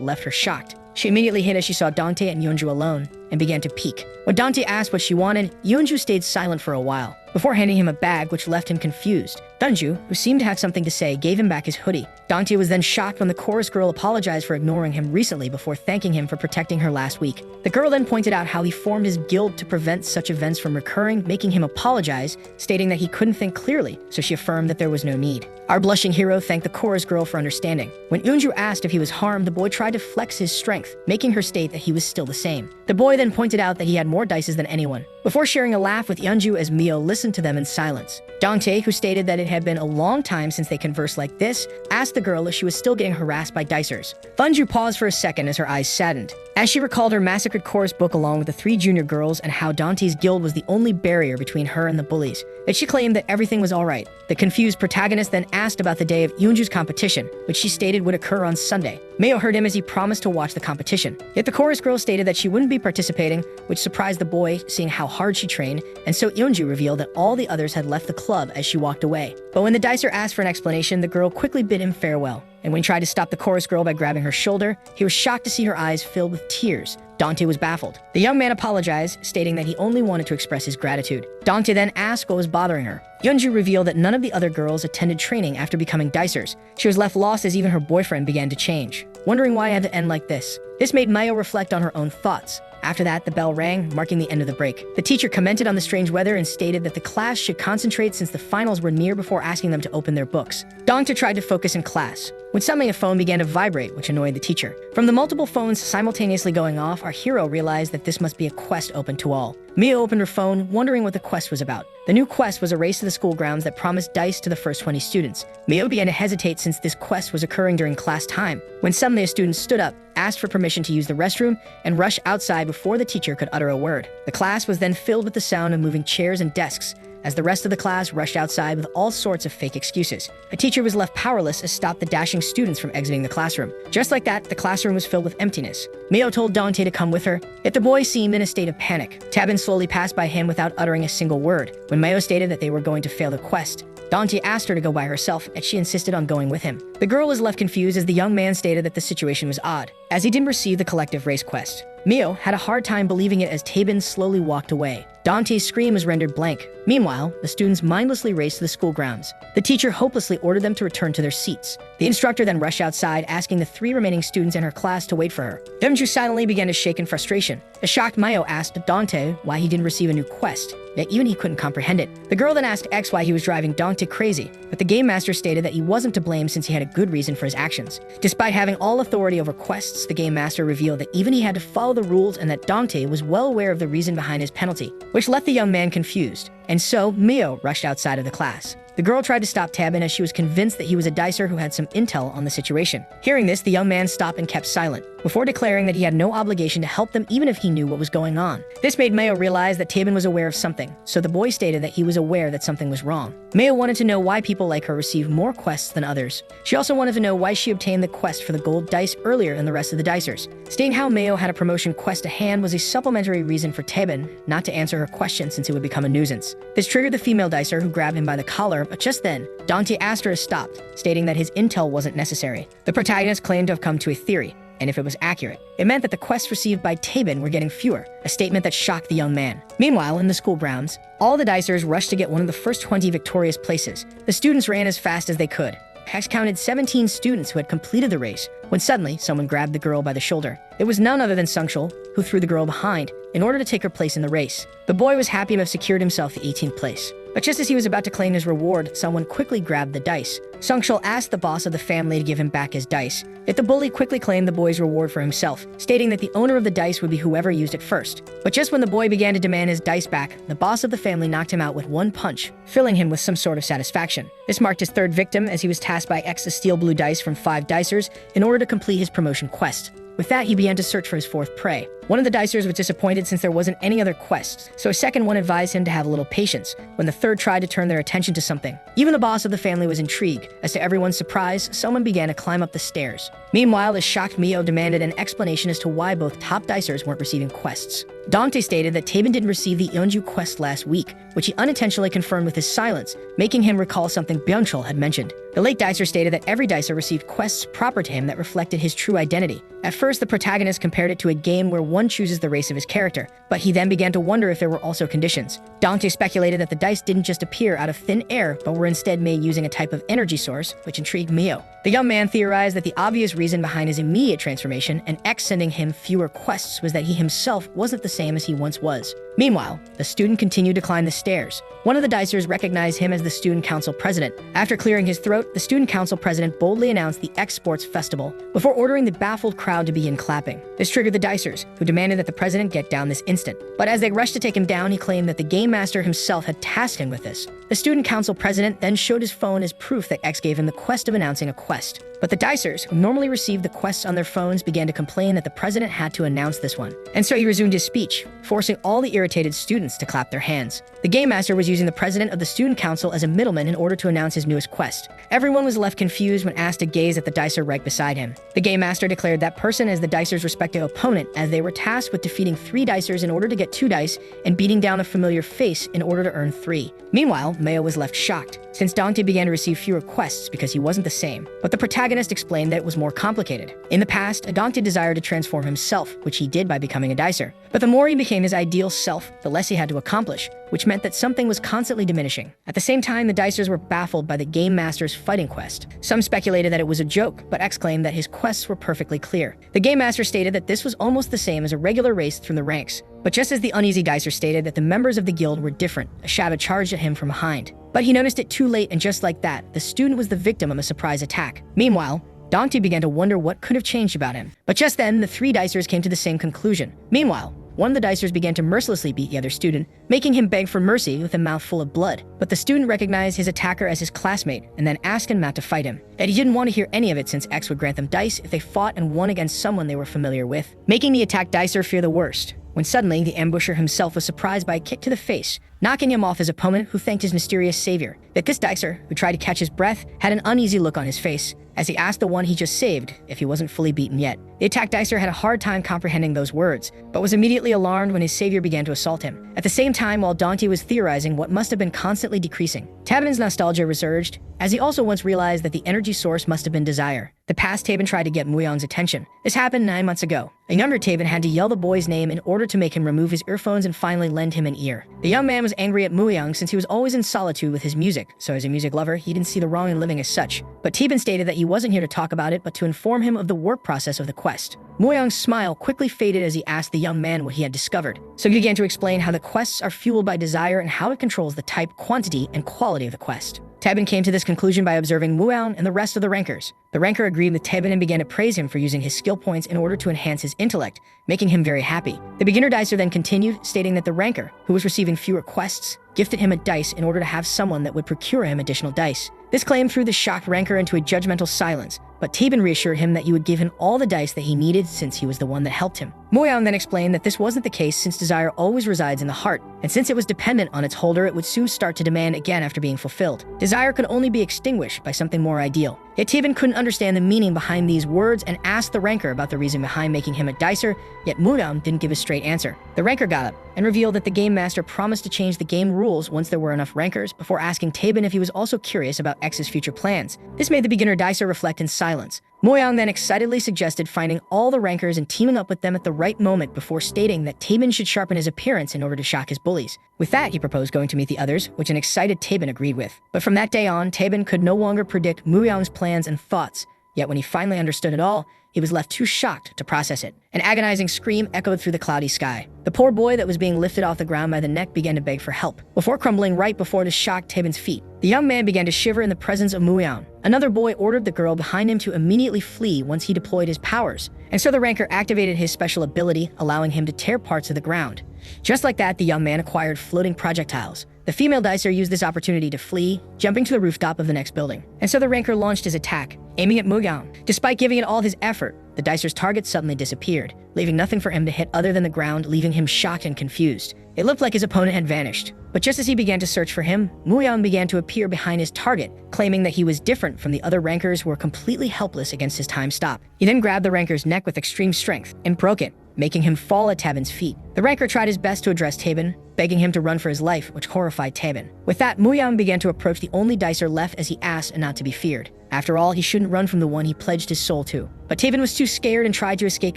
left her shocked. She immediately hid as she saw Dante and Yeonju alone, and began to peek. When Dante asked what she wanted, Yeonju stayed silent for a while, before handing him a bag which left him confused. Yeonju, who seemed to have something to say, gave him back his hoodie. Dante was then shocked when the chorus girl apologized for ignoring him recently before thanking him for protecting her last week. The girl then pointed out how he formed his guild to prevent such events from recurring, making him apologize, stating that he couldn't think clearly, so she affirmed that there was no need. Our blushing hero thanked the chorus girl for understanding. When Yeonju asked if he was harmed, the boy tried to flex his strength, making her state that he was still the same. The boy then pointed out that he had more dices than anyone, before sharing a laugh with Yeonju as Mio listened to them in silence. Dante, who stated that it had been a long time since they conversed like this, asked the girl if she was still getting harassed by dicers. Yeonju paused for a second as her eyes saddened, as she recalled her massacred chorus book along with the 3 junior girls and how Dante's guild was the only barrier between her and the bullies. But she claimed that everything was alright. The confused protagonist then asked about the day of Yeonju's competition, which she stated would occur on Sunday. Mio heard him as he promised to watch the competition. Yet the chorus girl stated that she wouldn't be participating, which surprised the boy, seeing how hard she trained, and so Yeonju revealed that all the others had left the club as she walked away. But when the dicer asked for an explanation, the girl quickly bid him farewell. And when he tried to stop the chorus girl by grabbing her shoulder, he was shocked to see her eyes filled with tears. Dante was baffled. The young man apologized, stating that he only wanted to express his gratitude. Dante then asked what was bothering her. Yeonju revealed that none of the other girls attended training after becoming dicers. She was left lost as even her boyfriend began to change, wondering why it had to end like this. This made Mio reflect on her own thoughts. After that, the bell rang, marking the end of the break. The teacher commented on the strange weather and stated that the class should concentrate since the finals were near before asking them to open their books. Dante tried to focus in class, when suddenly a phone began to vibrate, which annoyed the teacher. From the multiple phones simultaneously going off, our hero realized that this must be a quest open to all. Mio opened her phone, wondering what the quest was about. The new quest was a race to the school grounds that promised dice to the first 20 students. Mio began to hesitate since this quest was occurring during class time, when suddenly a student stood up, asked for permission to use the restroom, and rushed outside before the teacher could utter a word. The class was then filled with the sound of moving chairs and desks, as the rest of the class rushed outside with all sorts of fake excuses. A teacher was left powerless as stopped the dashing students from exiting the classroom. Just like that, the classroom was filled with emptiness. Mio told Dante to come with her, yet the boy seemed in a state of panic. Tabin slowly passed by him without uttering a single word. When Mio stated that they were going to fail the quest, Dante asked her to go by herself, and she insisted on going with him. The girl was left confused as the young man stated that the situation was odd, as he didn't receive the collective race quest. Mio had a hard time believing it as Tabin slowly walked away. Dante's scream was rendered blank. Meanwhile, the students mindlessly raced to the school grounds. The teacher hopelessly ordered them to return to their seats. The instructor then rushed outside, asking the 3 remaining students in her class to wait for her. Demju silently began to shake in frustration. A shocked Mayo asked Dante why he didn't receive a new quest, yet even he couldn't comprehend it. The girl then asked X why he was driving Dante crazy, but the game master stated that he wasn't to blame since he had a good reason for his actions. Despite having all authority over quests, the game master revealed that even he had to follow the rules and that Dante was well aware of the reason behind his penalty, which left the young man confused. And so, Mio rushed outside of the class. The girl tried to stop Tabin as she was convinced that he was a dicer who had some intel on the situation. Hearing this, the young man stopped and kept silent, before declaring that he had no obligation to help them even if he knew what was going on. This made Mayo realize that Tabin was aware of something, so the boy stated that he was aware that something was wrong. Mayo wanted to know why people like her receive more quests than others. She also wanted to know why she obtained the quest for the gold dice earlier than the rest of the dicers. Stating how Mayo had a promotion quest to hand was a supplementary reason for Tabin not to answer her question since it would become a nuisance. This triggered the female dicer who grabbed him by the collar, but just then, Dante asked her to stop, stating that his intel wasn't necessary. The protagonist claimed to have come to a theory, and if it was accurate, it meant that the quests received by Tabin were getting fewer, a statement that shocked the young man. Meanwhile, in the school grounds, all the dicers rushed to get one of the first 20 victorious places. The students ran as fast as they could. Hex counted 17 students who had completed the race, when suddenly someone grabbed the girl by the shoulder. It was none other than Sungshul, who threw the girl behind in order to take her place in the race. The boy was happy to have secured himself the 18th place. But just as he was about to claim his reward, someone quickly grabbed the dice. Sungshul asked the boss of the family to give him back his dice, yet the bully quickly claimed the boy's reward for himself, stating that the owner of the dice would be whoever used it first. But just when the boy began to demand his dice back, the boss of the family knocked him out with one punch, filling him with some sort of satisfaction. This marked his 3rd victim, as he was tasked by X to steal blue dice from 5 dicers in order to complete his promotion quest. With that, he began to search for his 4th prey. One of the dicers was disappointed since there wasn't any other quests, so a second one advised him to have a little patience when the 3rd tried to turn their attention to something. Even the boss of the family was intrigued, as to everyone's surprise, someone began to climb up the stairs. Meanwhile, the shocked Mio demanded an explanation as to why both top dicers weren't receiving quests. Dante stated that Tabin didn't receive the Yeonju quest last week, which he unintentionally confirmed with his silence, making him recall something Byung-chul had mentioned. The late dicer stated that every dicer received quests proper to him that reflected his true identity. At first, the protagonist compared it to a game where one chooses the race of his character, but he then began to wonder if there were also conditions. Dante speculated that the dice didn't just appear out of thin air, but were instead made using a type of energy source, which intrigued Mio. The young man theorized that the obvious reason behind his immediate transformation and X sending him fewer quests was that he himself wasn't the same as he once was. Meanwhile, the student continued to climb the stairs. One of the dicers recognized him as the student council president. After clearing his throat, the student council president boldly announced the X Sports Festival before ordering the baffled crowd to begin clapping. This triggered the dicers, who demanded that the president get down this instant. But as they rushed to take him down, he claimed that the game master himself had tasked him with this. The student council president then showed his phone as proof that X gave him the quest of announcing a quest. But the dicers, who normally received the quests on their phones, began to complain that the president had to announce this one. And so he resumed his speech, forcing all the irritated students to clap their hands. The game master was using the president of the student council as a middleman in order to announce his newest quest. Everyone was left confused when asked to gaze at the dicer right beside him. The game master declared that person as the dicer's respective opponent, as they were tasked with defeating 3 dicers in order to get 2 dice and beating down a familiar face in order to earn 3. Meanwhile, Mayo was left shocked, since Dante began to receive fewer quests because he wasn't the same. But the protagonist explained that it was more complicated. In the past, Dante desired to transform himself, which he did by becoming a dicer. But the more he became his ideal self, the less he had to accomplish, which meant that something was constantly diminishing. At the same time, the dicers were baffled by the game master's fighting quest. Some speculated that it was a joke, but X claimed that his quests were perfectly clear. The game master stated that this was almost the same as a regular race through the ranks. But just as the uneasy dicer stated that the members of the guild were different, a shadow charged at him from behind. But he noticed it too late, and just like that, the student was the victim of a surprise attack. Meanwhile, Dante began to wonder what could have changed about him. But just then, the 3 dicers came to the same conclusion. Meanwhile, one of the dicers began to mercilessly beat the other student, making him beg for mercy with a mouth full of blood. But the student recognized his attacker as his classmate and then asked him not to fight him. And he didn't want to hear any of it since X would grant them dice if they fought and won against someone they were familiar with, making the attacked dicer fear the worst. When suddenly, the ambusher himself was surprised by a kick to the face, knocking him off his opponent, who thanked his mysterious savior. Yet this dicer, who tried to catch his breath, had an uneasy look on his face as he asked the one he just saved if he wasn't fully beaten yet. The attacked dicer had a hard time comprehending those words, but was immediately alarmed when his savior began to assault him. At the same time, while Dante was theorizing what must have been constantly decreasing, Tabin's nostalgia resurged, as he also once realized that the energy source must have been desire. The past Tabin tried to get Muyang's attention. This happened 9 months ago. A younger Tabin had to yell the boy's name in order to make him remove his earphones and finally lend him an ear. The young man was angry at Muyang since he was always in solitude with his music, so as a music lover, he didn't see the wrong in living as such. But Tabin stated that he wasn't here to talk about it, but to inform him of the work process of the quest. Muyang's smile quickly faded as he asked the young man what he had discovered. So he began to explain how the quests are fueled by desire and how it controls the type, quantity, and quality of the quest. Tabin came to this conclusion by observing Muyang and the rest of the rankers. The ranker agreed with Tabin and began to praise him for using his skill points in order to enhance his intellect, making him very happy. The beginner dicer then continued, stating that the ranker, who was receiving fewer quests, gifted him a dice in order to have someone that would procure him additional dice. This claim threw the shocked ranker into a judgmental silence, but Tabin reassured him that he would give him all the dice that he needed since he was the one that helped him. Muyang then explained that this wasn't the case since desire always resides in the heart, and since it was dependent on its holder, it would soon start to demand again after being fulfilled. Desire could only be extinguished by something more ideal. Yet Tabin couldn't understand the meaning behind these words and asked the ranker about the reason behind making him a dicer, yet Muyang didn't give a straight answer. The ranker got up and revealed that the game master promised to change the game rules once there were enough rankers, before asking Tabin if he was also curious about X's future plans. This made the beginner dicer reflect in silence. Muyang then excitedly suggested finding all the rankers and teaming up with them at the right moment, before stating that Tabin should sharpen his appearance in order to shock his bullies. With that, he proposed going to meet the others, which an excited Tabin agreed with. But from that day on, Tabin could no longer predict Muyang's plans and thoughts. Yet when he finally understood it all, he was left too shocked to process it. An agonizing scream echoed through the cloudy sky. The poor boy that was being lifted off the ground by the neck began to beg for help, before crumbling right before the shocked Tabin's feet. The young man began to shiver in the presence of Muyang. Another boy ordered the girl behind him to immediately flee once he deployed his powers, and so the ranker activated his special ability, allowing him to tear parts of the ground. Just like that, the young man acquired floating projectiles. The female dicer used this opportunity to flee, jumping to the rooftop of the next building. And so the ranker launched his attack, aiming at Muyang. Despite giving it all his effort, the dicer's target suddenly disappeared, leaving nothing for him to hit other than the ground, leaving him shocked and confused. It looked like his opponent had vanished. But just as he began to search for him, Muyang began to appear behind his target, claiming that he was different from the other rankers who were completely helpless against his time stop. He then grabbed the ranker's neck with extreme strength and broke it, making him fall at Tabin's feet. The ranker tried his best to address Tabin, begging him to run for his life, which horrified Tabin. With that, Muyang began to approach the only dicer left as he asked and not to be feared. After all, he shouldn't run from the one he pledged his soul to. But Tabin was too scared and tried to escape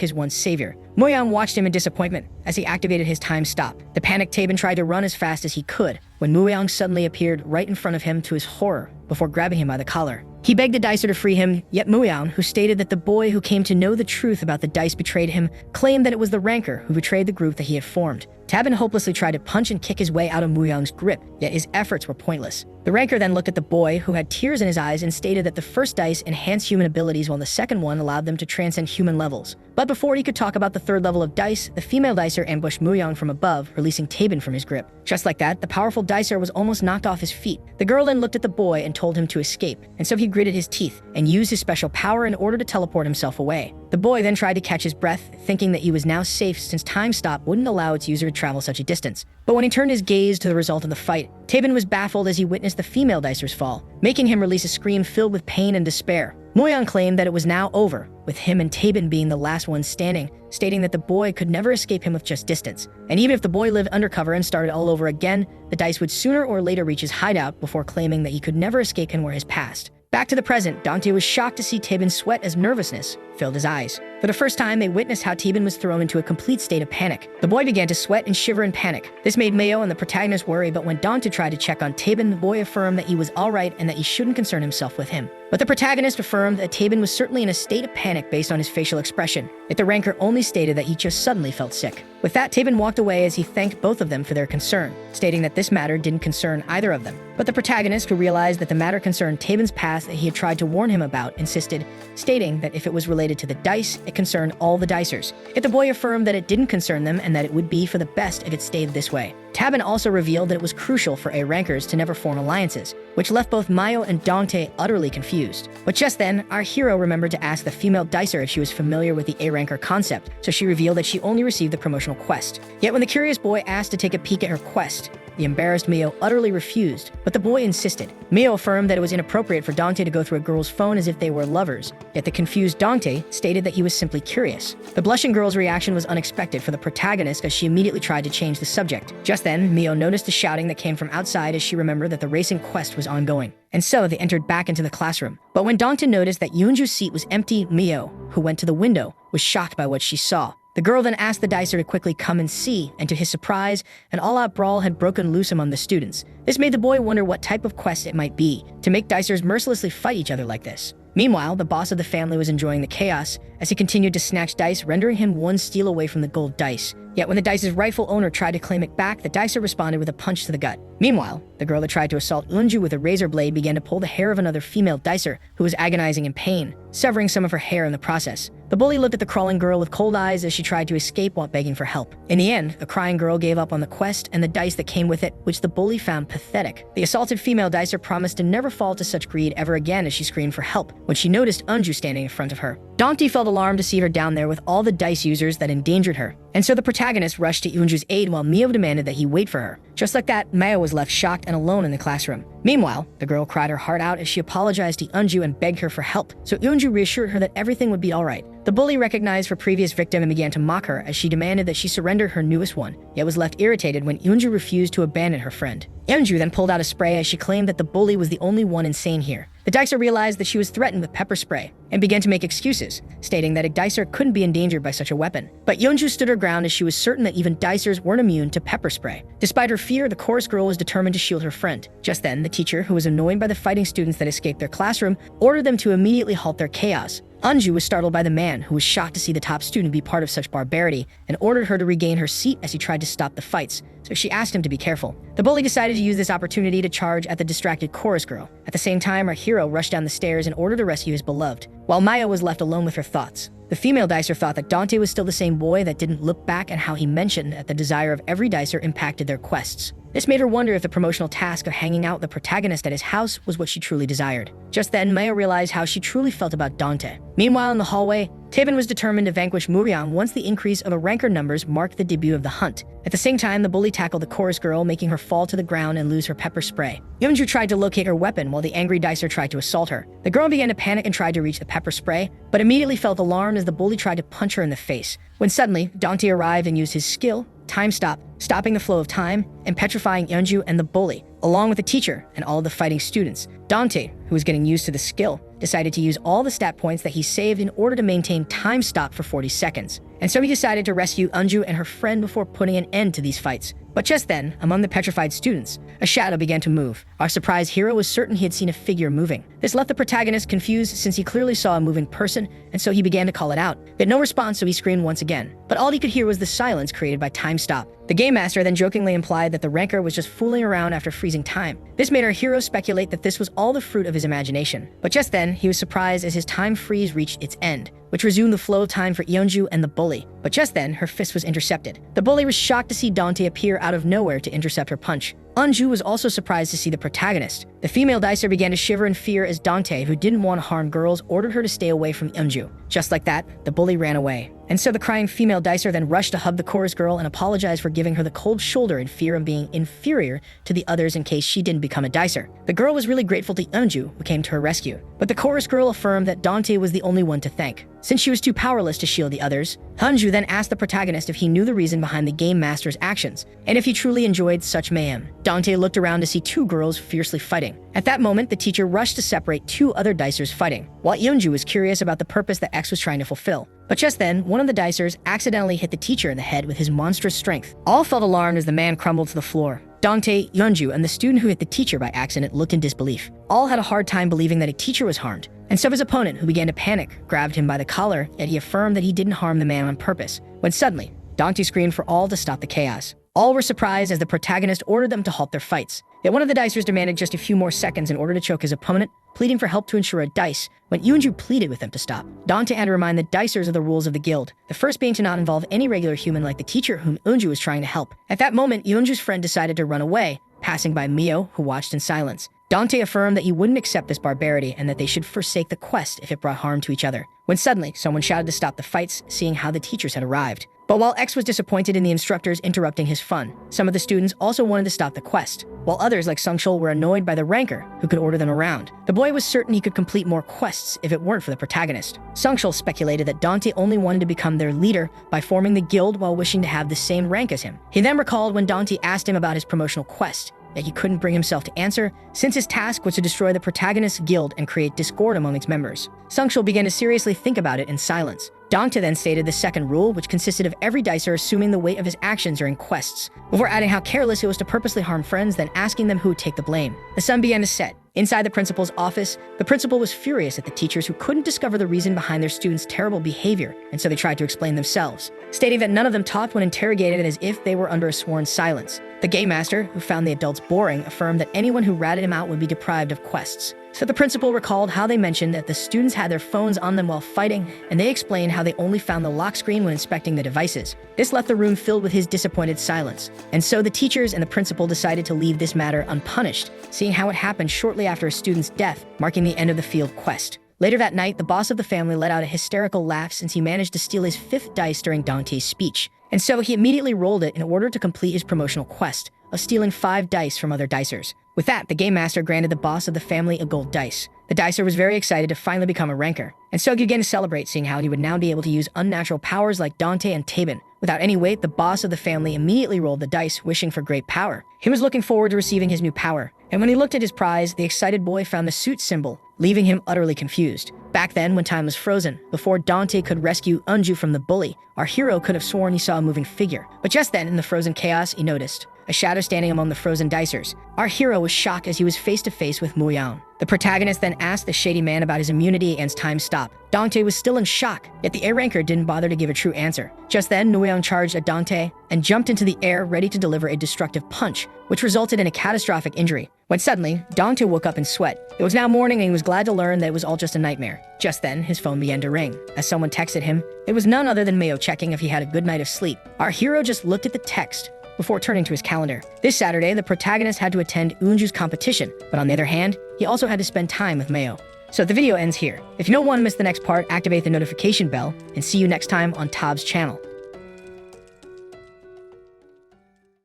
his once savior. Muyang watched him in disappointment as he activated his time stop. The panicked Tabin tried to run as fast as he could, when Muyang suddenly appeared right in front of him to his horror, before grabbing him by the collar. He begged the dicer to free him, yet Muyang, who stated that the boy who came to know the truth about the dice betrayed him, claimed that it was the ranker who betrayed the group that he had formed. Tabin hopelessly tried to punch and kick his way out of Muyang's grip, yet his efforts were pointless. The ranker then looked at the boy, who had tears in his eyes, and stated that the first dice enhanced human abilities while the second one allowed them to transcend human levels. But before he could talk about the third level of dice, the female dicer ambushed Muyang from above, releasing Tabin from his grip. Just like that, the powerful dicer was almost knocked off his feet. The girl then looked at the boy and told him to escape, and so he gritted his teeth and used his special power in order to teleport himself away. The boy then tried to catch his breath, thinking that he was now safe since time stop wouldn't allow its user to travel such a distance. But when he turned his gaze to the result of the fight, Tabin was baffled as he witnessed the female dicer's fall, making him release a scream filled with pain and despair. Muyang claimed that it was now over, with him and Tabin being the last ones standing, stating that the boy could never escape him with just distance. And even if the boy lived undercover and started all over again, the dice would sooner or later reach his hideout, before claiming that he could never escape him or his past. Back to the present, Dante was shocked to see Tabin sweat as nervousness filled his eyes. For the first time, they witnessed how Tabin was thrown into a complete state of panic. The boy began to sweat and shiver in panic. This made Mayo and the protagonist worry, but when Dante tried to check on Tabin, the boy affirmed that he was alright and that he shouldn't concern himself with him. But the protagonist affirmed that Tabin was certainly in a state of panic based on his facial expression, yet the ranker only stated that he just suddenly felt sick. With that, Tabin walked away as he thanked both of them for their concern, stating that this matter didn't concern either of them. But the protagonist, who realized that the matter concerned Tabin's past that he had tried to warn him about, insisted, stating that if it was related to the dice, it concerned all the dicers. Yet the boy affirmed that it didn't concern them and that it would be for the best if it stayed this way. Tabin also revealed that it was crucial for A rankers to never form alliances, which left both Mayo and Dante utterly confused. But just then, our hero remembered to ask the female dicer if she was familiar with the A ranker concept, so she revealed that she only received the promotional quest. Yet when the curious boy asked to take a peek at her quest, The embarrassed Mio utterly refused, but the boy insisted. Mio affirmed that it was inappropriate for Dante to go through a girl's phone as if they were lovers, yet the confused Dante stated that he was simply curious. The blushing girl's reaction was unexpected for the protagonist as she immediately tried to change the subject. Just then, Mio noticed the shouting that came from outside as she remembered that the racing quest was ongoing. And so they entered back into the classroom. But when Dante noticed that Yoonju's seat was empty, Mio, who went to the window, was shocked by what she saw. The girl then asked the dicer to quickly come and see, and to his surprise, an all-out brawl had broken loose among the students. This made the boy wonder what type of quest it might be, to make dicers mercilessly fight each other like this. Meanwhile, the boss of the family was enjoying the chaos as he continued to snatch dice, rendering him one steal away from the gold dice. Yet when the dice's rightful owner tried to claim it back, the dicer responded with a punch to the gut. Meanwhile, the girl that tried to assault Eunju with a razor blade began to pull the hair of another female dicer who was agonizing in pain, severing some of her hair in the process. The bully looked at the crawling girl with cold eyes as she tried to escape while begging for help. In the end, the crying girl gave up on the quest and the dice that came with it, which the bully found pathetic. The assaulted female dicer promised to never fall to such greed ever again as she screamed for help when she noticed Eunju standing in front of her. Dante felt alarmed to see her down there with all the dice users that endangered her, and so the protagonist rushed to Eunju's aid while Mio demanded that he wait for her. Just like that, Maya was left shocked and alone in the classroom. Meanwhile, the girl cried her heart out as she apologized to Eunju and begged her for help, so Eunju reassured her that everything would be alright. The bully recognized her previous victim and began to mock her as she demanded that she surrender her newest one, yet was left irritated when Eunju refused to abandon her friend. Eunju then pulled out a spray as she claimed that the bully was the only one insane here. The dicer realized that she was threatened with pepper spray and began to make excuses, stating that a dicer couldn't be endangered by such a weapon. But Eunju stood her ground as she was certain that even dicers weren't immune to pepper spray. Despite her fear, the chorus girl was determined to shield her friend. Just then, the teacher, who was annoyed by the fighting students that escaped their classroom, ordered them to immediately halt their chaos. Eunju was startled by the man, who was shocked to see the top student be part of such barbarity, and ordered her to regain her seat as he tried to stop the fights, so she asked him to be careful. The bully decided to use this opportunity to charge at the distracted chorus girl. At the same time, our hero rushed down the stairs in order to rescue his beloved, while Maya was left alone with her thoughts. The female dicer thought that Dante was still the same boy that didn't look back at how he mentioned that the desire of every dicer impacted their quests. This made her wonder if the promotional task of hanging out with the protagonist at his house was what she truly desired. Just then, Maya realized how she truly felt about Dante. Meanwhile, in the hallway, Taeban was determined to vanquish Murion once the increase of the rancor numbers marked the debut of the hunt. At the same time, the bully tackled the chorus girl, making her fall to the ground and lose her pepper spray. Eunju tried to locate her weapon while the angry dicer tried to assault her. The girl began to panic and tried to reach the pepper spray, but immediately felt alarmed as the bully tried to punch her in the face. When suddenly, Dante arrived and used his skill, Time Stop, stopping the flow of time and petrifying Eunju and the bully, along with the teacher and all of the fighting students. Dante, who was getting used to the skill, decided to use all the stat points that he saved in order to maintain Time Stop for 40 seconds. And so he decided to rescue Eunju and her friend before putting an end to these fights. But just then, among the petrified students, a shadow began to move. Our surprised hero was certain he had seen a figure moving. This left the protagonist confused since he clearly saw a moving person, and so he began to call it out. He had no response, so he screamed once again. But all he could hear was the silence created by Time Stop. The game master then jokingly implied that the rancor was just fooling around after freezing time. This made our hero speculate that this was all the fruit of his imagination. But just then, he was surprised as his time freeze reached its end, which resumed the flow of time for Eunju and the bully. But just then, her fist was intercepted. The bully was shocked to see Dante appear out of nowhere to intercept her punch. Eunju was also surprised to see the protagonist. The female dicer began to shiver in fear as Dante, who didn't want to harm girls, ordered her to stay away from Eunju. Just like that, the bully ran away. And so the crying female dicer then rushed to hug the chorus girl and apologized for giving her the cold shoulder in fear of being inferior to the others in case she didn't become a dicer. The girl was really grateful to Eunju, who came to her rescue. But the chorus girl affirmed that Dante was the only one to thank, since she was too powerless to shield the others. Eunju then asked the protagonist if he knew the reason behind the game master's actions, and if he truly enjoyed such mayhem. Dante looked around to see two girls fiercely fighting. At that moment, the teacher rushed to separate two other dicers fighting, while Eunju was curious about the purpose that X was trying to fulfill. But just then, one of the dicers accidentally hit the teacher in the head with his monstrous strength. All felt alarmed as the man crumbled to the floor. Dante, Eunju, and the student who hit the teacher by accident looked in disbelief. All had a hard time believing that a teacher was harmed. And so his opponent, who began to panic, grabbed him by the collar, yet he affirmed that he didn't harm the man on purpose. When suddenly, Dante screamed for all to stop the chaos. All were surprised as the protagonist ordered them to halt their fights. Yet one of the dicers demanded just a few more seconds in order to choke his opponent, pleading for help to ensure a dice, when Eunju pleaded with them to stop. Dante had to remind the dicers of the rules of the guild, the first being to not involve any regular human like the teacher whom Eunju was trying to help. At that moment, Eunju's friend decided to run away, passing by Mio, who watched in silence. Dante affirmed that he wouldn't accept this barbarity and that they should forsake the quest if it brought harm to each other. When suddenly, someone shouted to stop the fights, seeing how the teachers had arrived. But while X was disappointed in the instructors interrupting his fun, some of the students also wanted to stop the quest, while others like Sungshul were annoyed by the ranker who could order them around. The boy was certain he could complete more quests if it weren't for the protagonist. Sungshul speculated that Dante only wanted to become their leader by forming the guild while wishing to have the same rank as him. He then recalled when Dante asked him about his promotional quest, yet he couldn't bring himself to answer, since his task was to destroy the protagonist's guild and create discord among its members. Sungshul began to seriously think about it in silence. Dante then stated the second rule, which consisted of every dicer assuming the weight of his actions during quests, before adding how careless it was to purposely harm friends, then asking them who would take the blame. The sun began to set. Inside the principal's office, the principal was furious at the teachers who couldn't discover the reason behind their students' terrible behavior, and so they tried to explain themselves, stating that none of them talked when interrogated as if they were under a sworn silence. The game master, who found the adults boring, affirmed that anyone who ratted him out would be deprived of quests. So the principal recalled how they mentioned that the students had their phones on them while fighting, and they explained how they only found the lock screen when inspecting the devices. This left the room filled with his disappointed silence. And so the teachers and the principal decided to leave this matter unpunished, seeing how it happened shortly after a student's death, marking the end of the field quest. Later that night, the boss of the family let out a hysterical laugh since he managed to steal his 5th dice during Dante's speech. And so he immediately rolled it in order to complete his promotional quest of stealing 5 dice from other dicers. With that, the game master granted the boss of the family a gold dice. The dicer was very excited to finally become a ranker, and so he began to celebrate, seeing how he would now be able to use unnatural powers like Dante and Tabin. Without any weight, the boss of the family immediately rolled the dice, wishing for great power. He was looking forward to receiving his new power, and when he looked at his prize, the excited boy found the suit symbol, leaving him utterly confused. Back then, when time was frozen, before Dante could rescue Unju from the bully, our hero could have sworn he saw a moving figure. But just then, in the frozen chaos, he noticed a shadow standing among the frozen dicers. Our hero was shocked as he was face to face with Muyan. The protagonist then asked the shady man about his immunity against time stop. Dante was still in shock, yet the air ranker didn't bother to give a true answer. Just then, Muyan charged at Dante and jumped into the air, ready to deliver a destructive punch, which resulted in a catastrophic injury. When suddenly, Dante woke up in sweat. It was now morning and he was glad to learn that it was all just a nightmare. Just then, his phone began to ring. As someone texted him, it was none other than Mayo checking if he had a good night of sleep. Our hero just looked at the text before turning to his calendar. This Saturday, the protagonist had to attend Unju's competition, but on the other hand, he also had to spend time with Mayo. So the video ends here. If you don't want to miss the next part, activate the notification bell, and see you next time on Tob's channel.